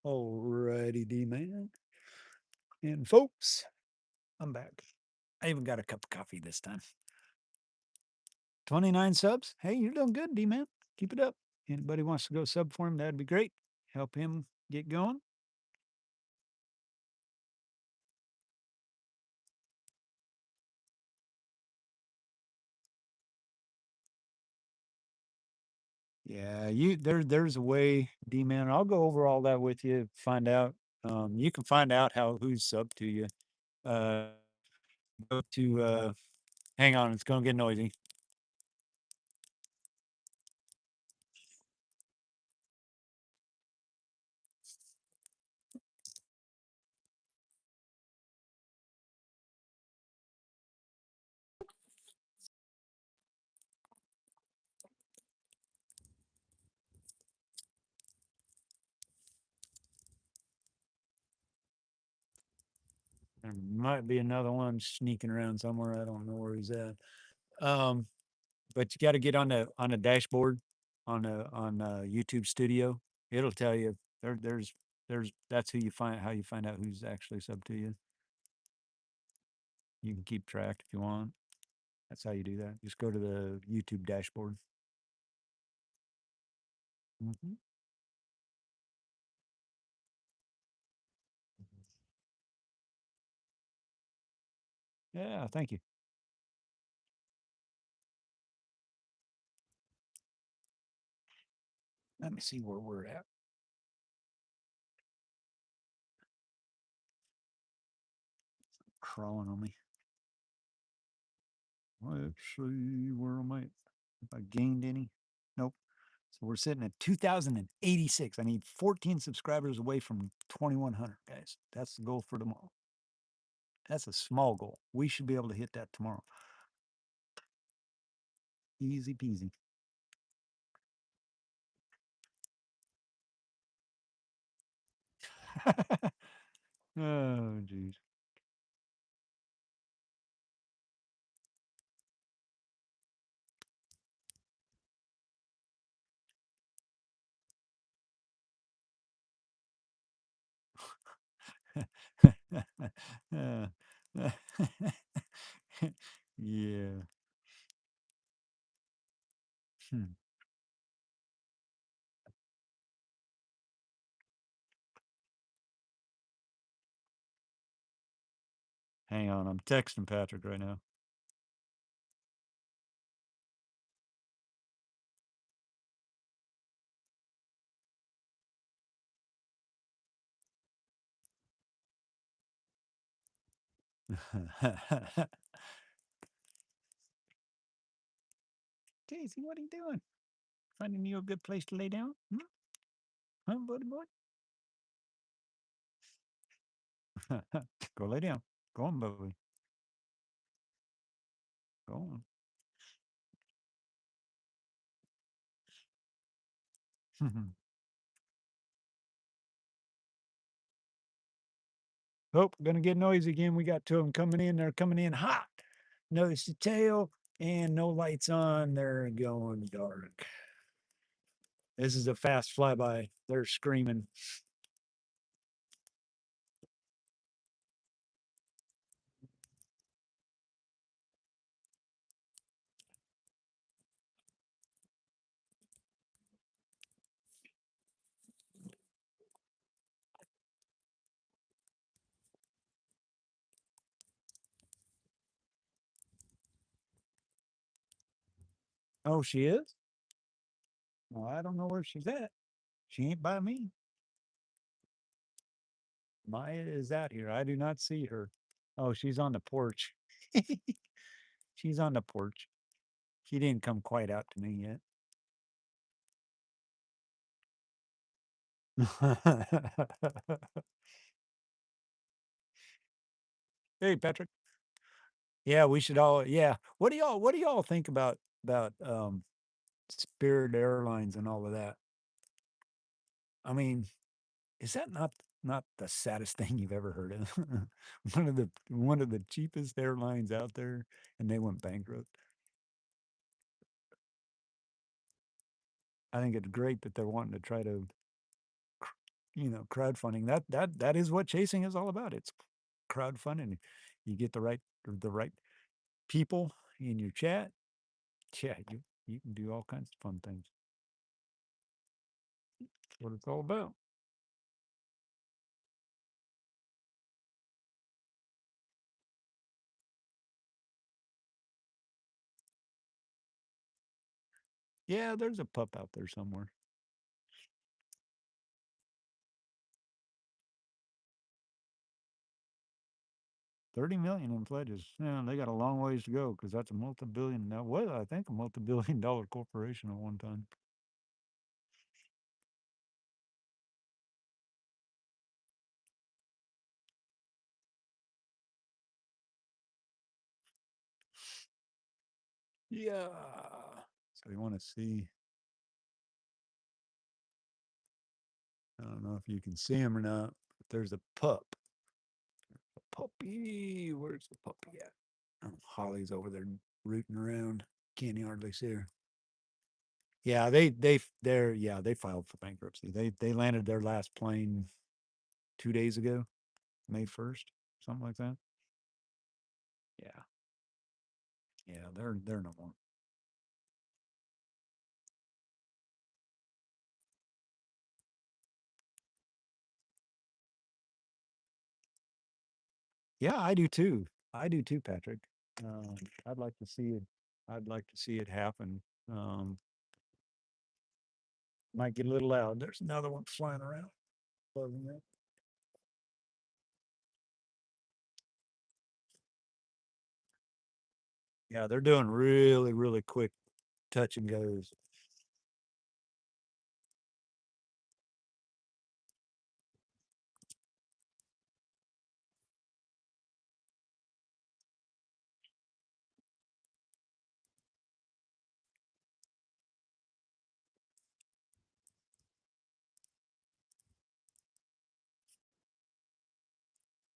Alrighty, D man. And folks, I'm back. I even got a cup of coffee this time. 29 subs. Hey, you're doing good, D man. Keep it up. Anybody wants to go sub for him, that'd be great. Help him get going. Yeah, there's a way, D man. I'll go over all that with you, find out. You can find out who's sub to you. Go to hang on, it's gonna get noisy. There might be another one sneaking around somewhere. I don't know where he's at. But you got to get on the dashboard on YouTube Studio. It'll tell you there's that's who you find how you find out who's actually sub to you. You can keep track if you want. That's how you do that. Just go to the YouTube dashboard. Mm-hmm. Yeah, thank you. Let me see where we're at. Crawling on me. Let's see, where am I? If I gained any? Nope. So we're sitting at 2,086. I need 14 subscribers away from 2,100, guys. That's the goal for tomorrow. That's a small goal. We should be able to hit that tomorrow. Easy peasy. Oh, geez. Yeah. Hmm. Hang on, I'm texting Patrick right now. Daisy, what are you doing? Finding you a good place to lay down? Hmm? Huh, buddy boy? Go lay down. Go on, buddy. Go on. Oh, gonna get noisy again. We got two of them coming in. They're coming in hot. Notice the tail and no lights on. They're going dark. This is a fast flyby. They're screaming. Oh, she is? Well, I don't know where she's at. She ain't by me. Maya is out here. I do not see her. Oh, she's on the porch. She's on the porch. She didn't come quite out to me yet. Hey, Patrick. Yeah, we should all. Yeah. What do y'all think about Spirit Airlines and all of that? I mean, is that not the saddest thing you've ever heard of? One of the cheapest airlines out there, and they went bankrupt. I think it's great that they're wanting to try to, crowdfunding. That is what chasing is all about. It's crowdfunding. You get the right people in your chat. Yeah, you can do all kinds of fun things. That's what it's all about. Yeah, there's a pup out there somewhere. $30 million in pledges. Yeah, they got a long ways to go because that's a multi-billion. That was, I think, a multi-billion-dollar corporation at one time. Yeah. So you want to see? I don't know if you can see him or not, but there's a pup. A puppy. Where's the puppy at? Oh, Holly's over there rooting around. Can't hardly see her. Yeah, they filed for bankruptcy. They landed their last plane 2 days ago, May 1st, something like that. Yeah. Yeah, they're no more. Yeah, I do too. I do too, Patrick. I'd like to see it. I'd like to see it happen. Might get a little loud. There's another one flying around. Buzzing there. Yeah, they're doing really, really quick touch and goes.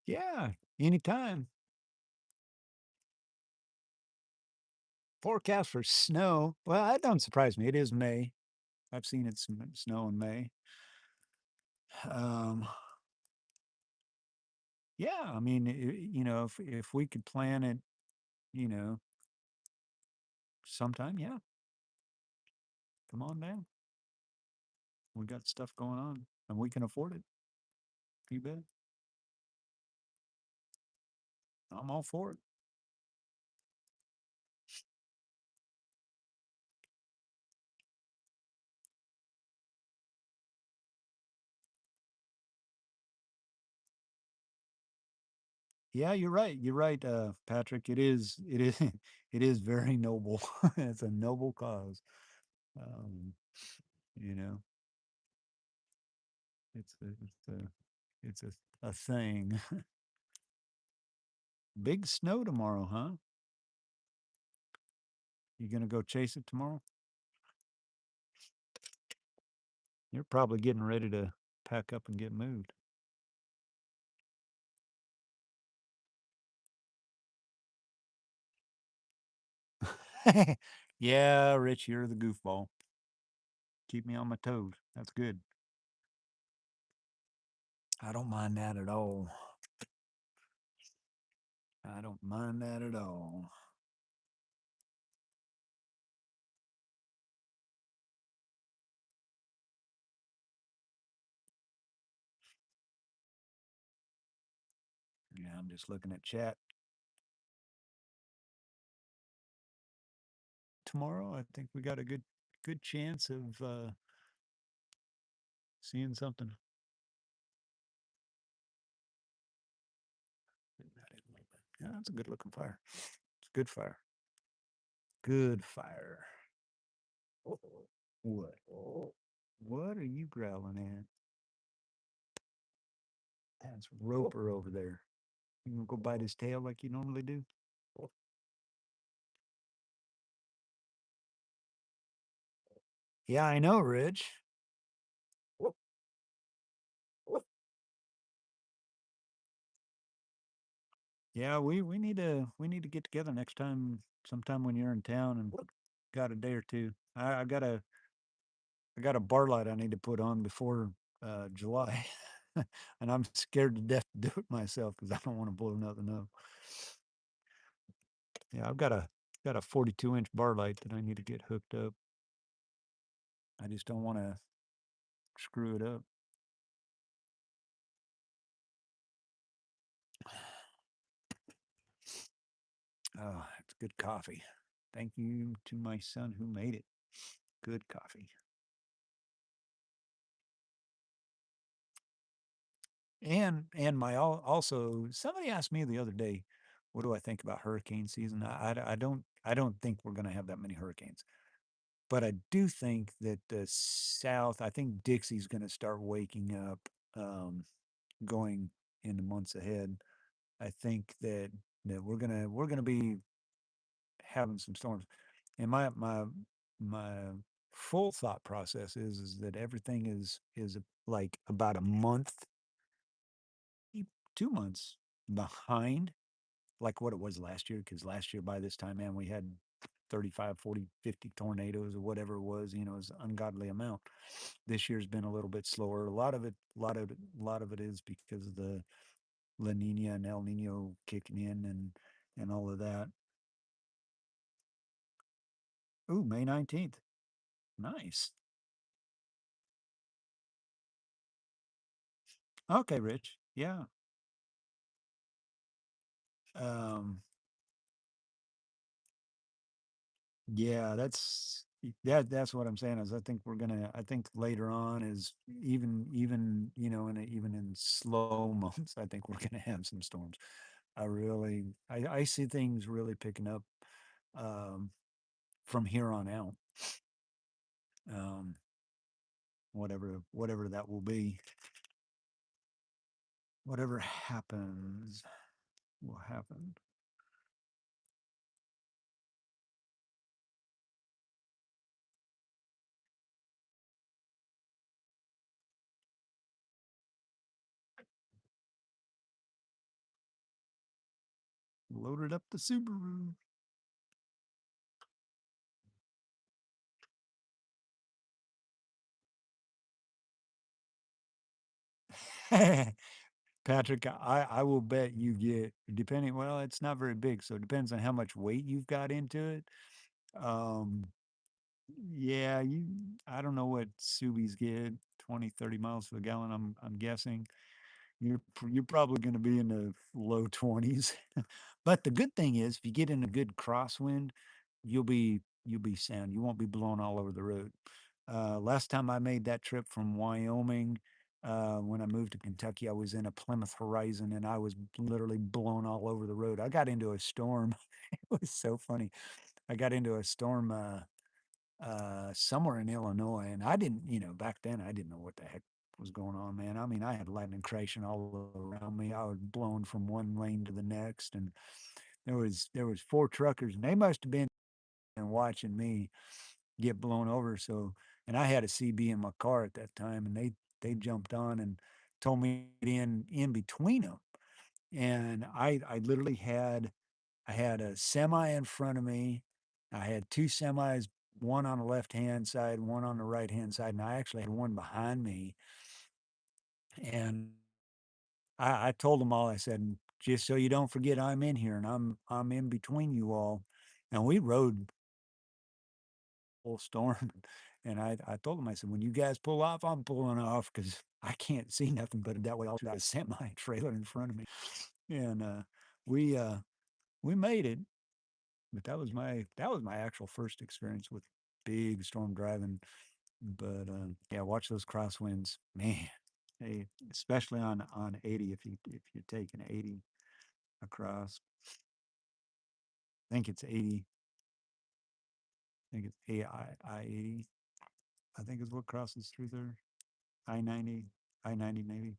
Yeah, anytime. Forecast for snow. Well, that don't surprise me. It is May. I've seen it snow in May. Um, yeah, I mean, if we could plan it, you know, sometime, yeah, come on down. We got stuff going on, and we can afford it. You bet. I'm all for it. Yeah, you're right. You're right, Patrick. It is, it is very noble. It's a noble cause. Um, you know, it's a thing. Big snow tomorrow, huh? You gonna go chase it tomorrow? You're probably getting ready to pack up and get moved. Yeah, Rich, you're the goofball. Keep me on my toes. That's good. I don't mind that at all. I don't mind that at all. Yeah, I'm just looking at chat. Tomorrow, I think we got a good chance of seeing something. Yeah, that's a good looking fire. It's good fire. Good fire. What? What are you growling at? That's Roper over there. You gonna go bite his tail like you normally do? Yeah, I know, Rich. Yeah, we need to get together next time, sometime when you're in town and got a day or two. I got a bar light I need to put on before July, and I'm scared to death to do it myself because I don't want to blow nothing up. Yeah, I've got a 42-inch bar light that I need to get hooked up. I just don't want to screw it up. Oh, it's good coffee. Thank you to my son who made it. Good coffee. And also somebody asked me the other day, what do I think about hurricane season? I don't think we're going to have that many hurricanes, but I do think that the South, I think Dixie's going to start waking up, going in the months ahead. I think that we're gonna be having some storms, and my full thought process is that everything is like about a month, 2 months behind like what it was last year. Because last year by this time, man, we had 35, 40, 50 tornadoes or whatever it was. It was an ungodly amount. This year's been a little bit slower. A lot of it is because of the La Nina and El Nino kicking in and all of that. Ooh, May 19th. Nice. Okay, Rich. Yeah. Um, yeah, that's what I'm saying is I think later on is even, even in slow months, I think we're gonna have some storms. I see things really picking up um from here on out. Um, whatever that will be. Whatever happens will happen. Loaded up the Subaru. Patrick, I will bet you get, depending, well, it's not very big, so it depends on how much weight you've got into it. Um, yeah, I don't know what Subies get, 20, 30 miles per gallon, I'm guessing. You're probably going to be in the low 20s. But the good thing is, if you get in a good crosswind, you'll be sound. You won't be blown all over the road. Last time I made that trip from Wyoming, when I moved to Kentucky, I was in a Plymouth Horizon and I was literally blown all over the road. I got into a storm. It was so funny. I got into a storm somewhere in Illinois, and I didn't, back then I didn't know what the heck was going on, man. I mean, I had lightning crashing all around me. I was blown from one lane to the next, and there was four truckers, and they must have been watching me get blown over. So, and I had a CB in my car at that time, and they jumped on and told me to get in between them, and I literally had a semi in front of me. I had two semis, one on the left hand side, one on the right hand side, and I actually had one behind me. And I told them all. I said, just so you don't forget, I'm in here, and I'm in between you all. And we rode full storm. And I told them, I said, when you guys pull off, I'm pulling off because I can't see nothing but that way. I'll got a semi trailer in front of me, and we uh, we made it. But that was my actual first experience with big storm driving. But yeah, watch those crosswinds, man. Hey, especially on 80, if you're taking 80 across. I think it's 80. I think it's I 80. I think is what crosses through there. I 90, I 90 maybe.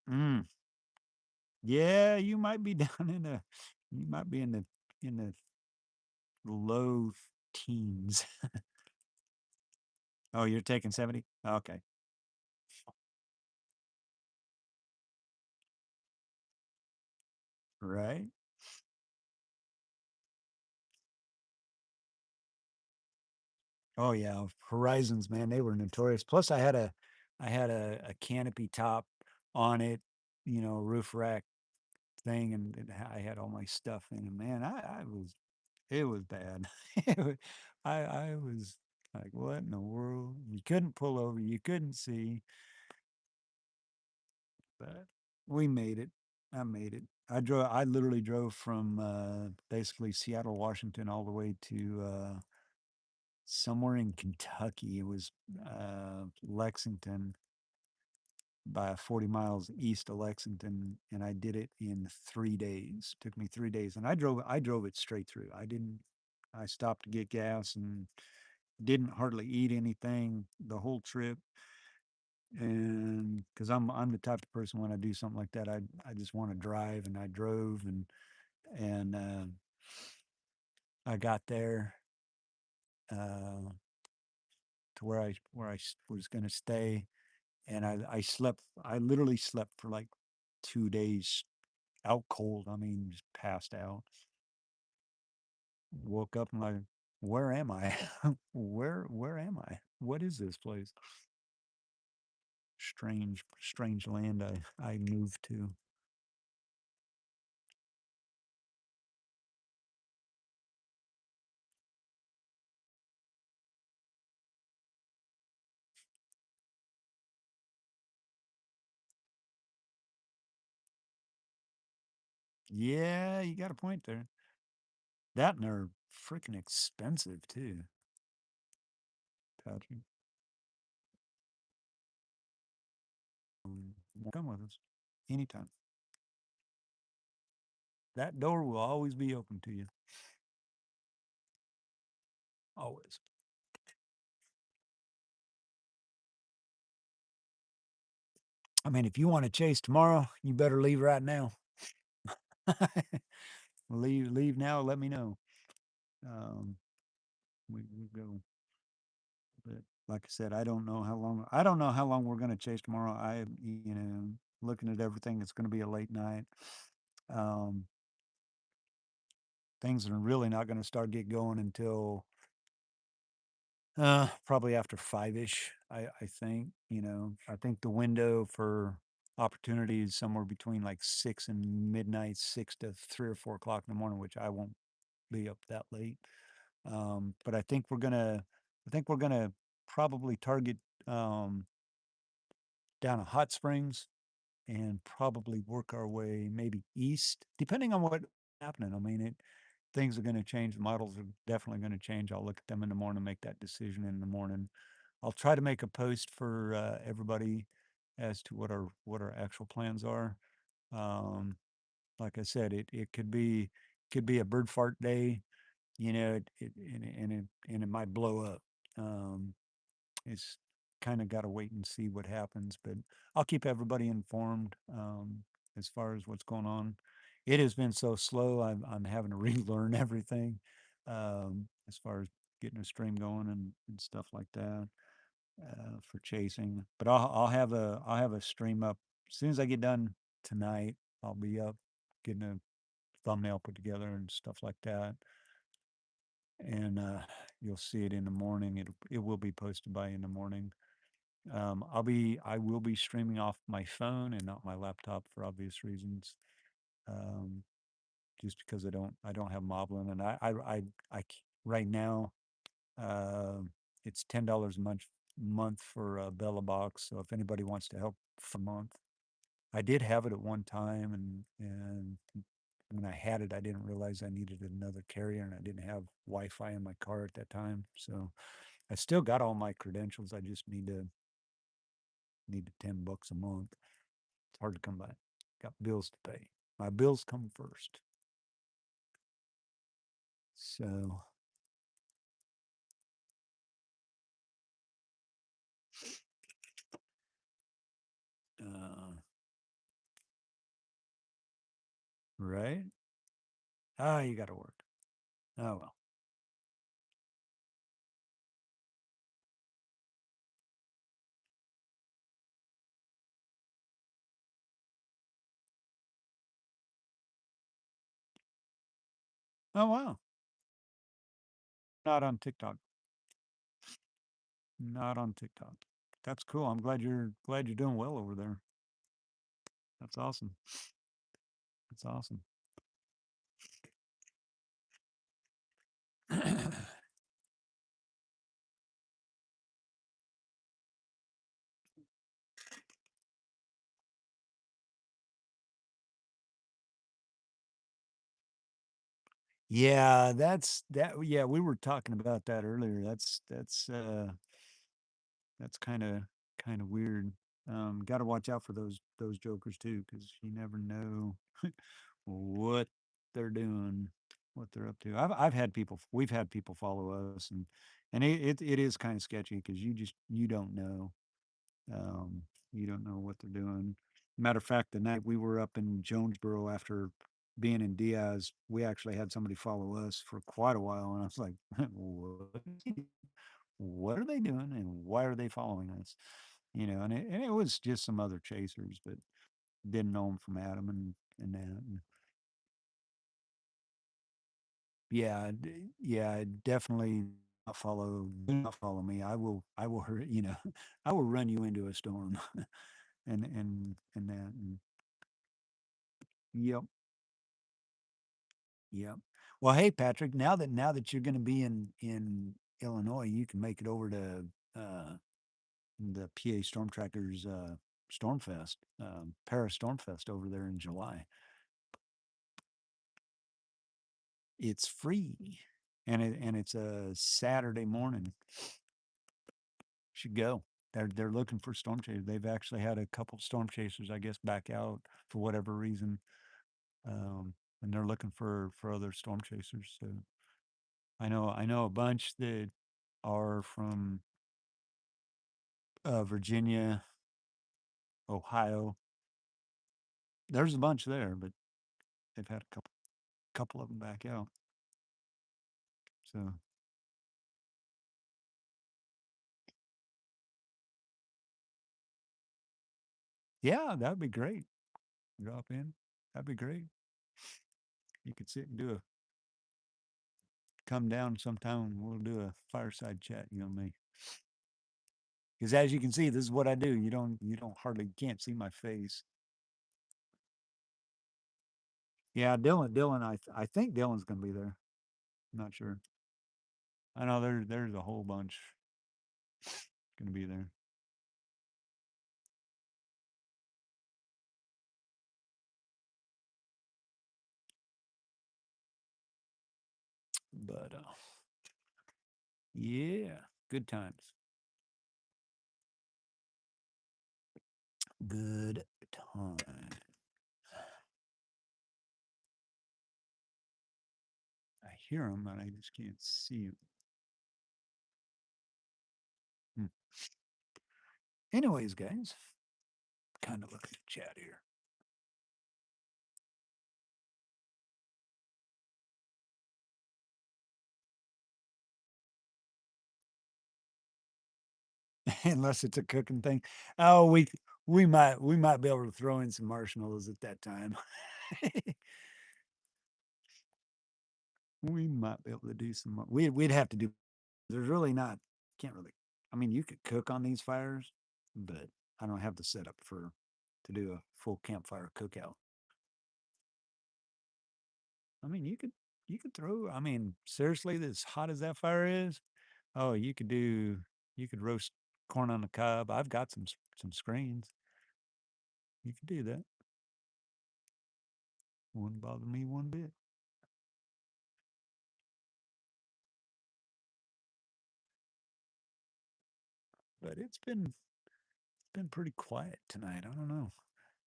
Mm. Yeah, you might be down in the, you might be in the low teens. Oh, you're taking 70? Okay. Right. Oh yeah, Horizons, man, they were notorious. Plus, I had a canopy top on it, roof rack thing, and I had all my stuff in it. Man, it was bad. It wa- I was like, what in the world? You couldn't pull over, you couldn't see, but we made it. I made it. I literally drove from basically Seattle, Washington, all the way to somewhere in Kentucky. It was Lexington, by 40 miles east of Lexington, and I did it in 3 days. Took me 3 days, and I drove it straight through. I stopped to get gas and didn't hardly eat anything the whole trip. And because I'm the type of person, when I do something like that, I just want to drive, and I drove, and I got there uh, to where I was going to stay, and I slept. I literally slept for like 2 days, out cold. I mean, just passed out. Woke up and like, where am I? Where am I? What is this place? Strange land I moved to. Yeah, you got a point there. That, and they're freaking expensive too, Patrick. Come with us anytime. That door will always be open to you. Always. I mean, if you want to chase tomorrow, you better leave right now. Leave now. Let me know. Um, we go. But like I said, I don't know how long. I don't know how long we're going to chase tomorrow. Looking at everything, it's going to be a late night. Um, things are really not going to start get going until probably after 5-ish. I think. I think the window for opportunity is somewhere between like 6 and midnight, 6 to 3 or 4 o'clock in the morning, which I won't be up that late. But I think we're gonna probably target um, down to Hot Springs, and probably work our way maybe east, depending on what's happening. I mean, things are going to change. The models are definitely going to change. I'll look at them in the morning, make that decision in the morning. I'll try to make a post for everybody as to what our actual plans are. Um, like I said, it could be a bird fart day, and it might blow up. Um, it's kind of got to wait and see what happens, but I'll keep everybody informed as far as what's going on. It has been so slow. I'm having to relearn everything as far as getting a stream going and stuff like that for chasing. But I'll have a stream up as soon as I get done tonight. I'll be up getting a thumbnail put together and stuff like that, and you'll see it in the morning. It will be posted by in the morning. I will be streaming off my phone and not my laptop for obvious reasons. Um, just because I don't have Moblin, and right now, uh, it's $10 a month for Bella Box. So if anybody wants to help for a month, I did have it at one time, and when I had it, I didn't realize I needed another carrier, and I didn't have Wi-Fi in my car at that time. So I still got all my credentials. I just need $10 a month. It's hard to come by. Got bills to pay. My bills come first. So uh, right? You got to work. Oh well. Oh wow. Not on TikTok. Not on TikTok. That's cool. I'm glad you're doing well over there. That's awesome. That's awesome. Yeah, yeah, we were talking about that earlier. That's kind of weird. Got to watch out for those jokers too, because you never know what they're doing, what they're up to. We've had people follow us, and it is kind of sketchy because you don't know, you don't know what they're doing. Matter of fact, the night we were up in Jonesboro after being in Diaz, we actually had somebody follow us for quite a while, and I was like, what? What are they doing and why are they following us? And it was just some other chasers, but didn't know them from Adam and that. Yeah, yeah, definitely do not follow me. I will hurt, I will run you into a storm and that. Yep. Yep. Well, hey, Patrick, now that you're going to be in Illinois, you can make it over to the PA Storm Trackers Stormfest, Paris Stormfest over there in July. It's free, and it's a Saturday morning. Should go. They're looking for storm chasers. They've actually had a couple storm chasers, I guess, back out for whatever reason, and they're looking for other storm chasers. So I know a bunch that are from Virginia, Ohio. There's a bunch there, but they've had a couple of them back out. So yeah, that'd be great. Drop in. That'd be great. You could sit and come down sometime and we'll do a fireside chat, you and me. Because as you can see, this is what I do. You don't hardly can't see my face. Yeah, Dylan, I think Dylan's gonna be there. I'm not sure. I know there's a whole bunch gonna be there. But yeah, good times. Good time. I hear him, but I just can't see him. Anyways, guys, kind of look at the chat here. Unless it's a cooking thing. Oh, we might be able to throw in some marshmallows at that time. We might be able to do some. We'd have to do. There's really not. Can't really. I mean, you could cook on these fires, but I don't have the setup to do a full campfire cookout. I mean, you could throw. I mean, seriously, as hot as that fire is, oh, You could roast corn on the cob. I've got some screens. You could do that. Wouldn't bother me one bit. But it's been pretty quiet tonight. I don't know.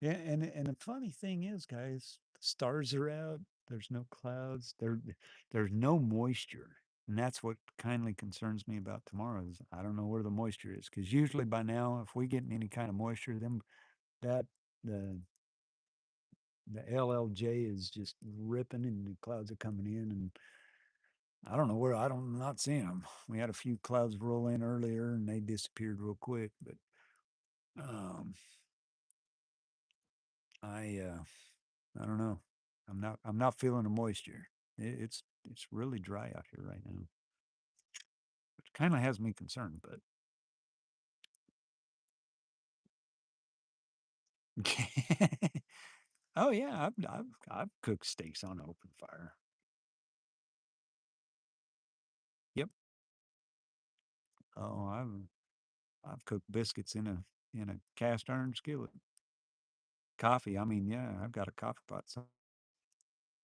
Yeah, and the funny thing is, guys, the stars are out. There's no clouds. There's no moisture, and that's what kindly concerns me about tomorrow. Is I don't know where the moisture is because usually by now, if we get any kind of moisture, then that the the LLJ is just ripping, and the clouds are coming in, and I don't know where. I'm not seeing them. We had a few clouds roll in earlier, and they disappeared real quick, but um, I don't know. I'm not feeling the moisture. It's really dry out here right now, which kind of has me concerned. But Oh yeah, I've cooked steaks on open fire. Yep. Oh, I've cooked biscuits in a cast iron skillet. Coffee, I mean, yeah, I've got a coffee pot. So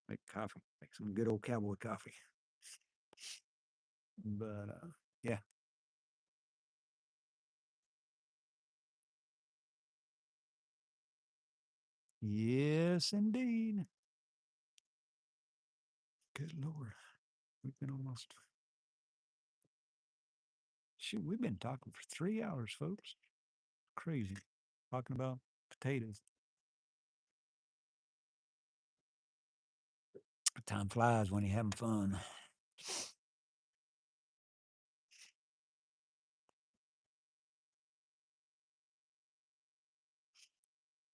make coffee, make some good old cowboy coffee. But yeah, yes, indeed. Good Lord, we've been almost. Shoot, we've been talking for 3 hours, folks. Crazy, talking about potatoes. Time flies when you're having fun.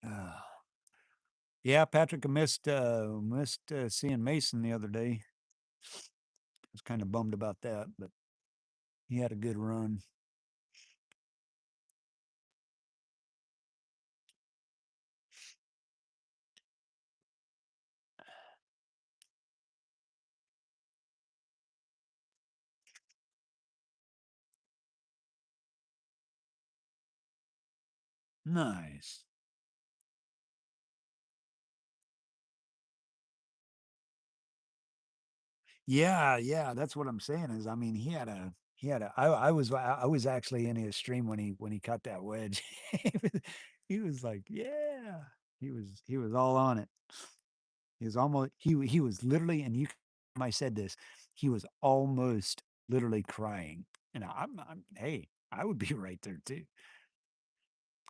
Uh, yeah, Patrick, I missed seeing Mason the other day. I was kind of bummed about that, but he had a good run. Nice. Yeah, yeah, that's what I'm saying is, I mean, I was actually in his stream when he cut that wedge. He was like, yeah, he was all on it. He was almost he was literally, and I said this, he was almost literally crying. And I'm hey, I would be right there too.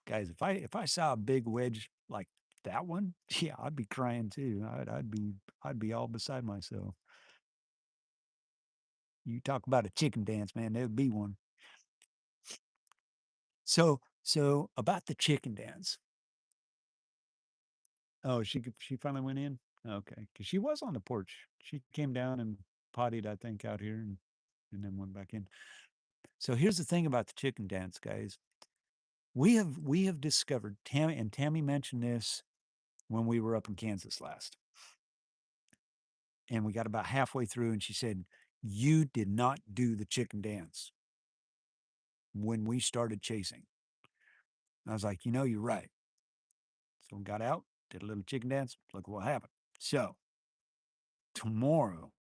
Guys, if I saw a big wedge like that one, yeah, I'd be crying too. I'd be all beside myself. You talk about a chicken dance, man, there'd be one. So about the chicken dance. Oh, she finally went in? Okay, because she was on the porch. She came down and pottied, I think, out here and then went back in. So here's the thing about the chicken dance, guys. We have discovered Tammy mentioned this when we were up in Kansas last. And we got about halfway through and she said, "You did not do the chicken dance when we started chasing." And I was like, "You're right." So we got out, did a little chicken dance. Look what happened. So tomorrow,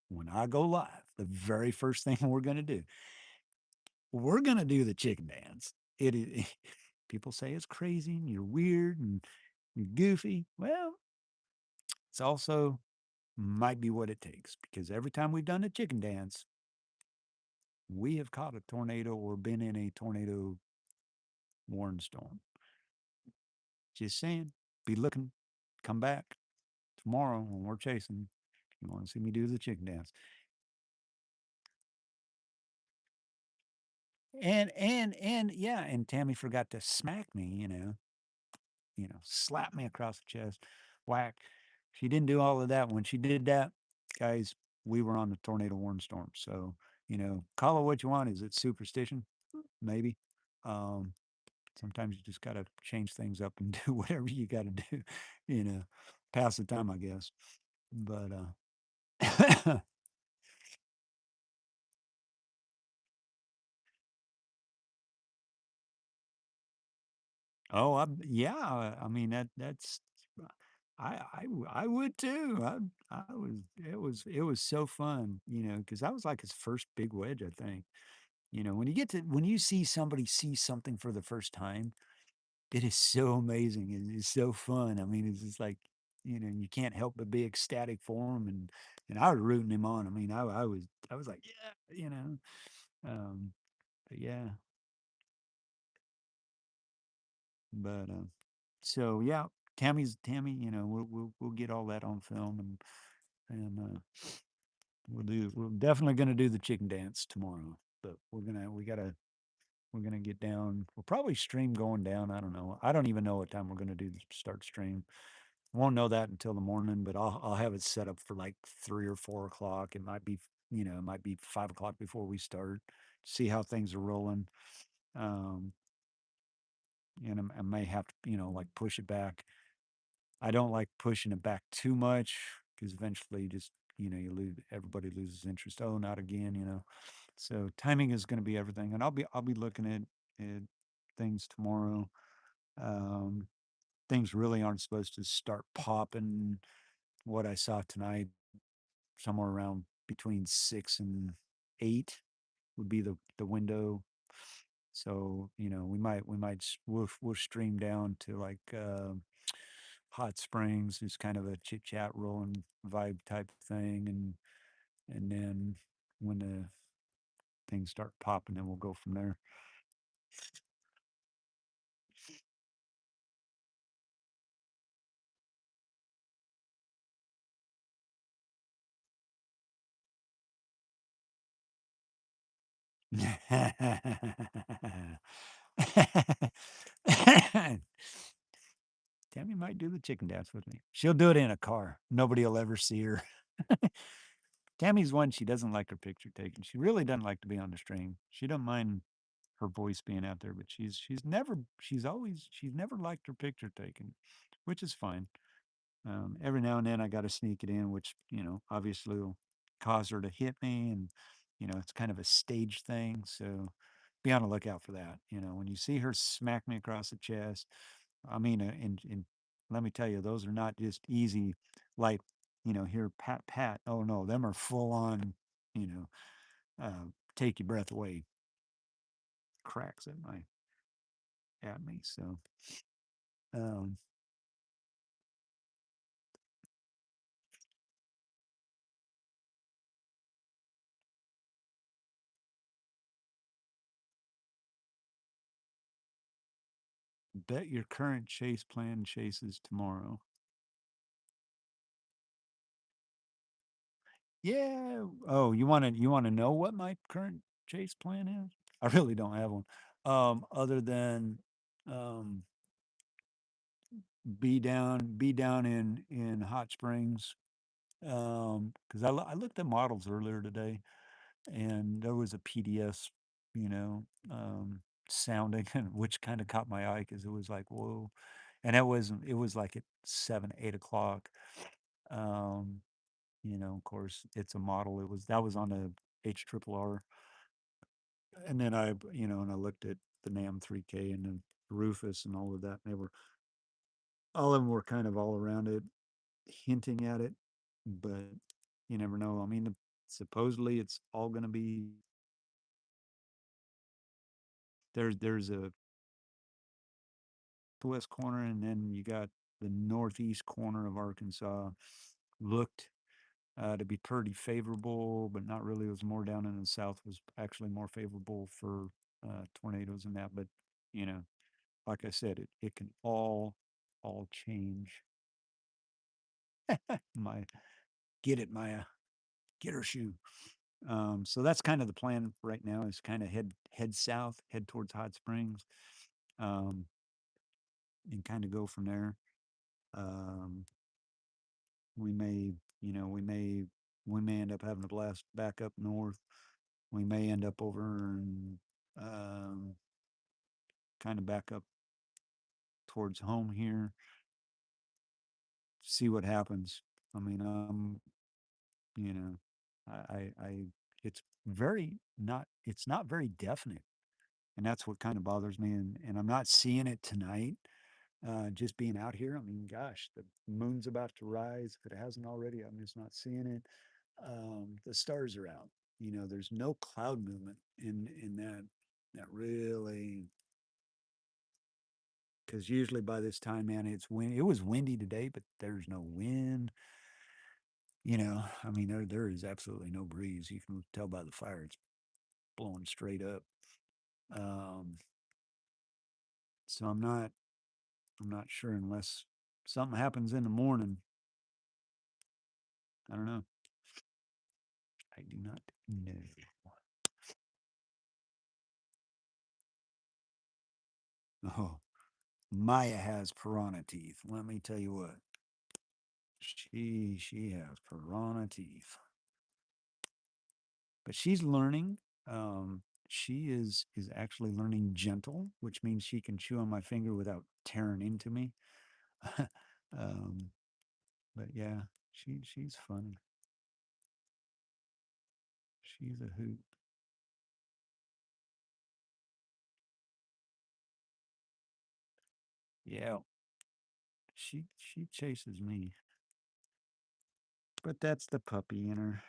when I go live, the very first thing we're gonna do the chicken dance. It is people say it's crazy and you're weird and you're goofy. Well, it's also might be what it takes because every time we've done a chicken dance, we have caught a tornado or been in a tornado warn storm. Just saying, be looking, come back tomorrow when we're chasing. You want to see me do the chicken dance. And yeah, and Tammy forgot to smack me, slap me across the chest, whack. She didn't do all of that. When she did that, guys, we were on the tornado warn storm. So, call it what you want. Is it superstition? Maybe. Um, Sometimes you just gotta change things up and do whatever you gotta do, you know, pass the time, I guess. But oh, yeah, I mean that's I would too. I was it was so fun, because that was like his first big wedge, I think. When you see somebody see something for the first time, it is so amazing. It's so fun. I mean, it's just like, you can't help but be ecstatic for him, and I was rooting him on. I mean, I was like, yeah, um, but yeah, but so yeah, Tammy. We'll get all that on film, and we're definitely gonna do the chicken dance tomorrow. But we're gonna get down. We'll probably stream going down. I don't know. I don't even know what time we're gonna do start stream. Won't know that until the morning, but I'll have it set up for like 3 or 4 o'clock. It might be 5 o'clock before we start. See how things are rolling. Um, and I may have to, like push it back. I don't like pushing it back too much because eventually just, you lose, everybody loses interest. Oh, not again. So timing is going to be everything. And I'll be looking at things tomorrow. Um, Things really aren't supposed to start popping. What I saw tonight, somewhere around between 6 and 8 would be the window. So we'll stream down to like Hot Springs, is kind of a chit chat rolling vibe type thing, and then when the things start popping, then we'll go from there. Tammy might do the chicken dance with me. She'll do it in a car. Nobody will ever see her. Tammy's one, she doesn't like her picture taken. She really doesn't like to be on the stream. She doesn't mind her voice being out there, but she's never liked her picture taken, which is fine. Every now and then I got to sneak it in, which, obviously will cause her to hit me. And, it's kind of a stage thing. So be on the lookout for that. When you see her smack me across the chest, I mean, and let me tell you, those are not just easy, like, here, pat, pat. Oh, no, them are full on, you know, take your breath away cracks at me. So, um, bet your current chase plan chases tomorrow. Yeah. Oh, you want to know what my current chase plan is? I really don't have one. Other than um be down in Hot Springs. Because I looked at models earlier today, and there was a PDS, you know, sounding, which kind of caught my eye because it was like, whoa, and it was like at 7, 8 o'clock. Um, of course, it's a model. That was on a HRRR, and then and I looked at the NAM 3K and then Rufus and all of that. And all of them were kind of all around it, hinting at it, but you never know. I mean, supposedly it's all going to be there's a west corner, and then you got the northeast corner of Arkansas. Looked to be pretty favorable, but not really. It was more down in the south was actually more favorable for tornadoes and that. But you know, like I said, it can all change. My get it, Maya, get her shoe. So that's kind of the plan right now, is kind of head south, head towards Hot Springs, um, and kind of go from there. Um, we may, you know, we may end up having to blast back up north. We may end up over and kind of back up towards home here. See what happens. I mean, you know, I it's it's not very definite, and that's what kind of bothers me. And I'm not seeing it tonight. Just being out here, I mean, gosh, the moon's about to rise. If it hasn't already, I'm just not seeing it. The stars are out. There's no cloud movement in that really, because usually by this time, man, it's wind. It was windy today, but there's no wind. I mean, there is absolutely no breeze. You can tell by the fire; it's blowing straight up. Um, so I'm not sure unless something happens in the morning. I don't know. I do not know. Oh, Maya has piranha teeth. Let me tell you what. She has piranha teeth. But she's learning. is actually learning gentle, which means she can chew on my finger without tearing into me. um, but yeah, she's funny. She's a hoot. Yeah, she chases me. But that's the puppy in her.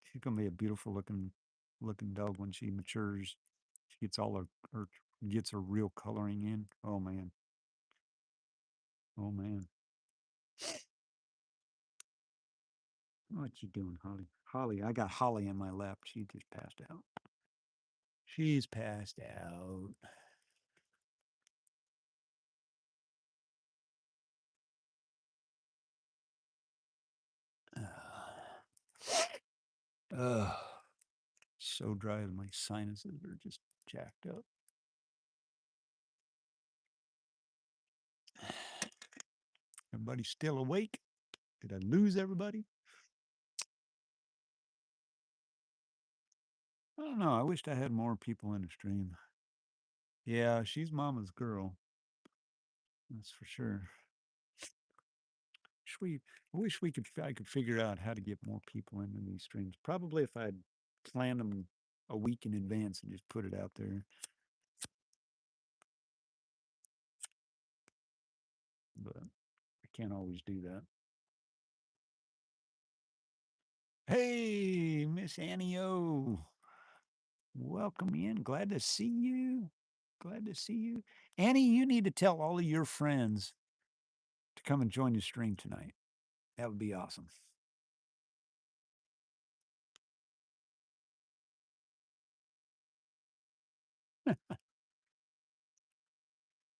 She's gonna be a beautiful looking dog when she matures. She gets all her gets her real coloring in. Oh man. Oh man. What you doing, Holly? Holly, I got Holly in my lap. She just passed out. She's passed out. Ugh. So dry and my sinuses are just jacked up. Everybody still awake? Did I lose everybody? I don't know. I wished I had more people in the stream. Yeah, she's mama's girl. That's for sure. I wish I could figure out how to get more people into these streams. Probably if I'd planned them a week in advance and just put it out there. But I can't always do that. Hey, Miss Annie O. Welcome in. Glad to see you. Glad to see you. Annie, you need to tell all of your friends to come and join the stream tonight. That would be awesome.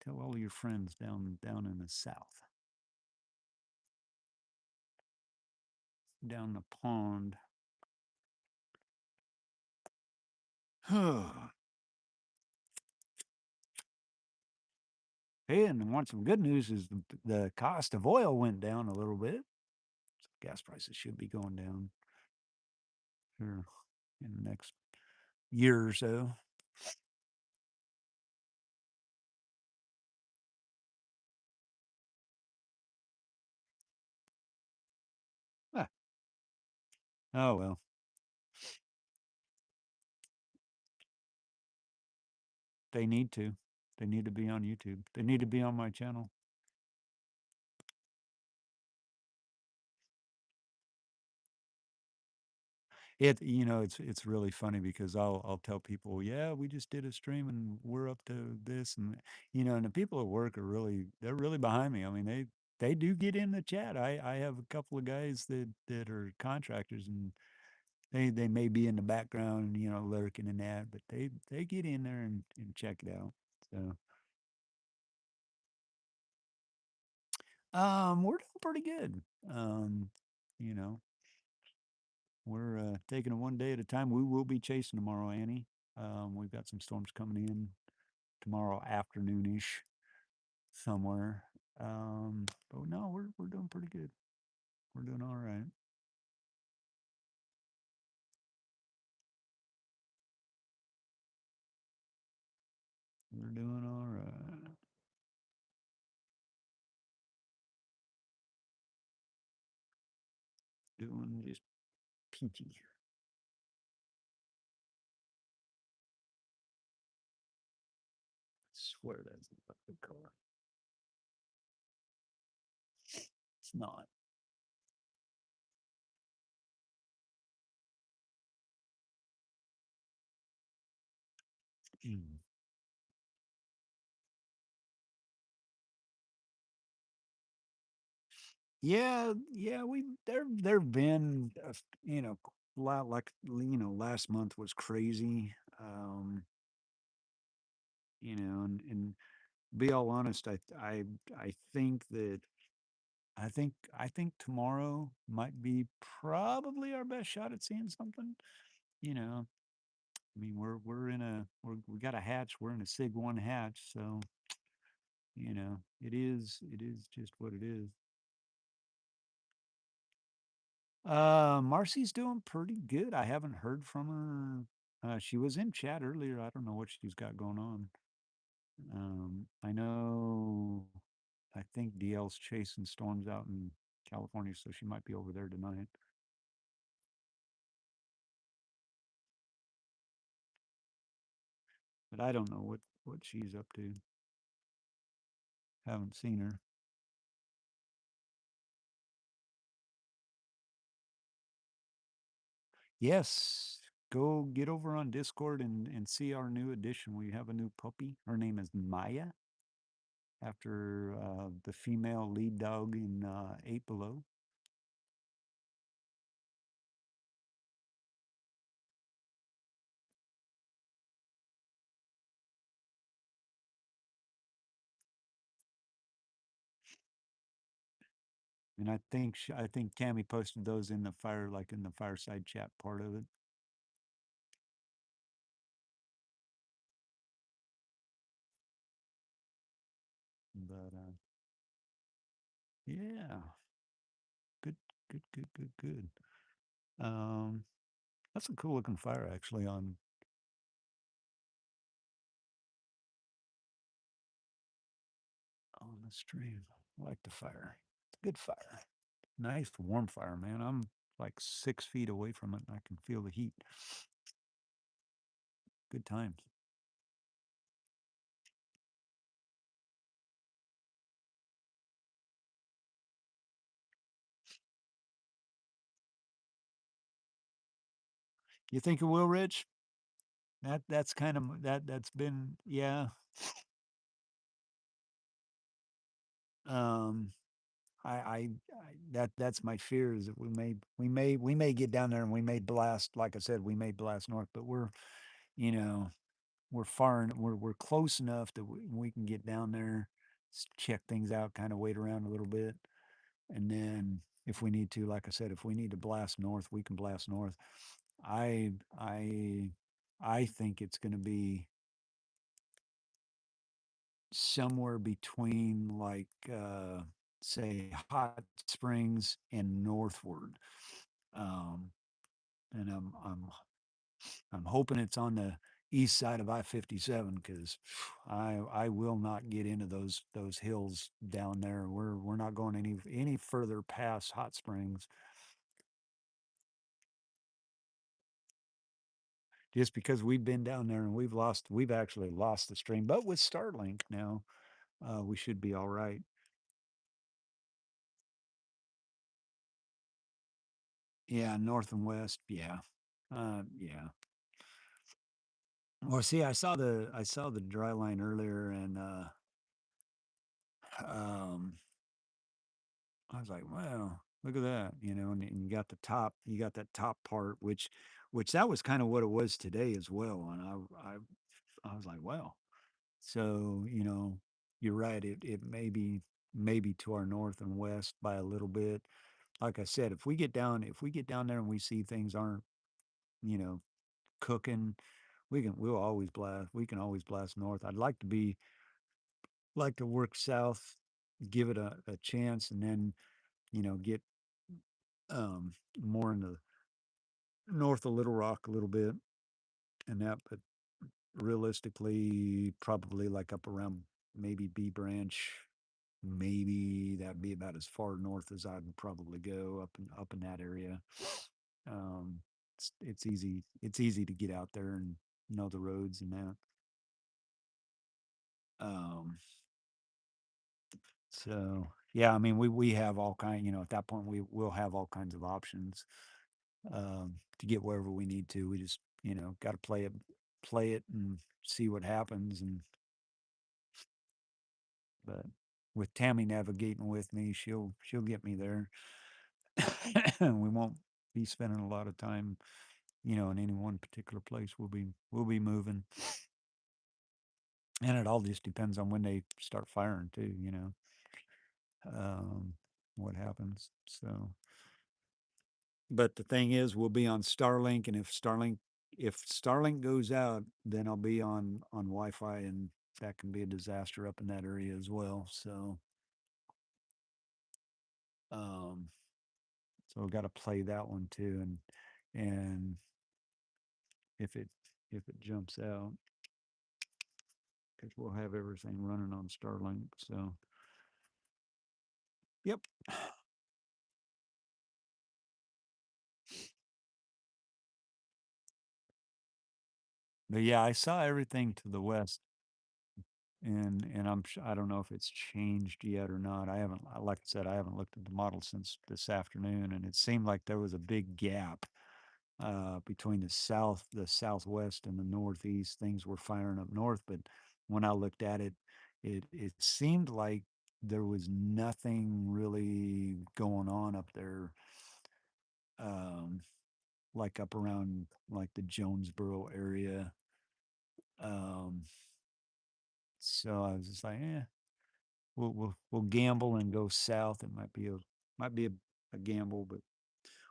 Tell all your friends down in the south. Down the pond. Hey, and want some good news is the cost of oil went down a little bit. So gas prices should be going down here in the next year or so. Ah. Oh well. They need to. They need to be on YouTube. They need to be on my channel. It's really funny because I'll tell people, yeah, we just did a stream and we're up to this, and and the people at work they're really behind me. I mean, they do get in the chat. I have a couple of guys that are contractors, and they may be in the background, lurking in that, but they get in there and check it out. So we're doing pretty good. You know, we're taking it one day at a time. We will be chasing tomorrow, Annie. We've got some storms coming in tomorrow afternoonish somewhere. But no, we're doing pretty good. We're doing all right. We're doing all right. Doing just peachy. I swear that's a good color. It's not. Mm. Yeah, there've been a lot like last month was crazy. And be all honest, I think that I think tomorrow might be probably our best shot at seeing something. You know, I mean, we got a hatch. We're in a Sig 1 hatch, so it is just what it is. Marcy's doing pretty good. I haven't heard from her She was in chat earlier. I don't know what she's got going on. I know. I think DL's chasing storms out in California, so she might be over there tonight. But I don't know what she's up to. Haven't seen her. Yes, go get over on Discord and see our new addition. We have a new puppy. Her name is Maya, after the female lead dog in 8 Below. And I think Tammy posted those in the in the fireside chat part of it. But yeah, good, good. That's a cool looking fire actually on the stream. I like the fire. It's a good fire. Nice warm fire, man. I'm like 6 feet away from it and I can feel the heat. Good times. You think it will, Rich? That's kind of that's been, yeah. Um, I that's my fear, is that we may get down there and we may blast, like I said, we may blast north, but we're, you know, we're far and we're close enough that we can get down there, check things out, kind of wait around a little bit, and then if we need to, like I said, if we need to blast north, we can blast north. I I I think it's going to be somewhere between, like, say Hot Springs and northward. Um, and I'm hoping it's on the east side of I-57, because I will not get into those hills down there. We're not going any further past Hot Springs, just because we've been down there and we've actually lost the stream. But with Starlink now, we should be all right. Yeah, north and west. Yeah. Yeah. Well, see, I saw the dry line earlier, and um, I was like, wow, look at that, and you got that top part, which that was kind of what it was today as well. And I was like, wow. So, you're right. It may be to our north and west by a little bit. Like I said, if we get down there and we see things aren't, you know, cooking, we can always blast north. I'd like to work south, give it a chance, and then, get more into north of Little Rock a little bit, and that, but realistically, probably like up around maybe B Branch, maybe that'd be about as far north as I'd probably go, up in that area. Um, it's easy to get out there and know the roads and that. Um, so yeah, I mean, we have all kind, at that point we will have all kinds of options to get wherever we need to. We just, got to play it and see what happens. But with Tammy navigating with me, she'll get me there. We won't be spending a lot of time, in any one particular place. We'll be moving, and it all just depends on when they start firing too. Um, what happens. So, but the thing is, we'll be on Starlink, and if Starlink goes out, then I'll be on Wi-Fi, and that can be a disaster up in that area as well. So, um, so we've got to play that one too, and if it jumps out, because we'll have everything running on Starlink. So, yep. But yeah, I saw everything to the west, and I don't know if it's changed yet or not. I haven't, like I said, I haven't looked at the model since this afternoon, and it seemed like there was a big gap between the southwest, and the northeast. Things were firing up north, but when I looked at it, it seemed like there was nothing really going on up there, um, like up around like the Jonesboro area. Um, so I was just like, we'll gamble and go south. It might be a gamble, but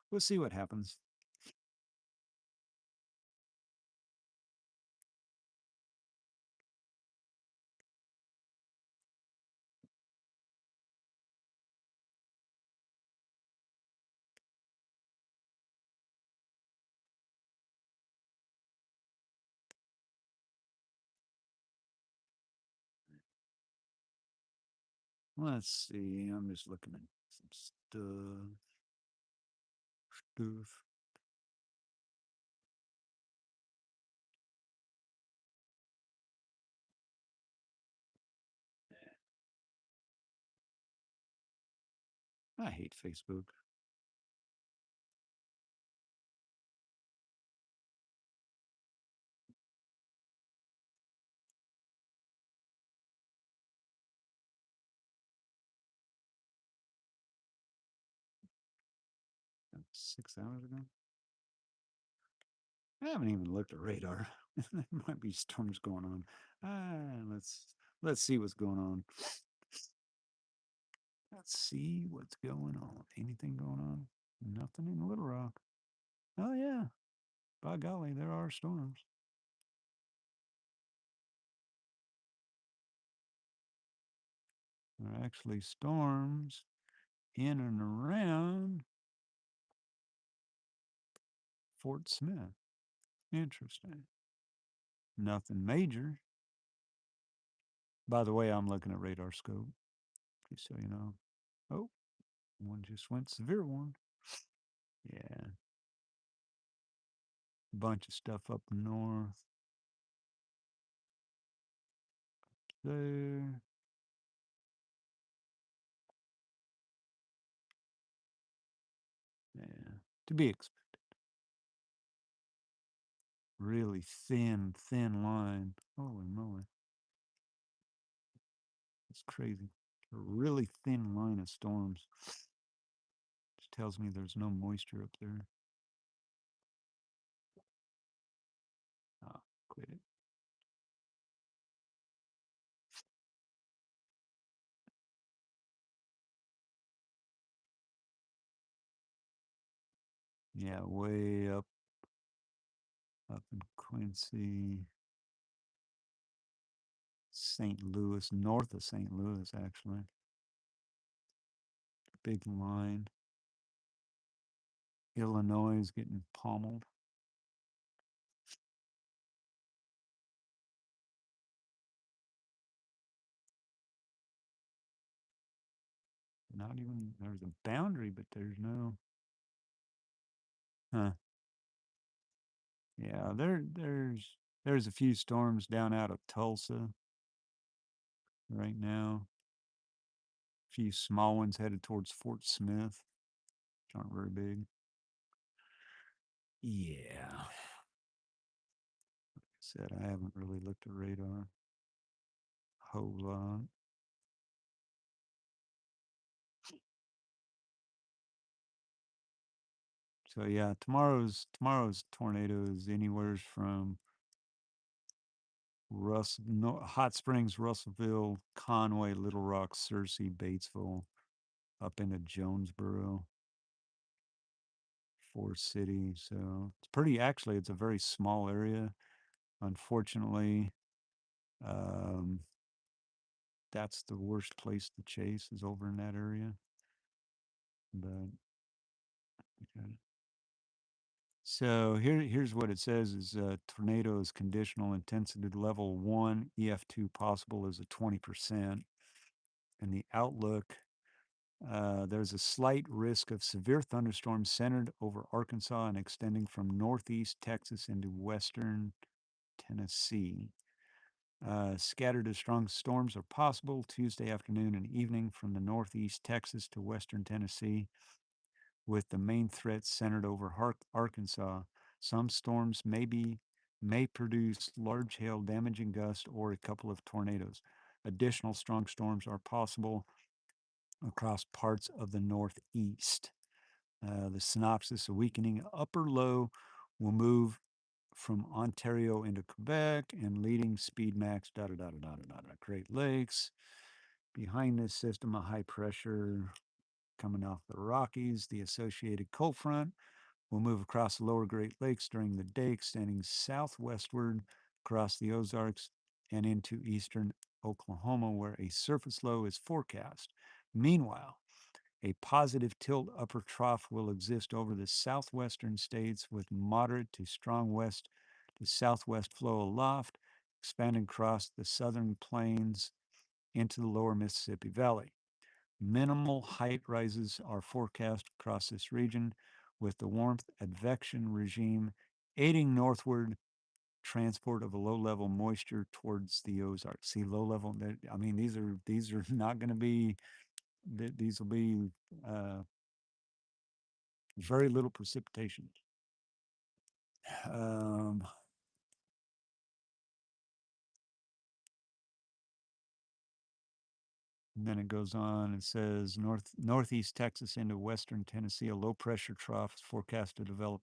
we'll see what happens. Let's see. I'm just looking at some stuff. I hate Facebook. That was 6 hours ago. I haven't even looked at radar. There might be storms going on. Let's see what's going on. Let's see what's going on. Anything going on? Nothing in Little Rock. Oh yeah. By golly, there are storms. There are actually storms in and around Fort Smith. Interesting. Nothing major. By the way, I'm looking at radar scope, just so you know. Oh, one just went severe one. Yeah. Bunch of stuff up north. There. Yeah. To be expected. Really thin line. Holy moly. It's crazy. A really thin line of storms. Just tells me there's no moisture up there. Quit it. Yeah, way up in Quincy, St. Louis, north of St. Louis, actually. Big line. Illinois is getting pummeled. Not even, there's a boundary, but there's no. Huh. Yeah, there's a few storms down out of Tulsa right now. A few small ones headed towards Fort Smith, which aren't very big. Yeah. Like I said, I haven't really looked at radar a whole lot. So yeah, tomorrow's tornado is anywhere from Hot Springs, Russellville, Conway, Little Rock, Searcy, Batesville, up into Jonesboro, Forest City. So it's actually, it's a very small area. Unfortunately, that's the worst place to chase, is over in that area. But So here's what it says: is tornado is conditional intensity level 1, EF2 possible is a 20%, and the outlook. There's a slight risk of severe thunderstorms centered over Arkansas and extending from northeast Texas into western Tennessee. Scattered to strong storms are possible Tuesday afternoon and evening from the northeast Texas to western Tennessee, with the main threat centered over Arkansas. Some storms may produce large hail, damaging gusts, or a couple of tornadoes. Additional strong storms are possible across parts of the northeast. The synopsis: a weakening upper low will move from Ontario into Quebec and leading speed max Great Lakes. Behind this system, a high pressure coming off the Rockies. The associated cold front will move across the lower Great Lakes during the day, extending southwestward across the Ozarks and into eastern Oklahoma, where a surface low is forecast. Meanwhile, a positive tilt upper trough will exist over the southwestern states with moderate to strong west to southwest flow aloft, expanding across the southern plains into the lower Mississippi Valley. Minimal height rises are forecast across this region, with the warmth advection regime aiding northward transport of a low-level moisture towards the Ozarks. See, low level. I mean, these are not going to be. These will be very little precipitation. Um, and then it goes on and says northeast Texas into western Tennessee, a low pressure trough is forecast to develop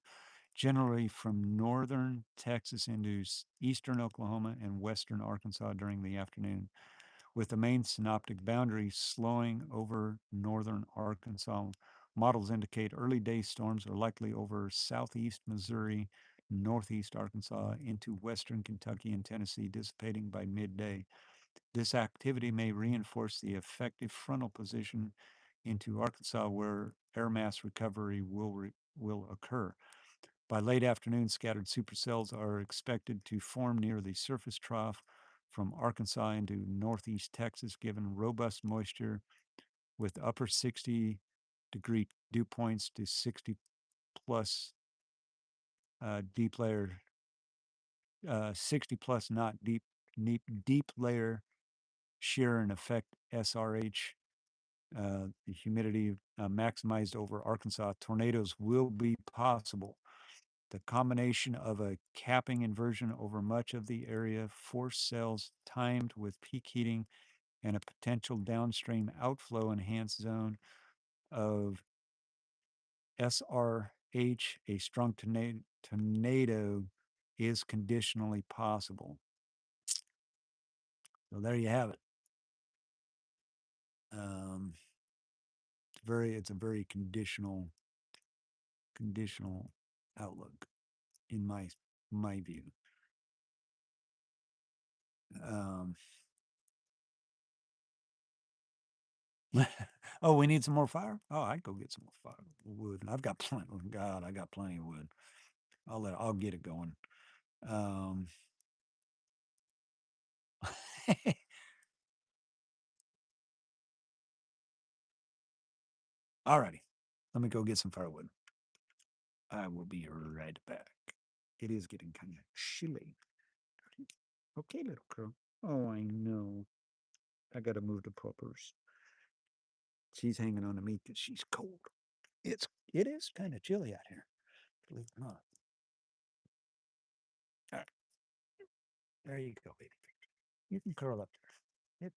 generally from northern Texas into eastern Oklahoma and western Arkansas during the afternoon, with the main synoptic boundary slowing over northern Arkansas. Models indicate early day storms are likely over southeast Missouri, northeast Arkansas, into western Kentucky and Tennessee, dissipating by midday. This activity may reinforce the effective frontal position into Arkansas, where air mass recovery will occur. By late afternoon, scattered supercells are expected to form near the surface trough from Arkansas into northeast Texas, given robust moisture with upper 60-degree dew points to 60 plus deep layer, 60 plus not deep layer shear and effect SRH. The humidity maximized over Arkansas. Tornadoes will be possible. The combination of a capping inversion over much of the area, force cells timed with peak heating, and a potential downstream outflow enhanced zone of SRH, a strong tornado is conditionally possible. So there you have it. It's a very conditional outlook in my view. Oh, we need some more fire? Oh, I'd go get some more fire wood. I've got plenty. Oh God, I got plenty of wood. I'll get it going. Alrighty. Let me go get some firewood. I will be right back. It is getting kind of chilly. Okay, little girl. Oh, I know. I gotta move the puppers. She's hanging on to me because she's cold. It is kind of chilly out here, believe it or not. All right. There you go, baby. You can curl up there.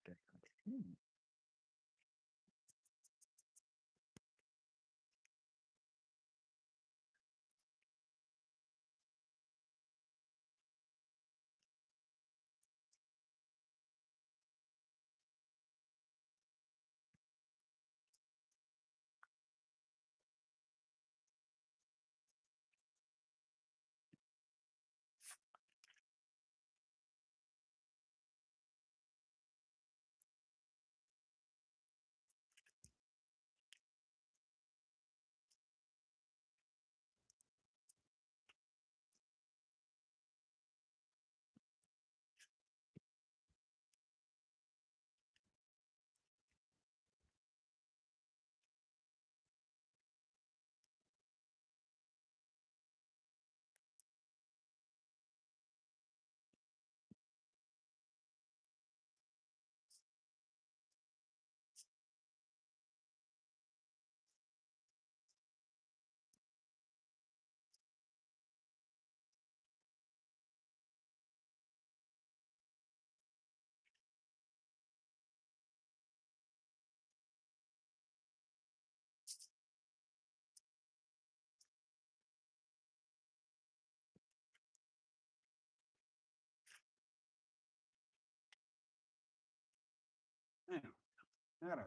I don't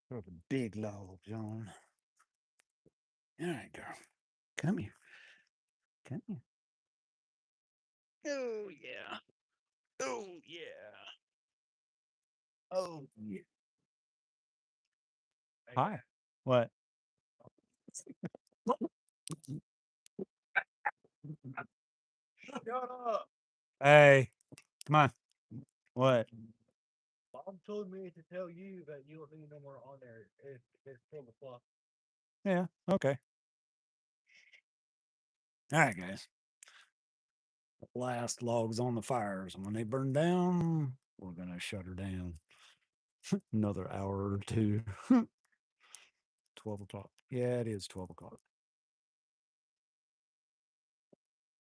throw the big logs on. All right, girl. Come here. Come here. Oh, yeah. Oh, yeah. Oh, yeah. Hi. What? Shut up. Hey, come on. What? Mom told me to tell you that you don't need no more on there. It's 12 o'clock. Yeah, okay. All right, guys. Last logs on the fires. And when they burn down, we're going to shut her down. Another hour or two. 12 o'clock. Yeah, it is 12 o'clock.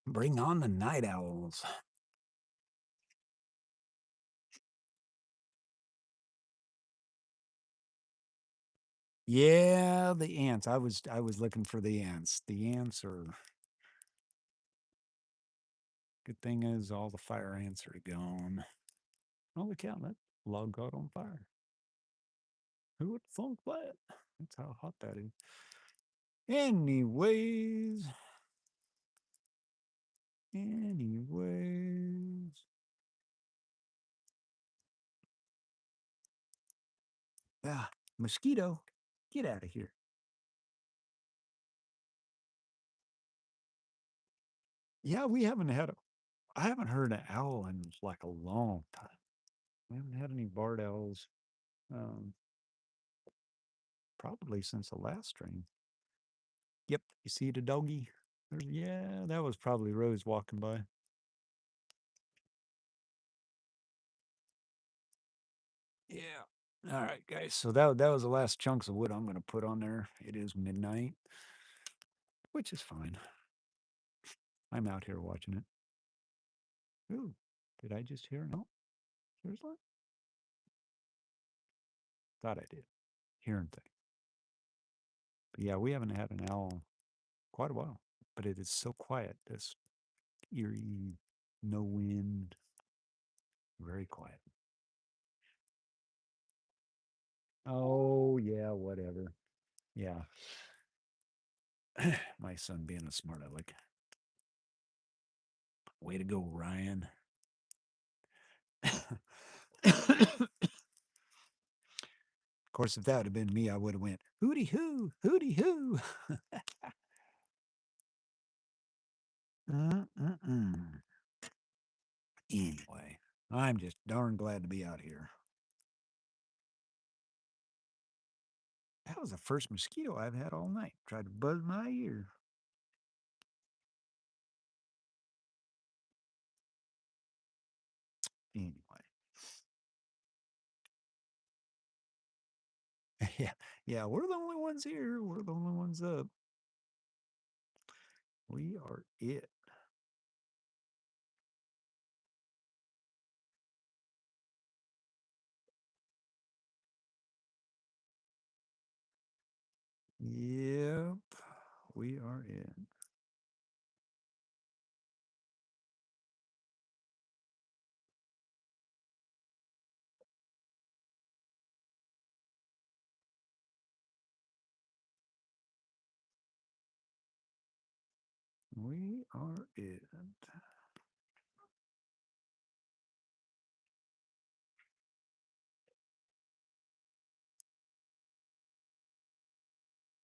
Bring on the night owls. Yeah, the ants. I was looking for the ants. The ants are good thing is all the fire ants are gone. Holy cow, that log got on fire. Who would thunk that? That's how hot that is. Anyways. Ah, mosquito, get out of here. Yeah, we haven't had I haven't heard an owl in like a long time. We haven't had any barred owls. Um, probably since the last strain. Yep, you see the doggy? Yeah, that was probably Rose walking by. Yeah. All right, guys. So that was the last chunks of wood I'm going to put on there. It is midnight, which is fine. I'm out here watching it. Ooh, did I just hear? No, seriously? Thought I did. Hearing thing. But yeah, we haven't had an owl quite a while, but it is so quiet. This eerie, no wind, very quiet. Oh yeah, whatever. Yeah. My son being a smart aleck. Way to go, Ryan. Of course, if that would have been me, I would have went, hooty hoo, hooty hoo. Anyway, I'm just darn glad to be out here. That was the first mosquito I've had all night. Tried to buzz my ear. Anyway. Yeah, we're the only ones here. We're the only ones up. We are it. Yep, we are it. We are it.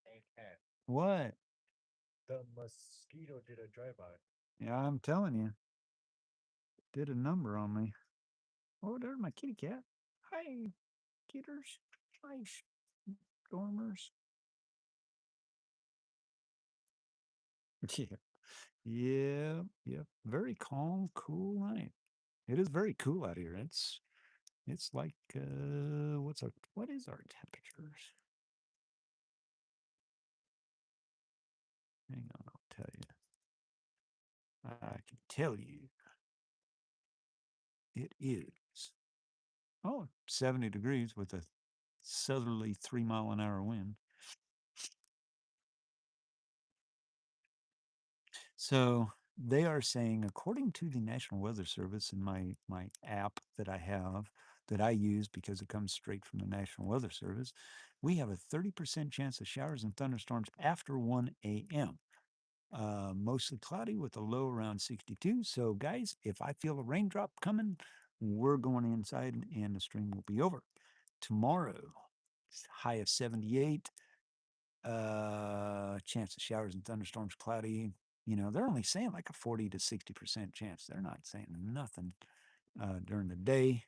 Hey, cat. What? The mosquito did a drive-by. Yeah, I'm telling you. Did a number on me. Oh, there's my kitty cat. Hi, kitters. Hi, stormers. Yeah. Yeah. Yep. Very calm, cool night. It is very cool out here. It's like what is our temperatures? Hang on, I'll tell you. I can tell you. It is 70 degrees with a southerly 3-mile-an-hour wind. So they are saying, according to the National Weather Service in my app that I have, that I use because it comes straight from the National Weather Service, we have a 30% chance of showers and thunderstorms after 1 a.m. Mostly cloudy with a low around 62. So, guys, if I feel a raindrop coming, we're going inside and the stream will be over. Tomorrow, high of 78. Chance of showers and thunderstorms cloudy. You know, they're only saying like a 40 to 60% chance. They're not saying nothing during the day.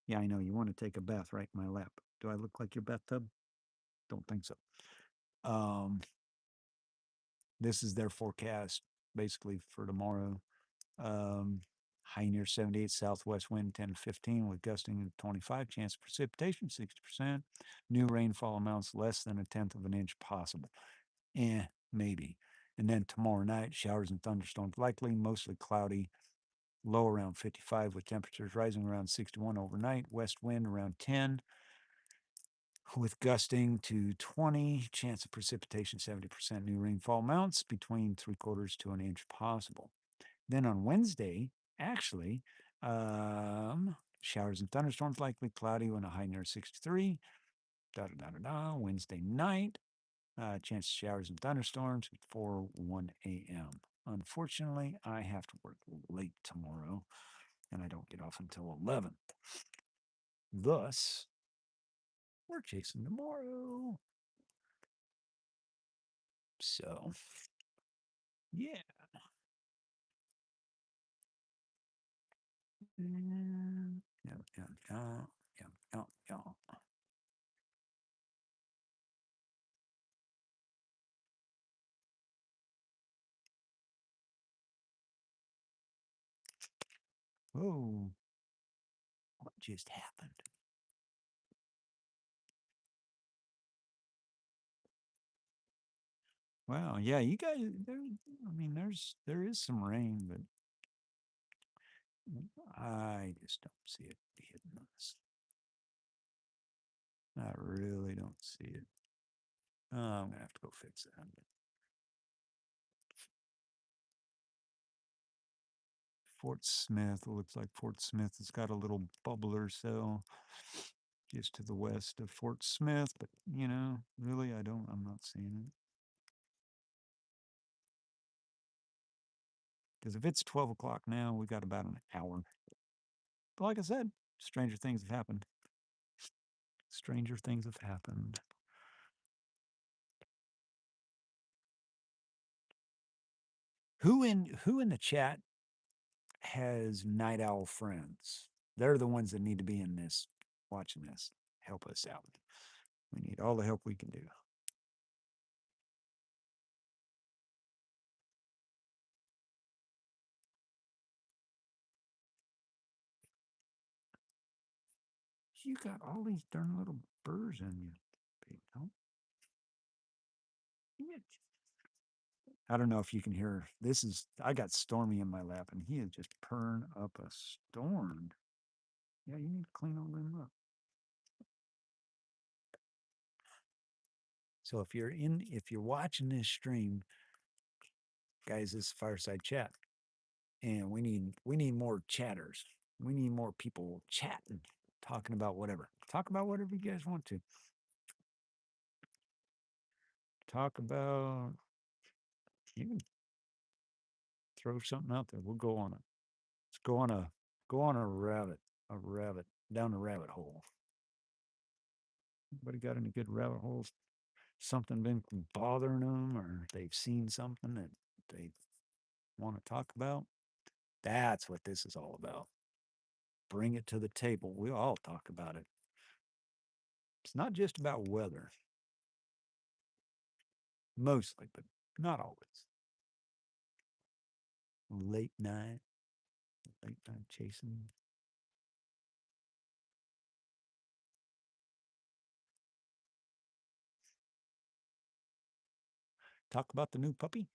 Yeah, I know you want to take a bath right in my lap. Do I look like your bathtub? Don't think so. This is their forecast basically for tomorrow. High near 78, southwest wind 10 to 15 with gusting to 25, chance of precipitation 60%. New rainfall amounts less than a tenth of an inch possible. Maybe. And then tomorrow night, showers and thunderstorms likely, mostly cloudy, low around 55 with temperatures rising around 61 overnight, west wind around 10 with gusting to 20, chance of precipitation 70%, new rainfall amounts between 3/4 to an inch possible. Then on Wednesday, actually, showers and thunderstorms likely, cloudy when a high near 63. Wednesday night, chance of showers and thunderstorms before 1 a.m. Unfortunately, I have to work late tomorrow, and I don't get off until 11. Thus, we're chasing tomorrow. So, yeah. Yeah. Whoa. What just happened? Wow, yeah, you guys there is some rain, but I just don't see it hitting us. I really don't see it. I'm gonna have to go fix that. Fort Smith, it looks like Fort Smith has got a little bubbler cell just to the west of Fort Smith, but really I'm not seeing it. Because if it's 12 o'clock now, we got about an hour. But like I said, stranger things have happened. Stranger things have happened. Who in the chat has night owl friends? They're the ones that need to be in this, watching this. Help us out. We need all the help we can do. You got all these darn little burrs in you, babe. I don't know if you can hear. I got Stormy in my lap, and he is just purring up a storm. Yeah, you need to clean all them up. So if you're watching this stream, guys, this is Fireside Chat, and we need more chatters. We need more people chatting, talking about whatever. Talk about whatever you guys want to. Talk about. You can throw something out there. We'll go on it. Let's go on a rabbit down a rabbit hole. Anybody got any good rabbit holes? Something been bothering them, or they've seen something that they want to talk about? That's what this is all about. Bring it to the table. We'll all talk about it. It's not just about weather. Mostly, but not always. Late night chasing. Talk about the new puppy.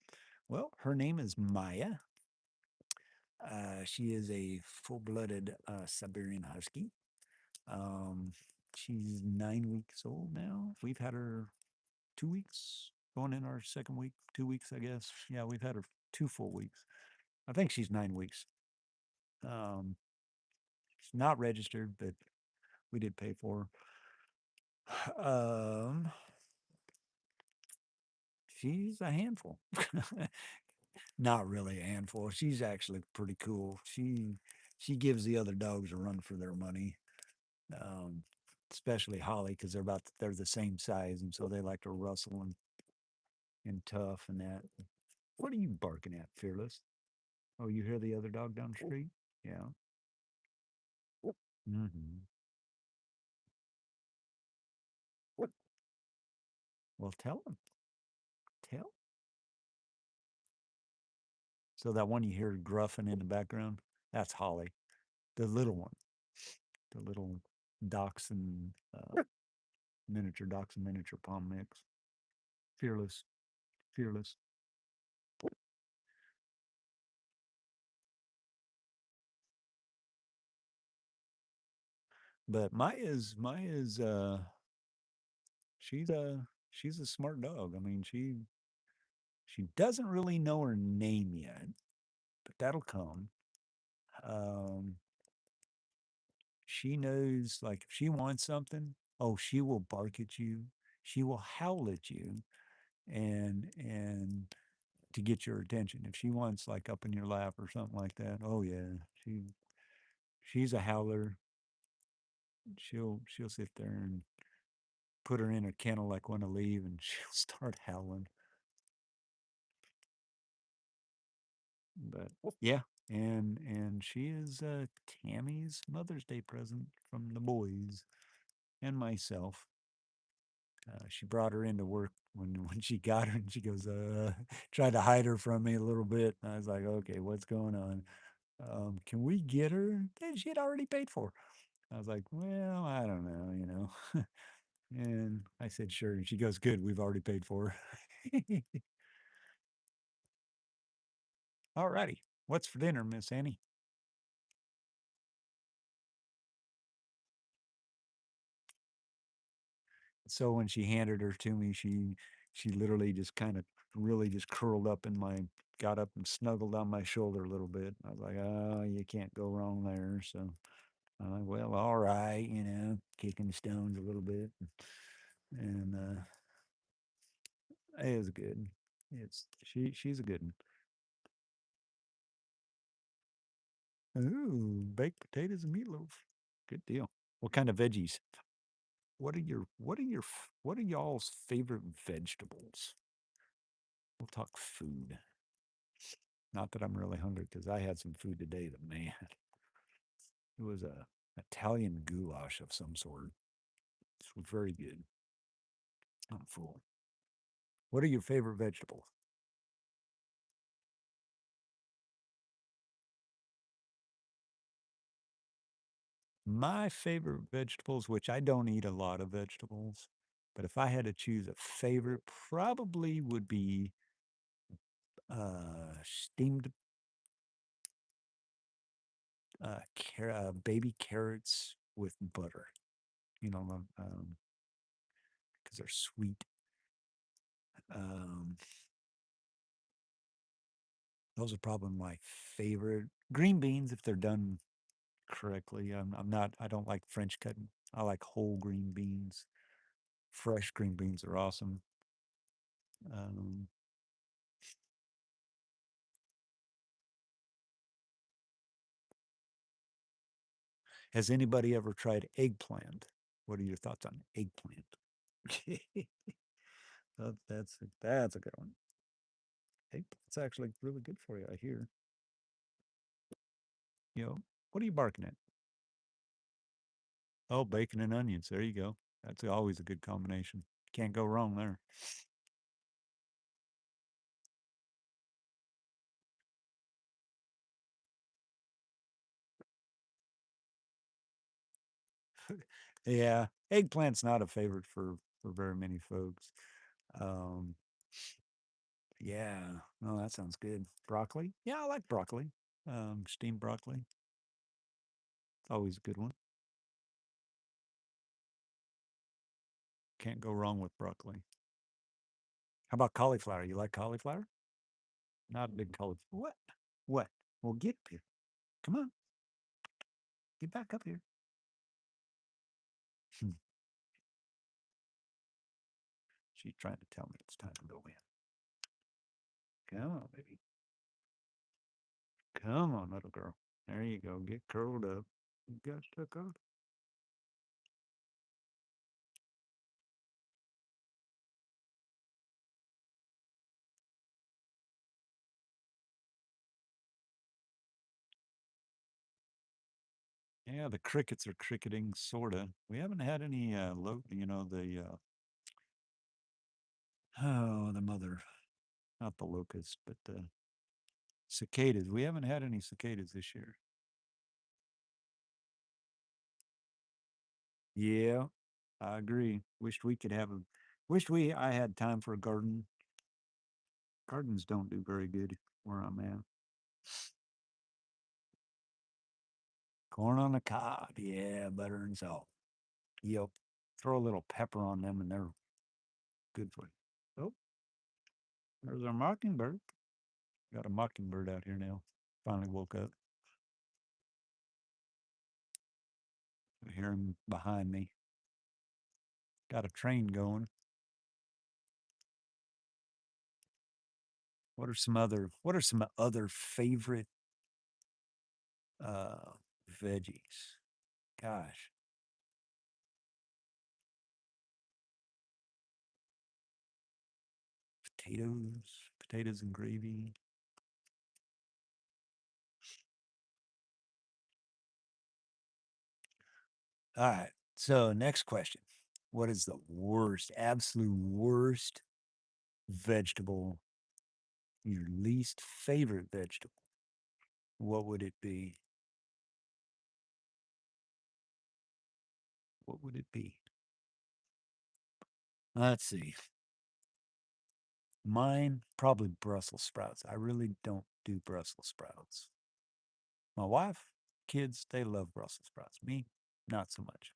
Well, her name is Maya. She is a full-blooded Siberian Husky. She's 9 weeks old now. We've had her 2 weeks, going in our second week, 2 weeks, I guess. Yeah, we've had her 2 full weeks. I think she's 9 weeks. She's not registered, but we did pay for her. She's a handful. Not really a handful. She's actually pretty cool. She gives the other dogs a run for their money. Um, especially Holly, because they're the same size, and so they like to rustle and tough and that. What are you barking at, Fearless? Oh, you hear the other dog down the street? Yeah. Mm-hmm. Well, tell him. Tell. So that one you hear gruffing in the background, that's Holly, the little one, the little dachshund, miniature dachshund, miniature pom mix. Fearless, fearless. But Maya's she's a smart dog. I mean, she doesn't really know her name yet, but that'll come. Um, she knows, like, if she wants something, oh, she will bark at you. She will howl at you, and to get your attention. If she wants, like, up in your lap or something like that, oh yeah, she's a howler. She'll sit there and put her in a kennel like want to leave, and she'll start howling. But yeah, and she is Tammy's Mother's Day present from the boys and myself. She brought her into work when she got her, and she goes, tried to hide her from me a little bit. And I was like, okay, what's going on? Can we get her? And she had already paid for. I was like, well, I don't know. And I said, sure. And she goes, good, we've already paid for her. All righty. What's for dinner, Miss Annie? So when she handed her to me, she literally just kind of really just curled up got up and snuggled on my shoulder a little bit. I was like, oh, you can't go wrong there. So I'm like, well, all right, kicking the stones a little bit. And it was good. She's a good one. Ooh, baked potatoes and meatloaf. Good deal. What kind of veggies? What are y'all's favorite vegetables? We'll talk food. Not that I'm really hungry, because I had some food today that, man, it was a Italian goulash of some sort. It was very good. I'm full. What are your favorite vegetables? My favorite vegetables, which I don't eat a lot of vegetables, but if I had to choose a favorite, probably would be steamed baby carrots with butter. Because they're sweet. Those are probably my favorite. Green beans, if they're done correctly. I don't like French cutting. I like whole green beans. Fresh green beans are awesome. Um, has anybody ever tried eggplant? What are your thoughts on eggplant? That's a good one. Eggplant's actually really good for you, I hear. What are you barking at? Oh, bacon and onions. There you go. That's always a good combination. Can't go wrong there. Yeah, eggplant's not a favorite for very many folks. Um, yeah, no, that sounds good. Broccoli, yeah, I like broccoli. Steamed broccoli, always a good one. Can't go wrong with broccoli. How about cauliflower? You like cauliflower? Not a big cauliflower. What? What? Well, get up here. Come on, get back up here. She's trying to tell me it's time to go in. Come on, baby. Come on, little girl. There you go. Get curled up. You got to go. Yeah, the crickets are cricketing, sorta. We haven't had any the mother, not the locust, but the cicadas. We haven't had any cicadas this year. Yeah, I agree. Wished we could have a. I had time for a garden. Gardens don't do very good where I'm at. Corn on the cob, yeah, butter and salt. Yep. Throw a little pepper on them, and they're good for you. Oh, there's our mockingbird. Got a mockingbird out here now. Finally woke up. I hear him behind me. Got a train going. What are some other favorite veggies? Gosh. Potatoes and gravy. All right. So next question. What is the absolute worst vegetable, your least favorite vegetable? What would it be? What would it be? Let's see. Mine, probably Brussels sprouts. I really don't do Brussels sprouts. My wife, kids, they love Brussels sprouts. Me, not so much.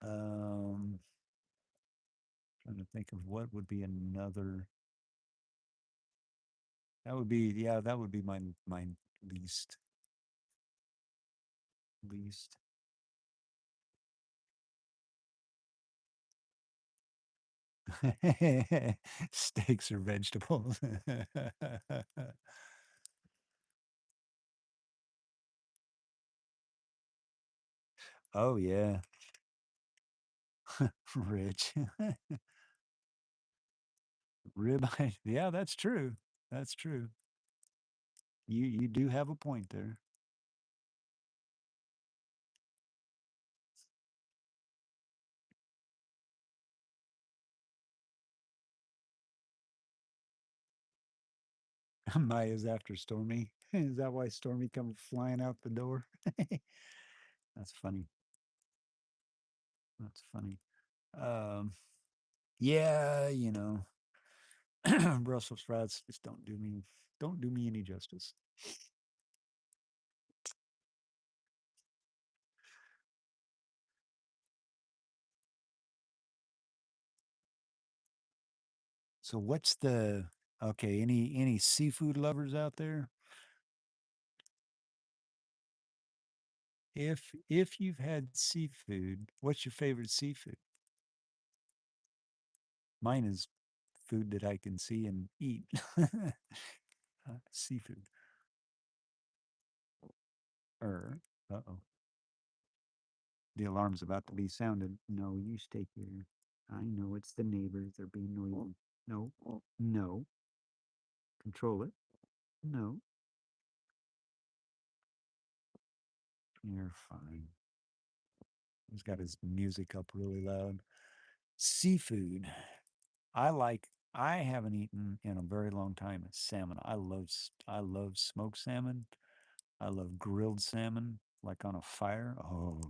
Trying to think of what would be another. That would be my least. Steaks or vegetables. Oh yeah. Rich. Ribeye. Yeah, that's true. That's true. You do have a point there. Maya's after Stormy. Is that why Stormy comes flying out the door? That's funny. That's funny. Yeah, Brussels sprouts just don't do me any justice. So what's the okay, any seafood lovers out there? If you've had seafood, what's your favorite seafood? Mine is food that I can see and eat. Seafood. Uh-oh. The alarm's about to be sounded. No, you stay here. I know it's the neighbors. They're being noisy. No. No. Control it. No. You're fine. He's got his music up really loud. Seafood. I haven't eaten in a very long time salmon. I love smoked salmon. I love grilled salmon, like on a fire. Oh,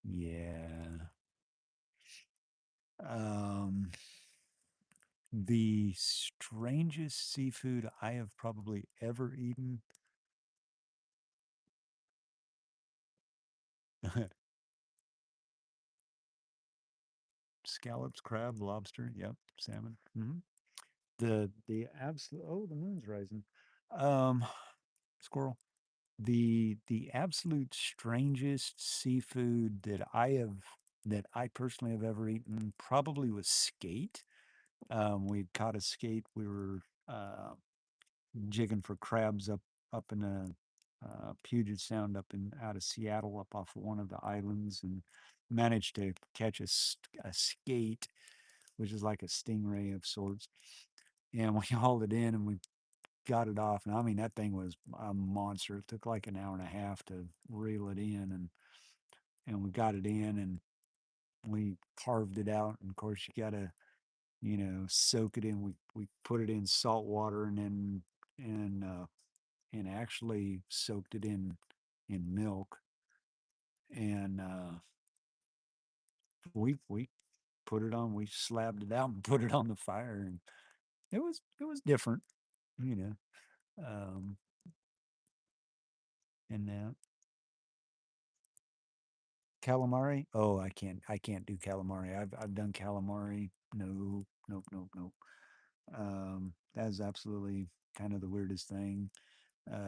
yeah. The strangest seafood I have probably ever eaten. Scallops, crab, lobster. Yep, salmon. The absolute. Oh, the moon's rising. Squirrel. the absolute strangest seafood that I personally have ever eaten probably was skate. We caught a skate. We were jigging for crabs up in Puget Sound, up in out of Seattle, up off of one of the islands, and managed to catch a skate, which is like a stingray of sorts. And we hauled it in, and we got it off. And I mean, that thing was a monster. It took like an hour and a half to reel it in, and we got it in, and we carved it out. And of course, you gotta soak it in. We put it in salt water, and then and actually soaked it in milk, and we put it on. We slabbed it out and put it on the fire, and it was different, you know. Um, and calamari. Oh, I can't do calamari. I've done calamari. No, nope, nope, nope. That is absolutely kind of the weirdest thing.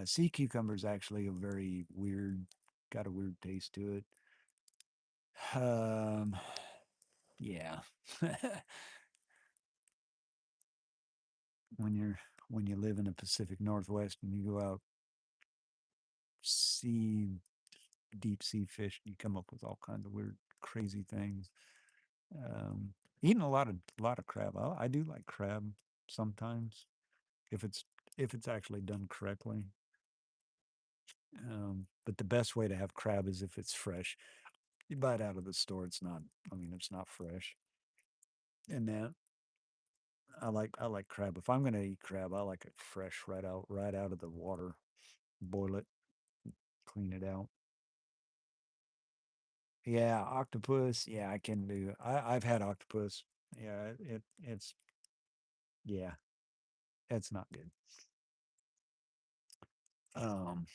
Sea cucumber is actually a very weird, got a weird taste to it. Um, yeah. when you're when you live in the Pacific Northwest and you go out see deep sea fish, you come up with all kinds of weird, crazy things. Um, Eating a lot of crab. I do like crab sometimes if it's actually done correctly. But the best way to have crab is if it's fresh. You buy it out of the store, it's not. I mean, it's not fresh. And that I like crab. If I'm gonna eat crab, I like it fresh, right out of the water. Boil it, clean it out. Yeah, octopus. Yeah, I can do. I've had octopus. Yeah, it's yeah, it's not good. Um,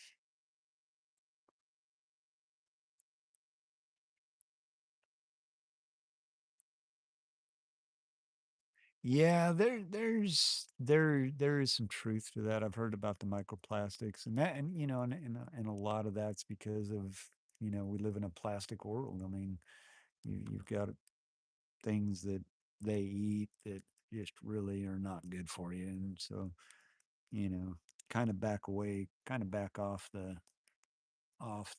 yeah, there is some truth to that. I've heard about the microplastics and that, and and a lot of that's because of we live in a plastic world. I mean, you've got things that they eat that just really are not good for you, and so you know, kind of back off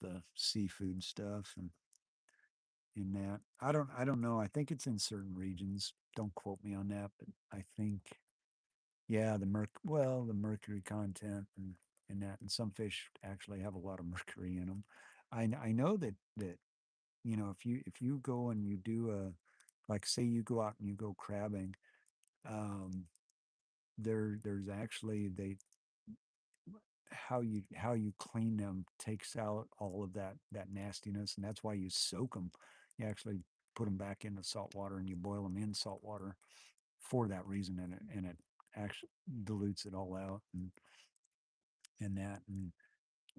the seafood stuff and in that. I don't know. I think it's in certain regions. Don't quote me on that, but I think yeah, the mercury content and that, and some fish actually have a lot of mercury in them. I know that if you go and you do like say you go out and you go crabbing, um there's actually they how you clean them takes out all of that nastiness, and that's why you soak them. You actually put them back into salt water and you boil them in salt water for that reason, and it actually dilutes it all out, and that, and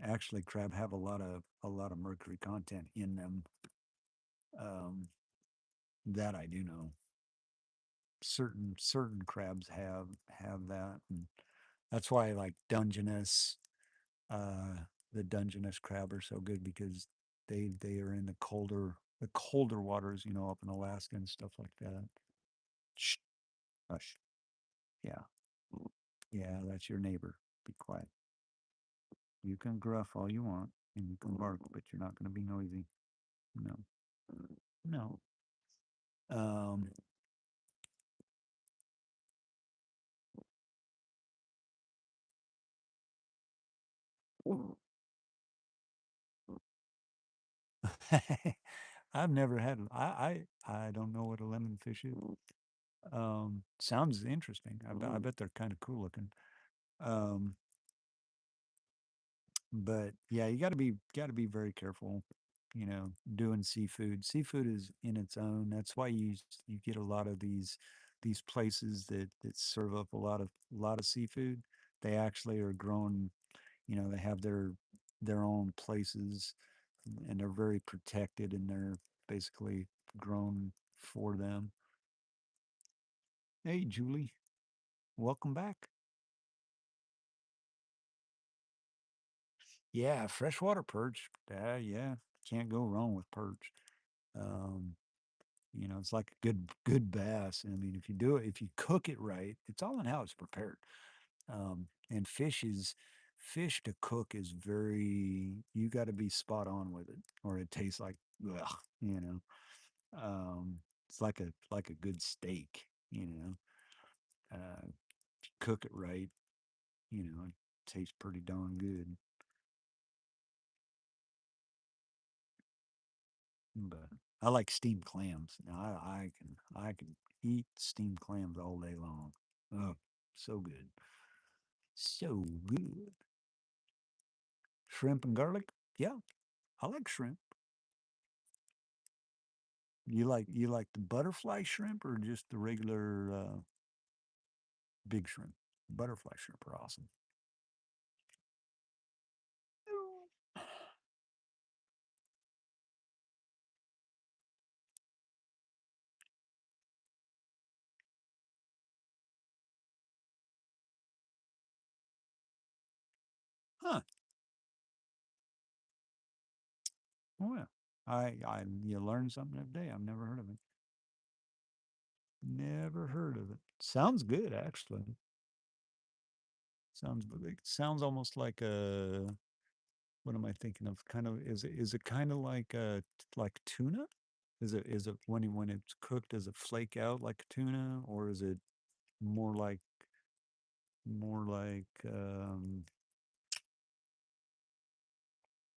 actually crab have a lot of mercury content in them. um that I do know. Certain crabs have that, and that's why like Dungeness, the Dungeness crab are so good because they are in the colder waters, up in Alaska and stuff like that. Shh, hush. Yeah, yeah, that's your neighbor. Be quiet. You can gruff all you want and you can bark, but you're not going to be noisy. No, no. Um, I've never had. I don't know what a lemon fish is. Sounds interesting. I bet they're kind of cool looking. Um, but yeah, you got to be very careful. Doing seafood. Seafood is in its own. That's why you get a lot of these places that serve up a lot of seafood. They actually are grown. They have their own places, and they're very protected, and they're basically grown for them. Hey, Julie, welcome back. Yeah, freshwater perch. Yeah, can't go wrong with perch. Um, it's like a good bass. I mean, if you do it, if you cook it right, it's all in how it's prepared. And fish to cook is very, you got to be spot on with it, or it tastes like, ugh, you know. Um, it's like a good steak, you know. If you cook it right, it tastes pretty darn good. But I like steamed clams. Now I can eat steamed clams all day long. Oh, so good. So good. Shrimp and garlic? Yeah, I like shrimp. You like the butterfly shrimp or just the regular big shrimp? Butterfly shrimp are awesome. Huh. Oh yeah. I you learn something every day. I've never heard of it. Never heard of it. Sounds good actually. Sounds almost like a, what am I thinking of? Kind of, is it kind of like tuna? Is it when it's cooked, does it flake out like tuna, or is it more like more like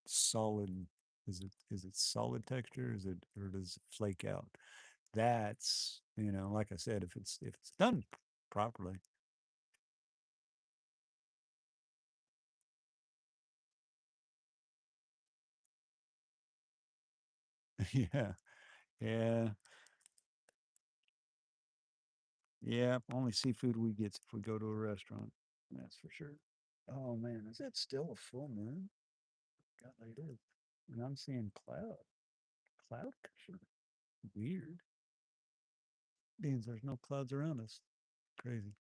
solid? Is it solid texture? Is it, or does it flake out? That's, like I said, if it's done properly. Yeah, yeah, yeah. Only seafood we get if we go to a restaurant. That's for sure. Oh man, is it still a full moon? God, it is. And I'm seeing cloud cover. Weird. Means there's no clouds around us. Crazy.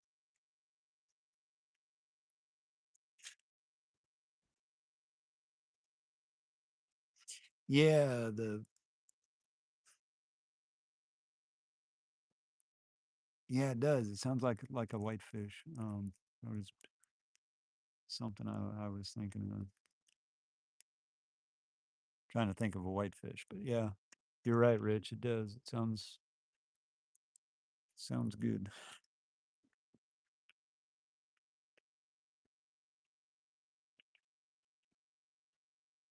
Yeah, yeah, it does. It sounds like a whitefish. There was something I was thinking of. Trying to think of a whitefish, but yeah, you're right, Rich. It does. It sounds good.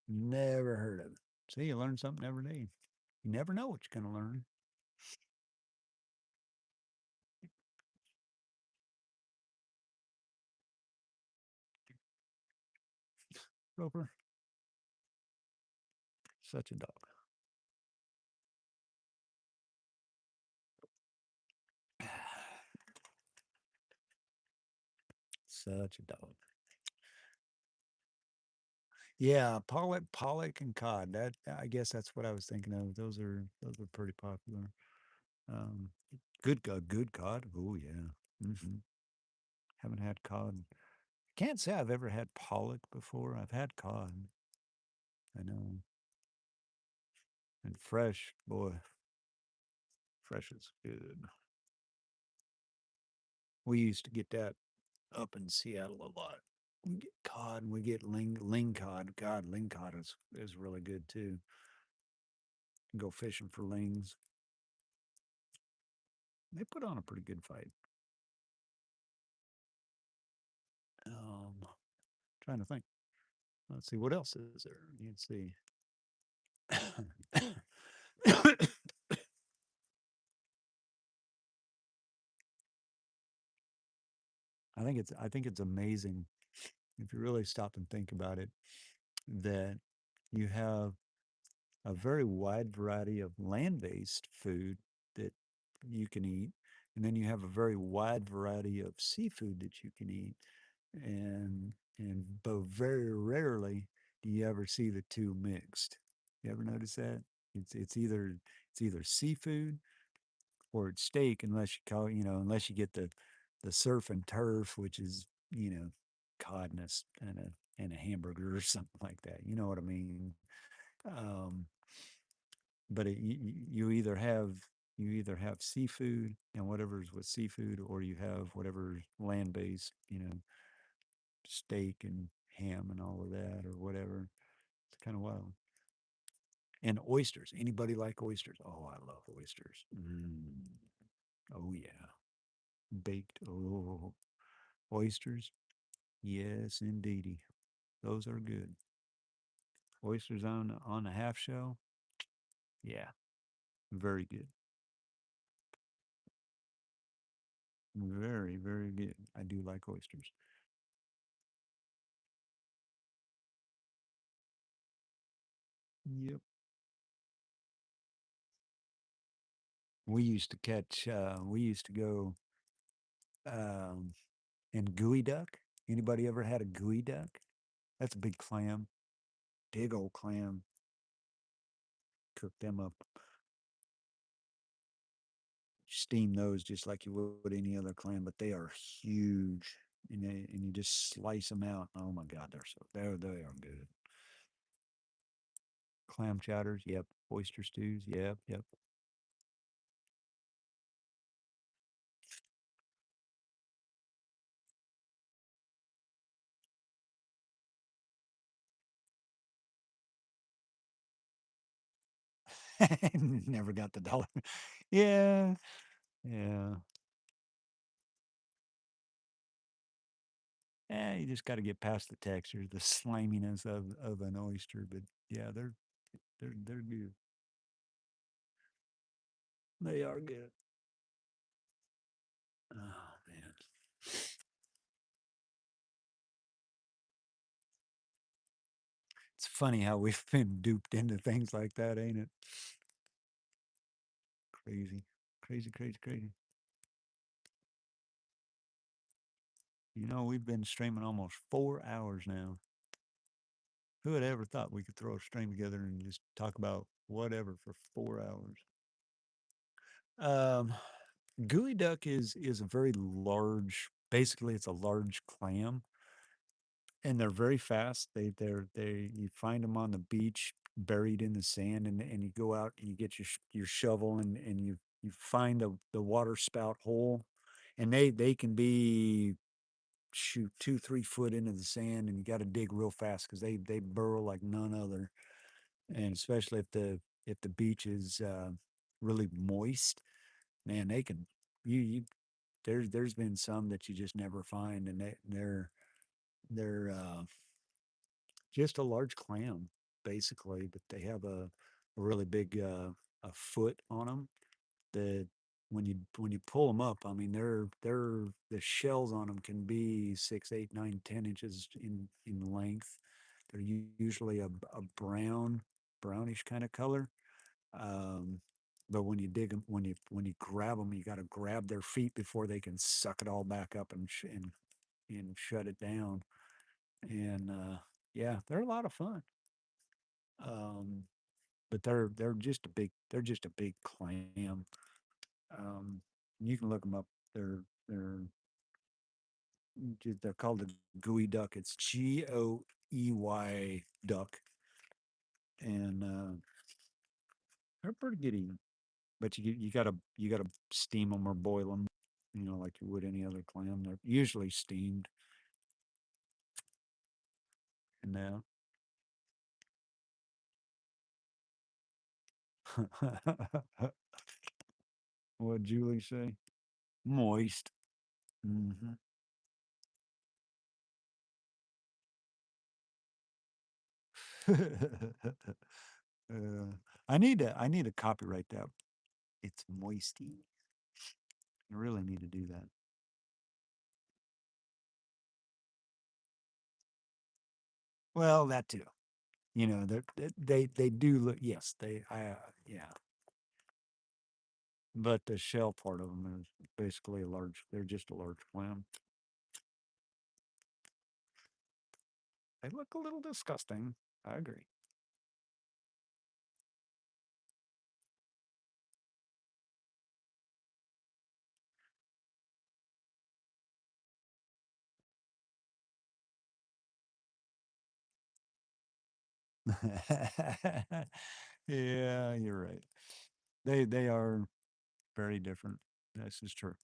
Never heard of it. See, you learn something every day. You never know what you're gonna learn. Roper, such a dog. Such a dog. Yeah, pollock and cod. That, I guess that's what I was thinking of. Those are pretty popular. Um, good cod. Oh yeah. Haven't had cod. Can't say I've ever had pollock before. I've had cod. I know. And fresh, boy, fresh is good. We used to get that up in Seattle a lot. We get cod and we get ling cod. God, ling cod is really good too. Go fishing for lings. They put on a pretty good fight. Trying to think. Let's see, what else is there? Let's see. I think it's amazing if you really stop and think about it, that you have a very wide variety of land-based food that you can eat, and then you have a very wide variety of seafood that you can eat, and but very rarely do you ever see the two mixed. You ever notice that? It's either seafood or it's steak, unless you get the surf and turf, which is, cod and a hamburger or something like that. You know what I mean? Um, but you either have seafood and whatever's with seafood, or you have whatever's land based, steak and ham and all of that, or whatever. It's kind of wild. And oysters. Anybody like oysters? Oh, I love oysters. Oh yeah, baked. Oh, oysters. Yes, indeedy. Those are good. Oysters on a half shell. Yeah, very good. Very, very good. I do like oysters. Yep. We used to catch. We used to go um, and gooey duck. Anybody ever had a gooey duck? That's a big clam, big old clam. Cook them up, steam those just like you would any other clam, but they are huge, and you just slice them out. Oh my God, they are good. Clam chowders, yep. Oyster stews, yep, yep. Never got the dollar. Yeah, yeah. You just got to get past the texture, the sliminess of an oyster. But yeah, they're good. They are good. Oh man, it's funny how we've been duped into things like that, ain't it? Crazy, crazy, crazy, crazy. We've been streaming almost 4 hours now. Who had ever thought we could throw a stream together and just talk about whatever for 4 hours? Um, Gooey duck is a very large. Basically, it's a large clam, and they're very fast. They you find them on the beach, buried in the sand, and you go out and you get your shovel, and you find the water spout hole, and they can be, shoot, 2 3 foot into the sand, and you got to dig real fast because they burrow like none other, and especially if the beach is really moist, man, they can, you there's been some that you just never find, and they're just a large clam basically, but they have a really big a foot on them that when you pull them up, I mean, the shells on them can be 6 8 9 10 inches in length. They're usually a brownish kind of color. Um, but when you dig them, when you grab them, you got to grab their feet before they can suck it all back up and shut it down. And yeah, they're a lot of fun. Um, but they're just a big clam. Um, you can look them up. They're they're called the gooey duck. It's GOEY duck, and they're pretty good eating. But you gotta steam them or boil them, like you would any other clam. They're usually steamed. And now, what Julie say? Moist. Hmm. I need to copyright that. It's moisty. I really need to do that. Well, that too. They do look. Yes, yeah. But the shell part of them is basically a large. They're just a large clam. They look a little disgusting. I agree. Yeah, you're right. They are very different. This is true.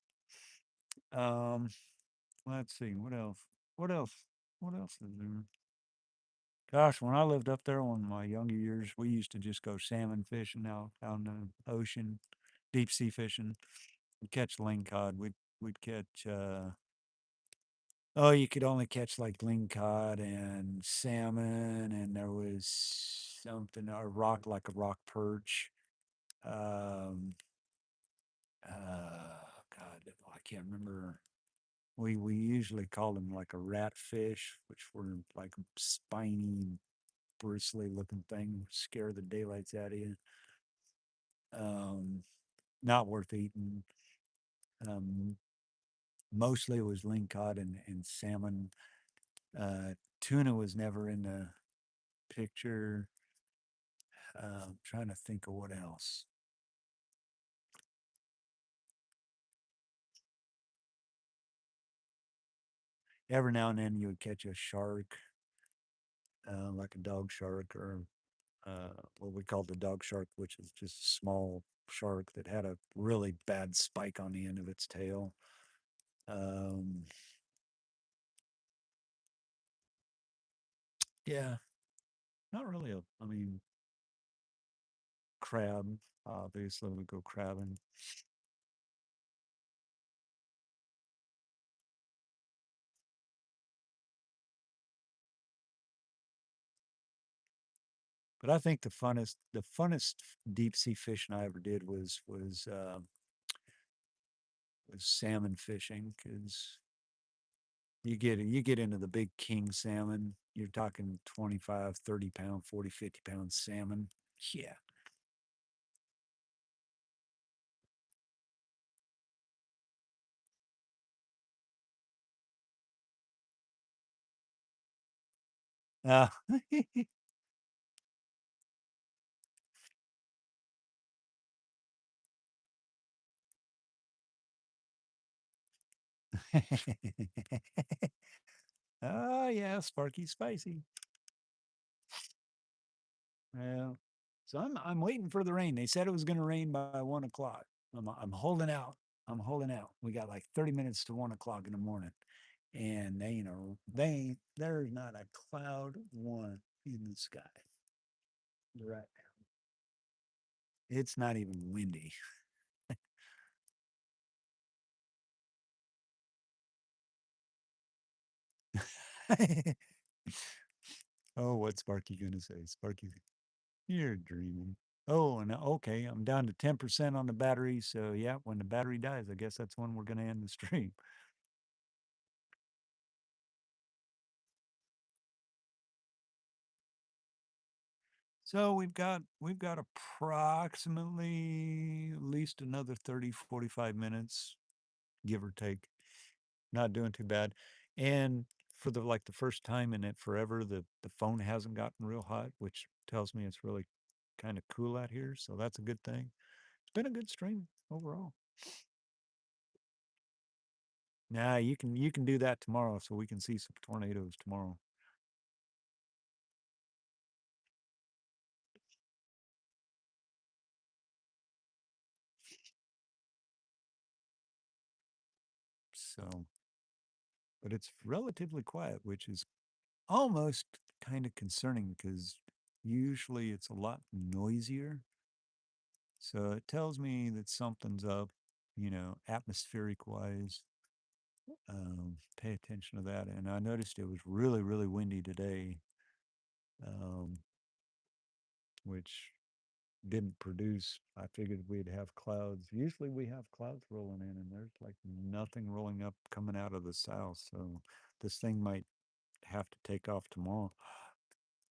Um, let's see, what else? What else? What else is there? Gosh, when I lived up there in my younger years, we used to just go salmon fishing out in the ocean, deep sea fishing. We'd catch lingcod. We'd catch oh, you could only catch like lingcod and salmon, and there was something a rock like a rock perch. Um, God, I can't remember. We usually called them like a ratfish, which were like spiny, bristly looking thing, scare the daylights out of you. Um, not worth eating. Um, mostly it was lingcod and salmon. Tuna was never in the picture. I'm trying to think of what else. Every now and then you would catch a shark, like a dog shark or what we call the dog shark, which is just a small shark that had a really bad spike on the end of its tail. Um, yeah, not really. I mean, crab. Obviously, we go crabbing. But I think the funnest deep sea fishing I ever did was salmon fishing because you get into the big king salmon. You're talking 25, 30 pound, 40, 50 pound salmon. Yeah. Uh, oh yeah, Sparky Spicy. Yeah. So I'm waiting for the rain. They said it was going to rain by 1 o'clock. I'm holding out. I'm holding out. We got like 30 minutes to 1 o'clock in the morning, and there's not a cloud one in the sky right now. It's not even windy. Oh, what's Sparky gonna say? Sparky, you're dreaming. Oh, and okay, I'm down to 10% on the battery. So yeah, when the battery dies, I guess that's when we're gonna end the stream. So we've got approximately at least another 30, 45 minutes, give or take. Not doing too bad. And for the first time in it forever, the phone hasn't gotten real hot, which tells me it's really kind of cool out here. So that's a good thing. It's been a good stream overall. Nah, you can do that tomorrow so we can see some tornadoes tomorrow. So, but it's relatively quiet, which is almost kind of concerning because usually it's a lot noisier. So it tells me that something's up, atmospheric wise. Pay attention to that. And I noticed it was really, really windy today, um, which didn't produce. I figured we'd have clouds. Usually we have clouds rolling in, and there's like nothing rolling up coming out of the south. So this thing might have to take off tomorrow.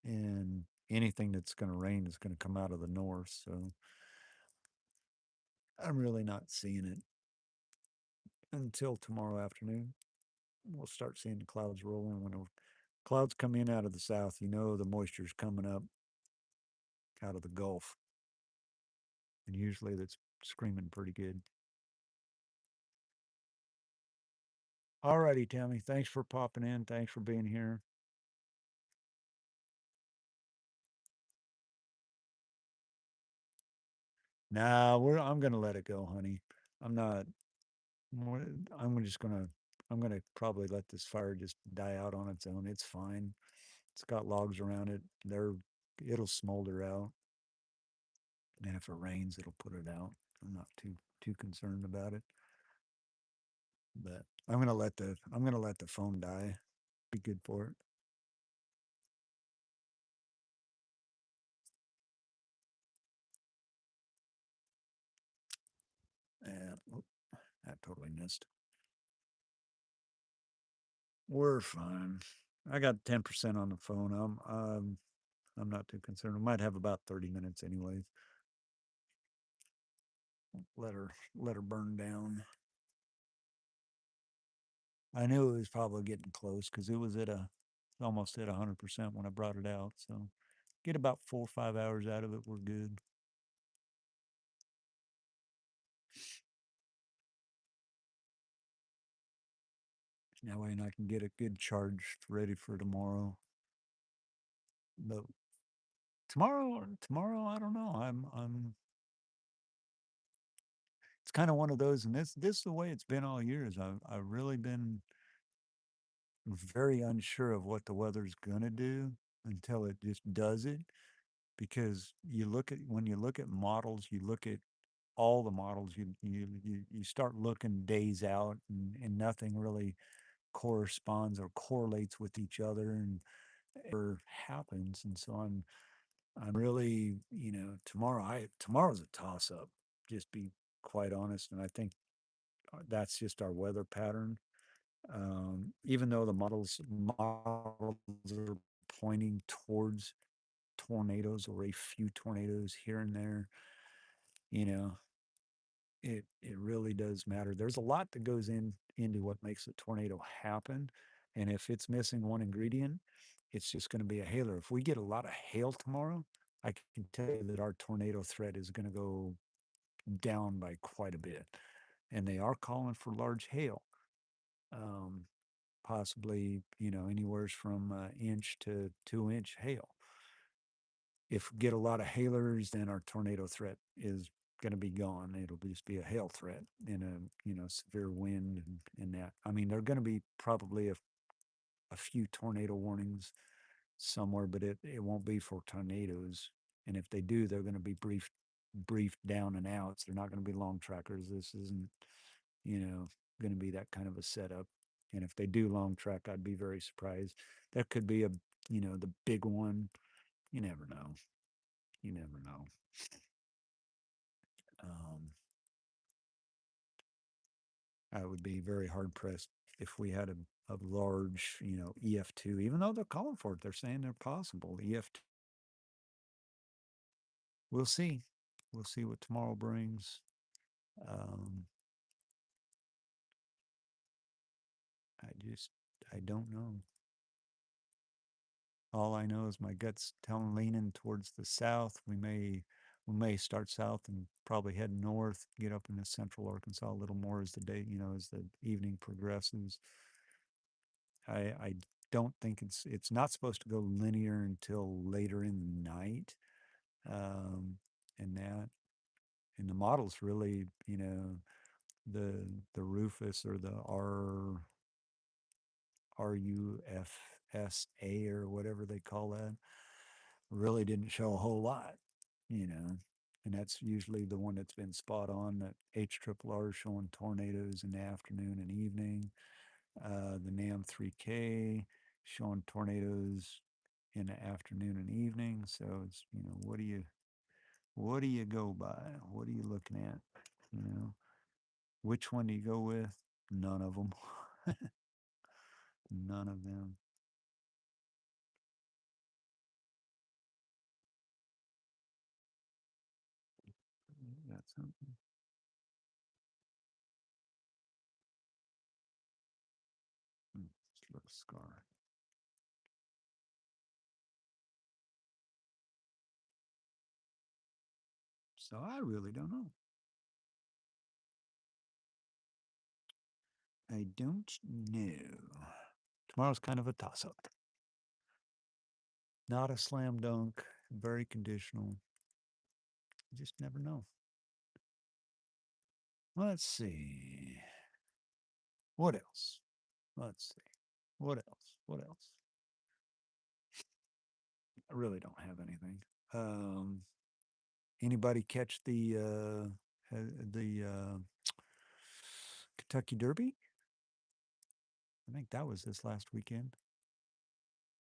And anything that's going to rain is going to come out of the north. So I'm really not seeing it until tomorrow afternoon. We'll start seeing the clouds rolling. When the clouds come in out of the south, the moisture's coming up out of the Gulf. And usually that's screaming pretty good. All righty, Tammy. Thanks for popping in. Thanks for being here. Nah, I'm gonna let it go, honey. I'm not. I'm just gonna. I'm gonna probably let this fire just die out on its own. It's fine. It's got logs around it. It'll smolder out, and if it rains, it'll put it out. I'm not too concerned about it. But I'm gonna let the phone die. Be good for it. Yeah, that totally missed. We're fine. I got 10% on the phone. I'm not too concerned. I might have about 30 minutes anyways. Let her burn down. I knew it was probably getting close because it was almost at 100% when I brought it out. So get about 4 or 5 hours out of it. We're good. That way, and I can get a good charge ready for tomorrow. But tomorrow, I don't know. It's kind of one of those, and this is the way it's been all years. I've really been very unsure of what the weather's gonna do until it just does it. Because when you look at models, you look at all the models, you start looking days out, and nothing really corresponds or correlates with each other, and ever happens. And so I'm really, tomorrow's a toss up. Just be quite honest, and I think that's just our weather pattern. Even though the models are pointing towards tornadoes or a few tornadoes here and there, you know, it really does matter. There's a lot that goes into what makes a tornado happen, and if it's missing one ingredient, it's just going to be a hailer. If we get a lot of hail tomorrow, I can tell you that our tornado threat is going to go down by quite a bit, and they are calling for large hail. Um, Possibly, anywhere from an inch to 2 inch hail. If we get a lot of hailers, then our tornado threat is going to be gone. It'll just be a hail threat and severe wind and that. I mean, there are going to be probably a few tornado warnings somewhere, but it won't be for tornadoes. And if they do, they're going to be briefed down and out. They're not going to be long trackers. This isn't, going to be that kind of a setup. And if they do long track, I'd be very surprised. That could be the big one. You never know. You never know. Um, I would be very hard pressed if we had a large, EF2, even though they're calling for it. They're saying they're possible. EF2. We'll see. We'll see what tomorrow brings. Um, I don't know. All I know is my gut's telling leaning towards the south. We may start south and probably head north, get up into central Arkansas a little more as the day, as the evening progresses. I don't think it's not supposed to go linear until later in the night, um, and the models really, the Rufus or the RUFSA or whatever they call that really didn't show a whole lot, and that's usually the one that's been spot on. That HRRR showing tornadoes in the afternoon and evening. The NAM 3K showing tornadoes in the afternoon and evening. So it's, what do you go by? What are you looking at? Which one do you go with? None of them. None of them. Got something. Little scar. So I really don't know. I don't know. Tomorrow's kind of a toss up. Not a slam dunk, very conditional. You just never know. Let's see. What else? Let's see. What else? What else? I really don't have anything. Anybody catch the Kentucky Derby? I think that was this last weekend,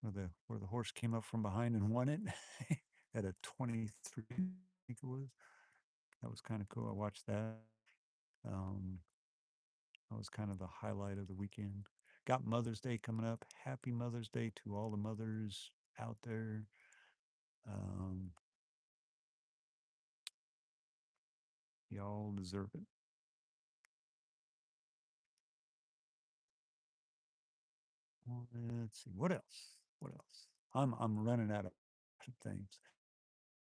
where the horse came up from behind and won it at a 23, I think it was. That was kind of cool. I watched that. That was kind of the highlight of the weekend. Got Mother's Day coming up. Happy Mother's Day to all the mothers out there. Y'all deserve it. Let's see. What else? What else? I'm running out of things.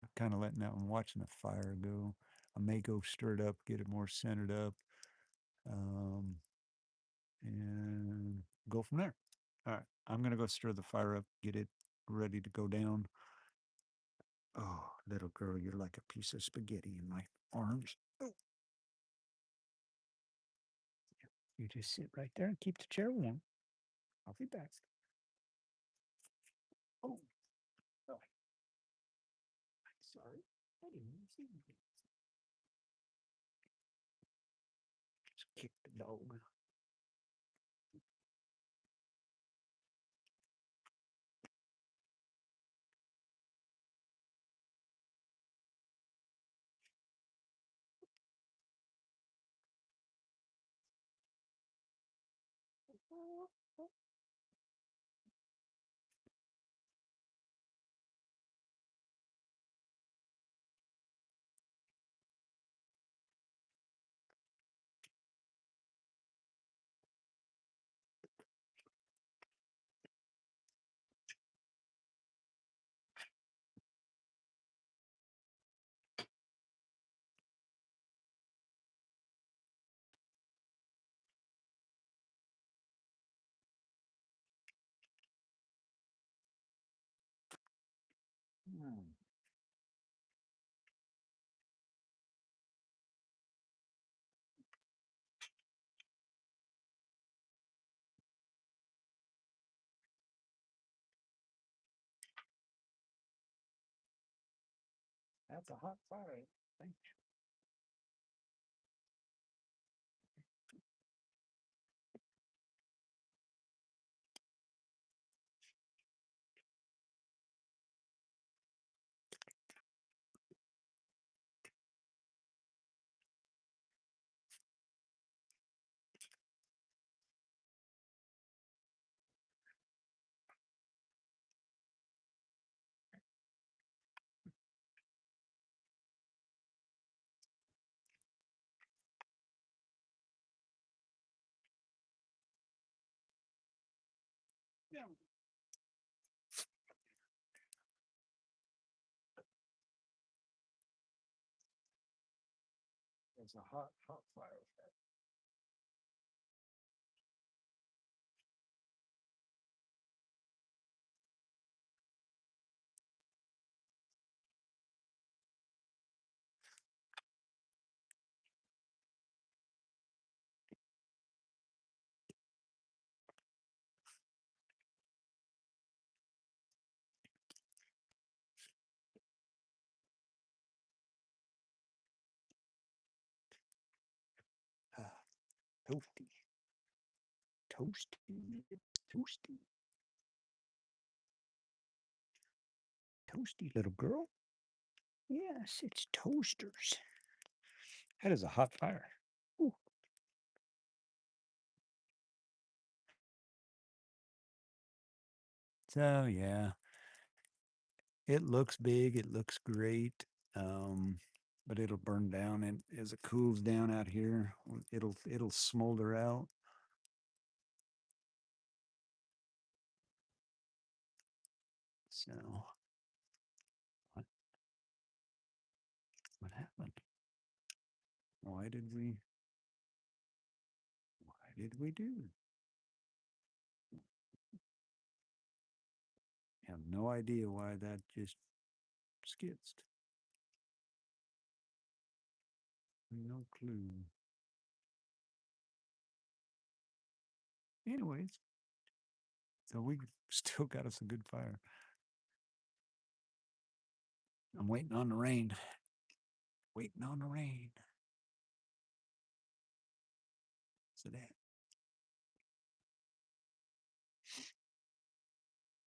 I'm kind of letting that one, watching the fire go. I may go stir it up, get it more centered up, and go from there. All right. I'm gonna go stir the fire up, get it ready to go down. Oh, little girl, you're like a piece of spaghetti in my arms. Oh. You just sit right there and keep the chair warm. I'll be back. Oh, sorry. Sorry. I didn't even see you. Just kick the dog. That's a hot fire. Thank you. Yeah. It's a hot, hot fire. Toasty. Toasty. Toasty. Toasty little girl. Yes, it's toasters. That is a hot fire. Ooh. So yeah, it looks big. It looks great. But it'll burn down, and as it cools down out here, it'll smolder out. So what happened? Why did we do? Have no idea why that just skitzed. No clue. Anyways, so we still got us a good fire. I'm waiting on the rain. Waiting on the rain. So that.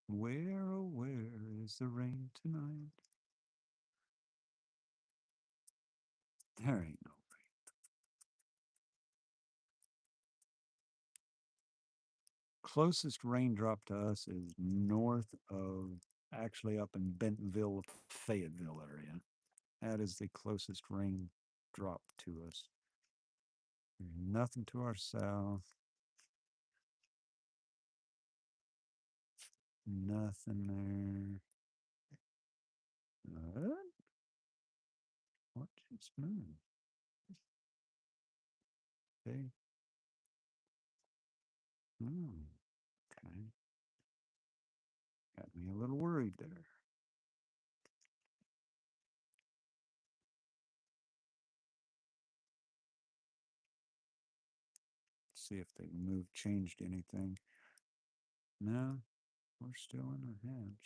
Where, oh, where is the rain tonight? There ain't no rain. Closest raindrop to us is north of, actually up in Bentonville, Fayetteville area. That is the closest rain drop to us. There's nothing to our south. Nothing there. What? What just moved? Okay. Okay. Got me a little worried there. See if they moved, changed anything. No, we're still in our hands.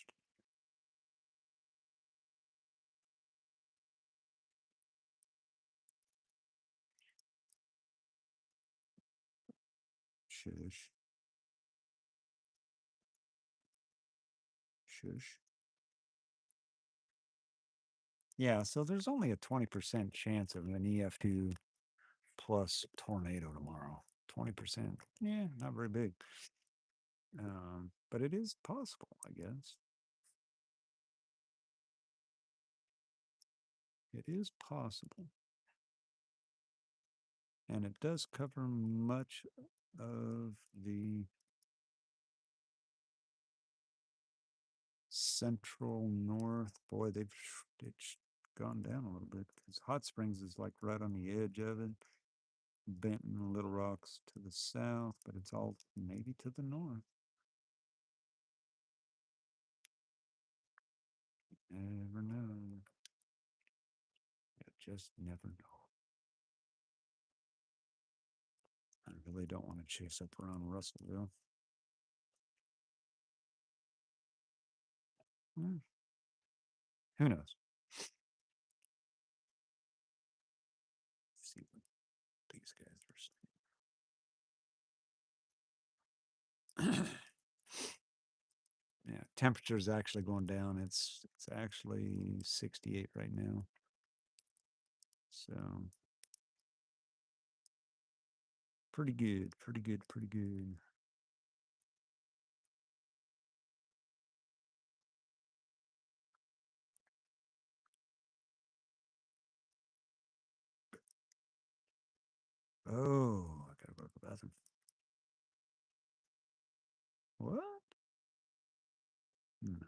Shush. Shush. Yeah, so there's only a 20% chance of an EF2 plus tornado tomorrow. 20%. Yeah, not very big. But it is possible, I guess. It is possible. And it does cover much of the central north. Boy, it's gone down a little bit because Hot Springs is like right on the edge of it. Benton and Little Rock's to the south, but it's all maybe to the north. Never know. You just never know. I really don't want to chase up around Russellville. Who knows? See what these guys are saying. Yeah, temperature's actually going down. It's actually 68 right now. So pretty good, pretty good, pretty good. Oh, I gotta go to the bathroom. What? No.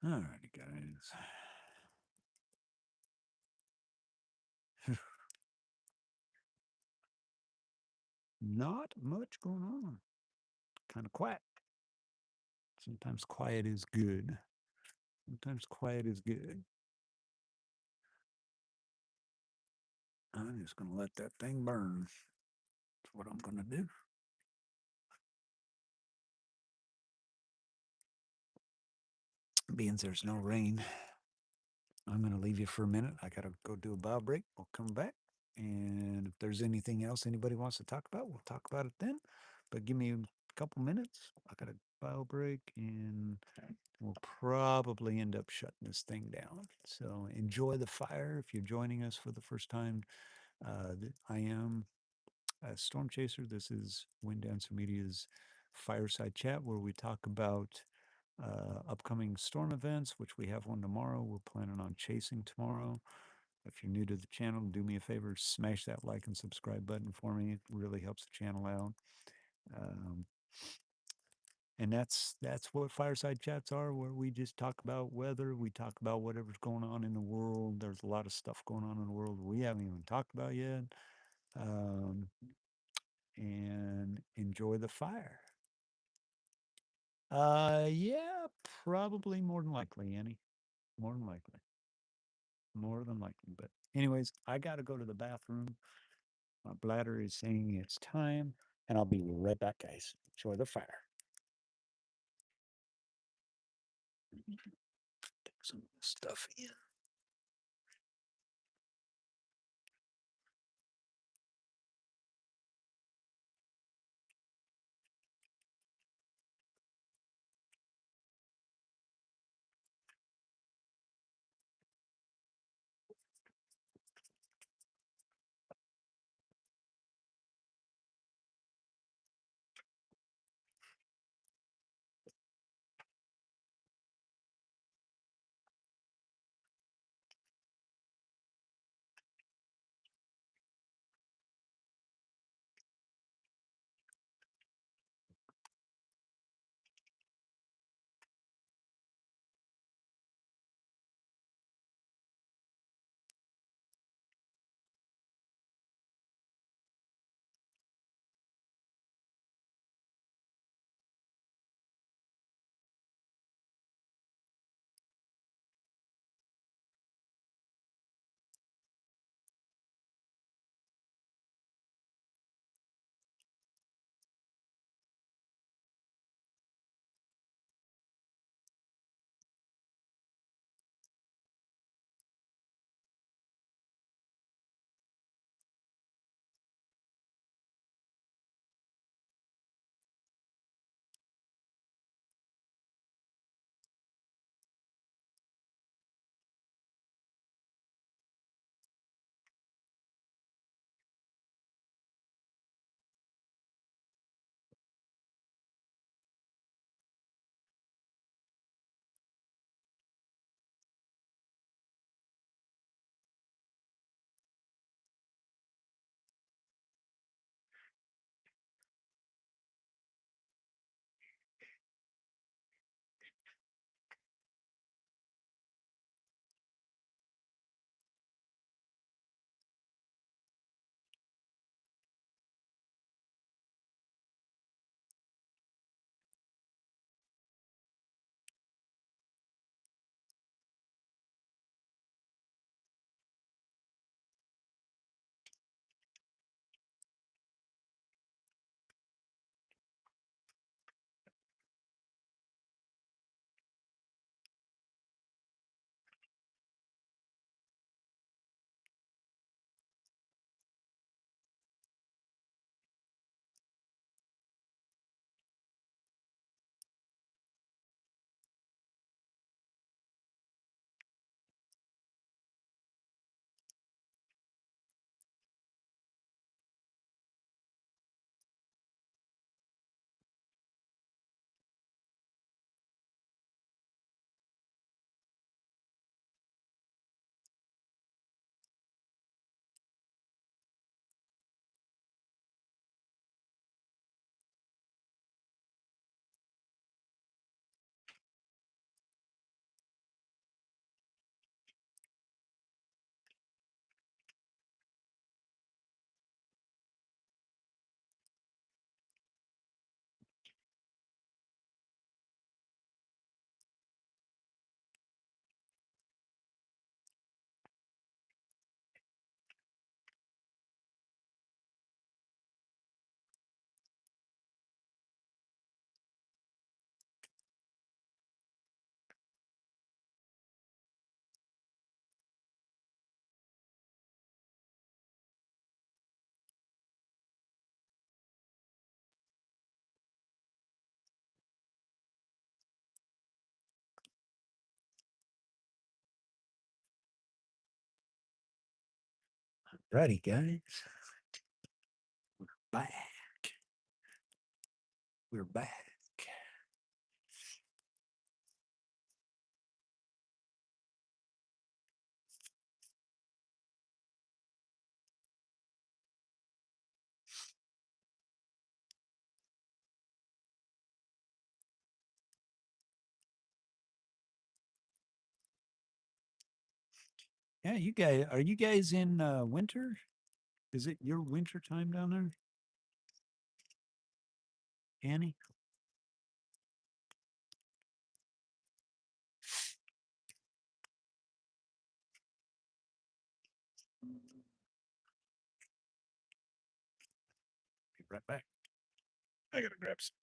Alrighty, guys. Not much going on. Kind of quiet. Sometimes quiet is good. Sometimes quiet is good. I'm just going to let that thing burn. That's what I'm going to do. Being there's no rain, I'm going to leave you for a minute. I got to go do a bio break. We'll come back. And if there's anything else anybody wants to talk about, we'll talk about it then. But give me a couple minutes. I got a bio break and we'll probably end up shutting this thing down. So enjoy the fire. If you're joining us for the first time, I am a Storm Chaser. This is Wind Dancer Media's Fireside Chat, where we talk about upcoming storm events, which we have one tomorrow. We're planning on chasing tomorrow. If you're new to the channel, do me a favor, smash that like and subscribe button for me. It really helps the channel out. And that's what Fireside Chats are, where we just talk about weather. We talk about whatever's going on in the world. There's a lot of stuff going on in the world we haven't even talked about yet. And enjoy the fire. Yeah, probably more than likely, Annie. More than likely. More than likely. But anyways, I got to go to the bathroom. My bladder is saying it's time, and I'll be right back, guys. Enjoy the fire. Take some of this stuff in. Righty, guys. Back. We're back. Yeah, you guys, are you guys in winter? Is it your winter time down there? Annie? Be right back. I gotta grab some.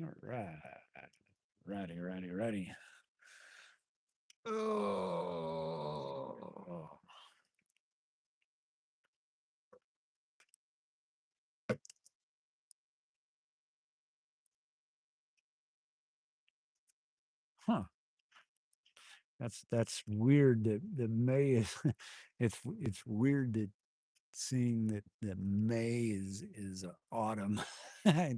All right. Righty. Oh. Huh. That's weird that May is it's weird that seeing that May is autumn. I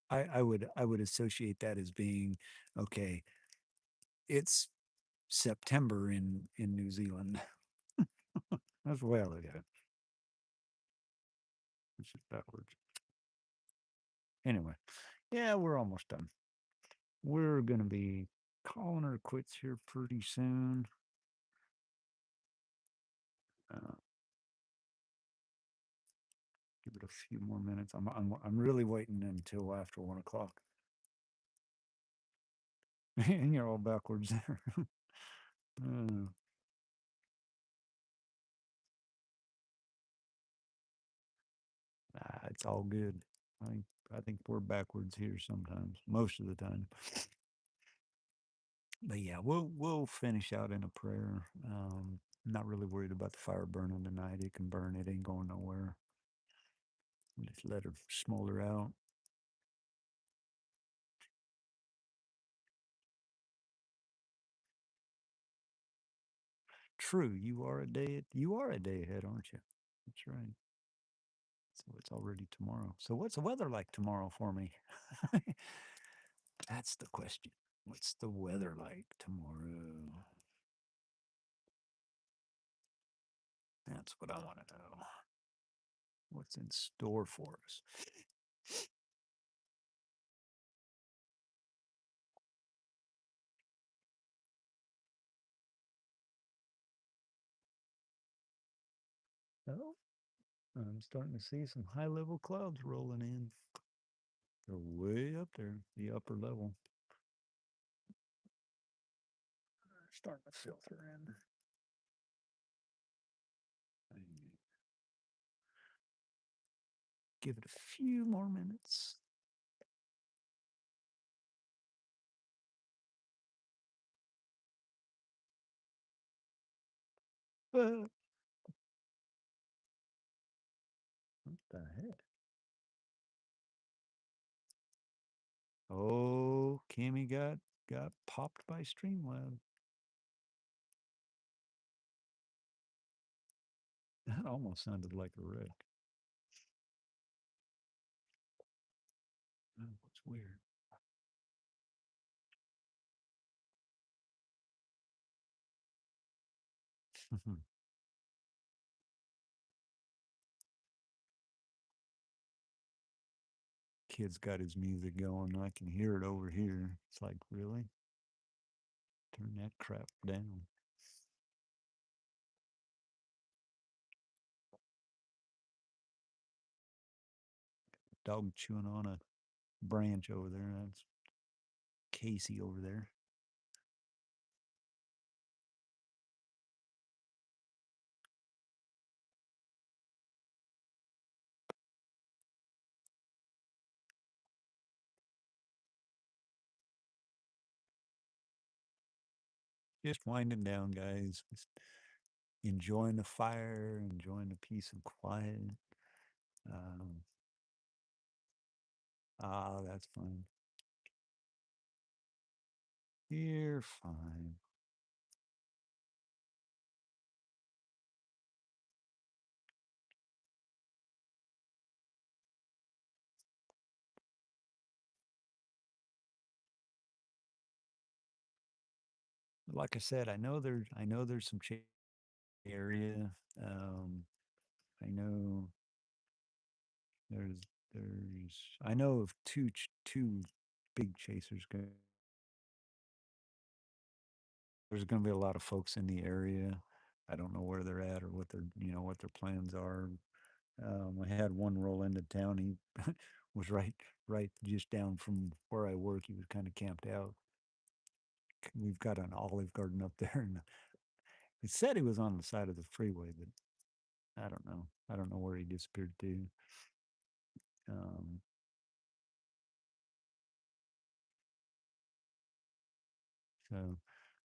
I would associate that as being okay. It's September in New Zealand. That's the way I look at it. It's just backwards. Anyway, yeah, we're almost done. We're gonna be calling her quits here pretty soon. Uh, give it a few more minutes. I'm really waiting until after 1 o'clock. And you're all backwards there. Uh, it's all good. I think we're backwards here sometimes, most of the time. But yeah, we'll finish out in a prayer. Not really worried about the fire burning tonight. It can burn. It ain't going nowhere. Just let her smolder out. True, you are a day ahead, aren't you? That's right. So it's already tomorrow. So what's the weather like tomorrow for me? That's the question. What's the weather like tomorrow? That's what I want to know. What's in store for us? Oh, I'm starting to see some high level clouds rolling in. They're way up there, the upper level. Starting to filter in. Give it a few more minutes. What the heck? Oh, Kimmy got popped by Streamlab. That almost sounded like a wreck. Oh, what's weird? Kid's got his music going. I can hear it over here. It's like, really? Turn that crap down. Dog chewing on a branch over there. That's Casey over there. Just winding down, guys. Just enjoying the fire, enjoying the peace and quiet. Um, that's fine. You're fine. Like I said, I know there's some area. I know there's I know of two big chasers. There's going to be a lot of folks in the area. I don't know where they're at or what their plans are. I had one roll into town. He was right just down from where I work. He was kind of camped out. We've got an Olive Garden up there, and he said he was on the side of the freeway, but I don't know. I don't know where he disappeared to. Um, so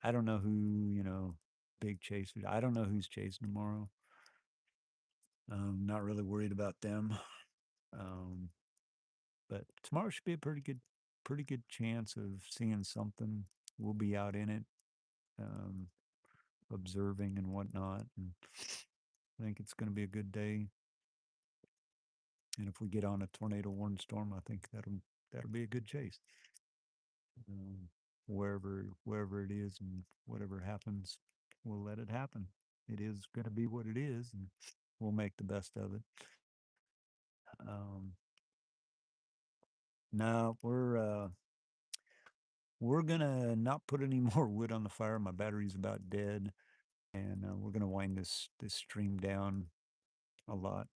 I don't know who, big chasers. I don't know who's chasing tomorrow. Not really worried about them. Um, but tomorrow should be a pretty good chance of seeing something. We'll be out in it, um, observing and whatnot. And I think it's going to be a good day. And if we get on a tornado warning storm, I think that'll be a good chase. Wherever it is and whatever happens, we'll let it happen. It is going to be what it is, and we'll make the best of it. No, we're gonna not put any more wood on the fire. My battery's about dead, and we're gonna wind this stream down a lot.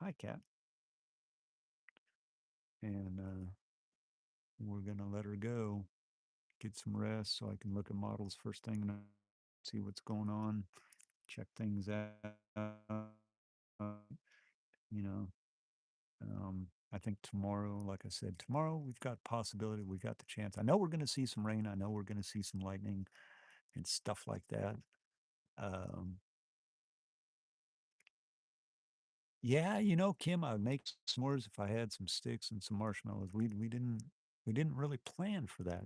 Hi, cat. And we're gonna let her go, get some rest, so I can look at models first thing and see what's going on, check things out. You know, I think tomorrow, like I said, tomorrow we've got possibility, we got the chance. I know we're going to see some rain. I know we're going to see some lightning and stuff like that. Um, yeah, Kim, I would make s'mores if I had some sticks and some marshmallows. We didn't really plan for that.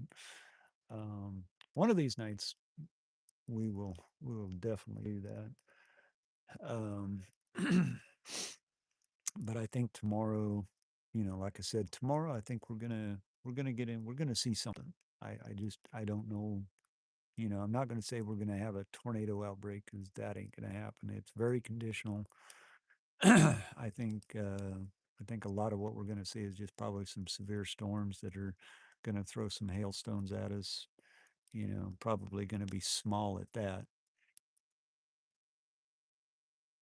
One of these nights we will definitely do that. But I think tomorrow, like I said, tomorrow I think we're gonna get in. We're gonna see something. I don't know. I'm not gonna say we're gonna have a tornado outbreak because that ain't gonna happen. It's very conditional. I think a lot of what we're gonna see is just probably some severe storms that are gonna throw some hailstones at us. Probably gonna be small at that.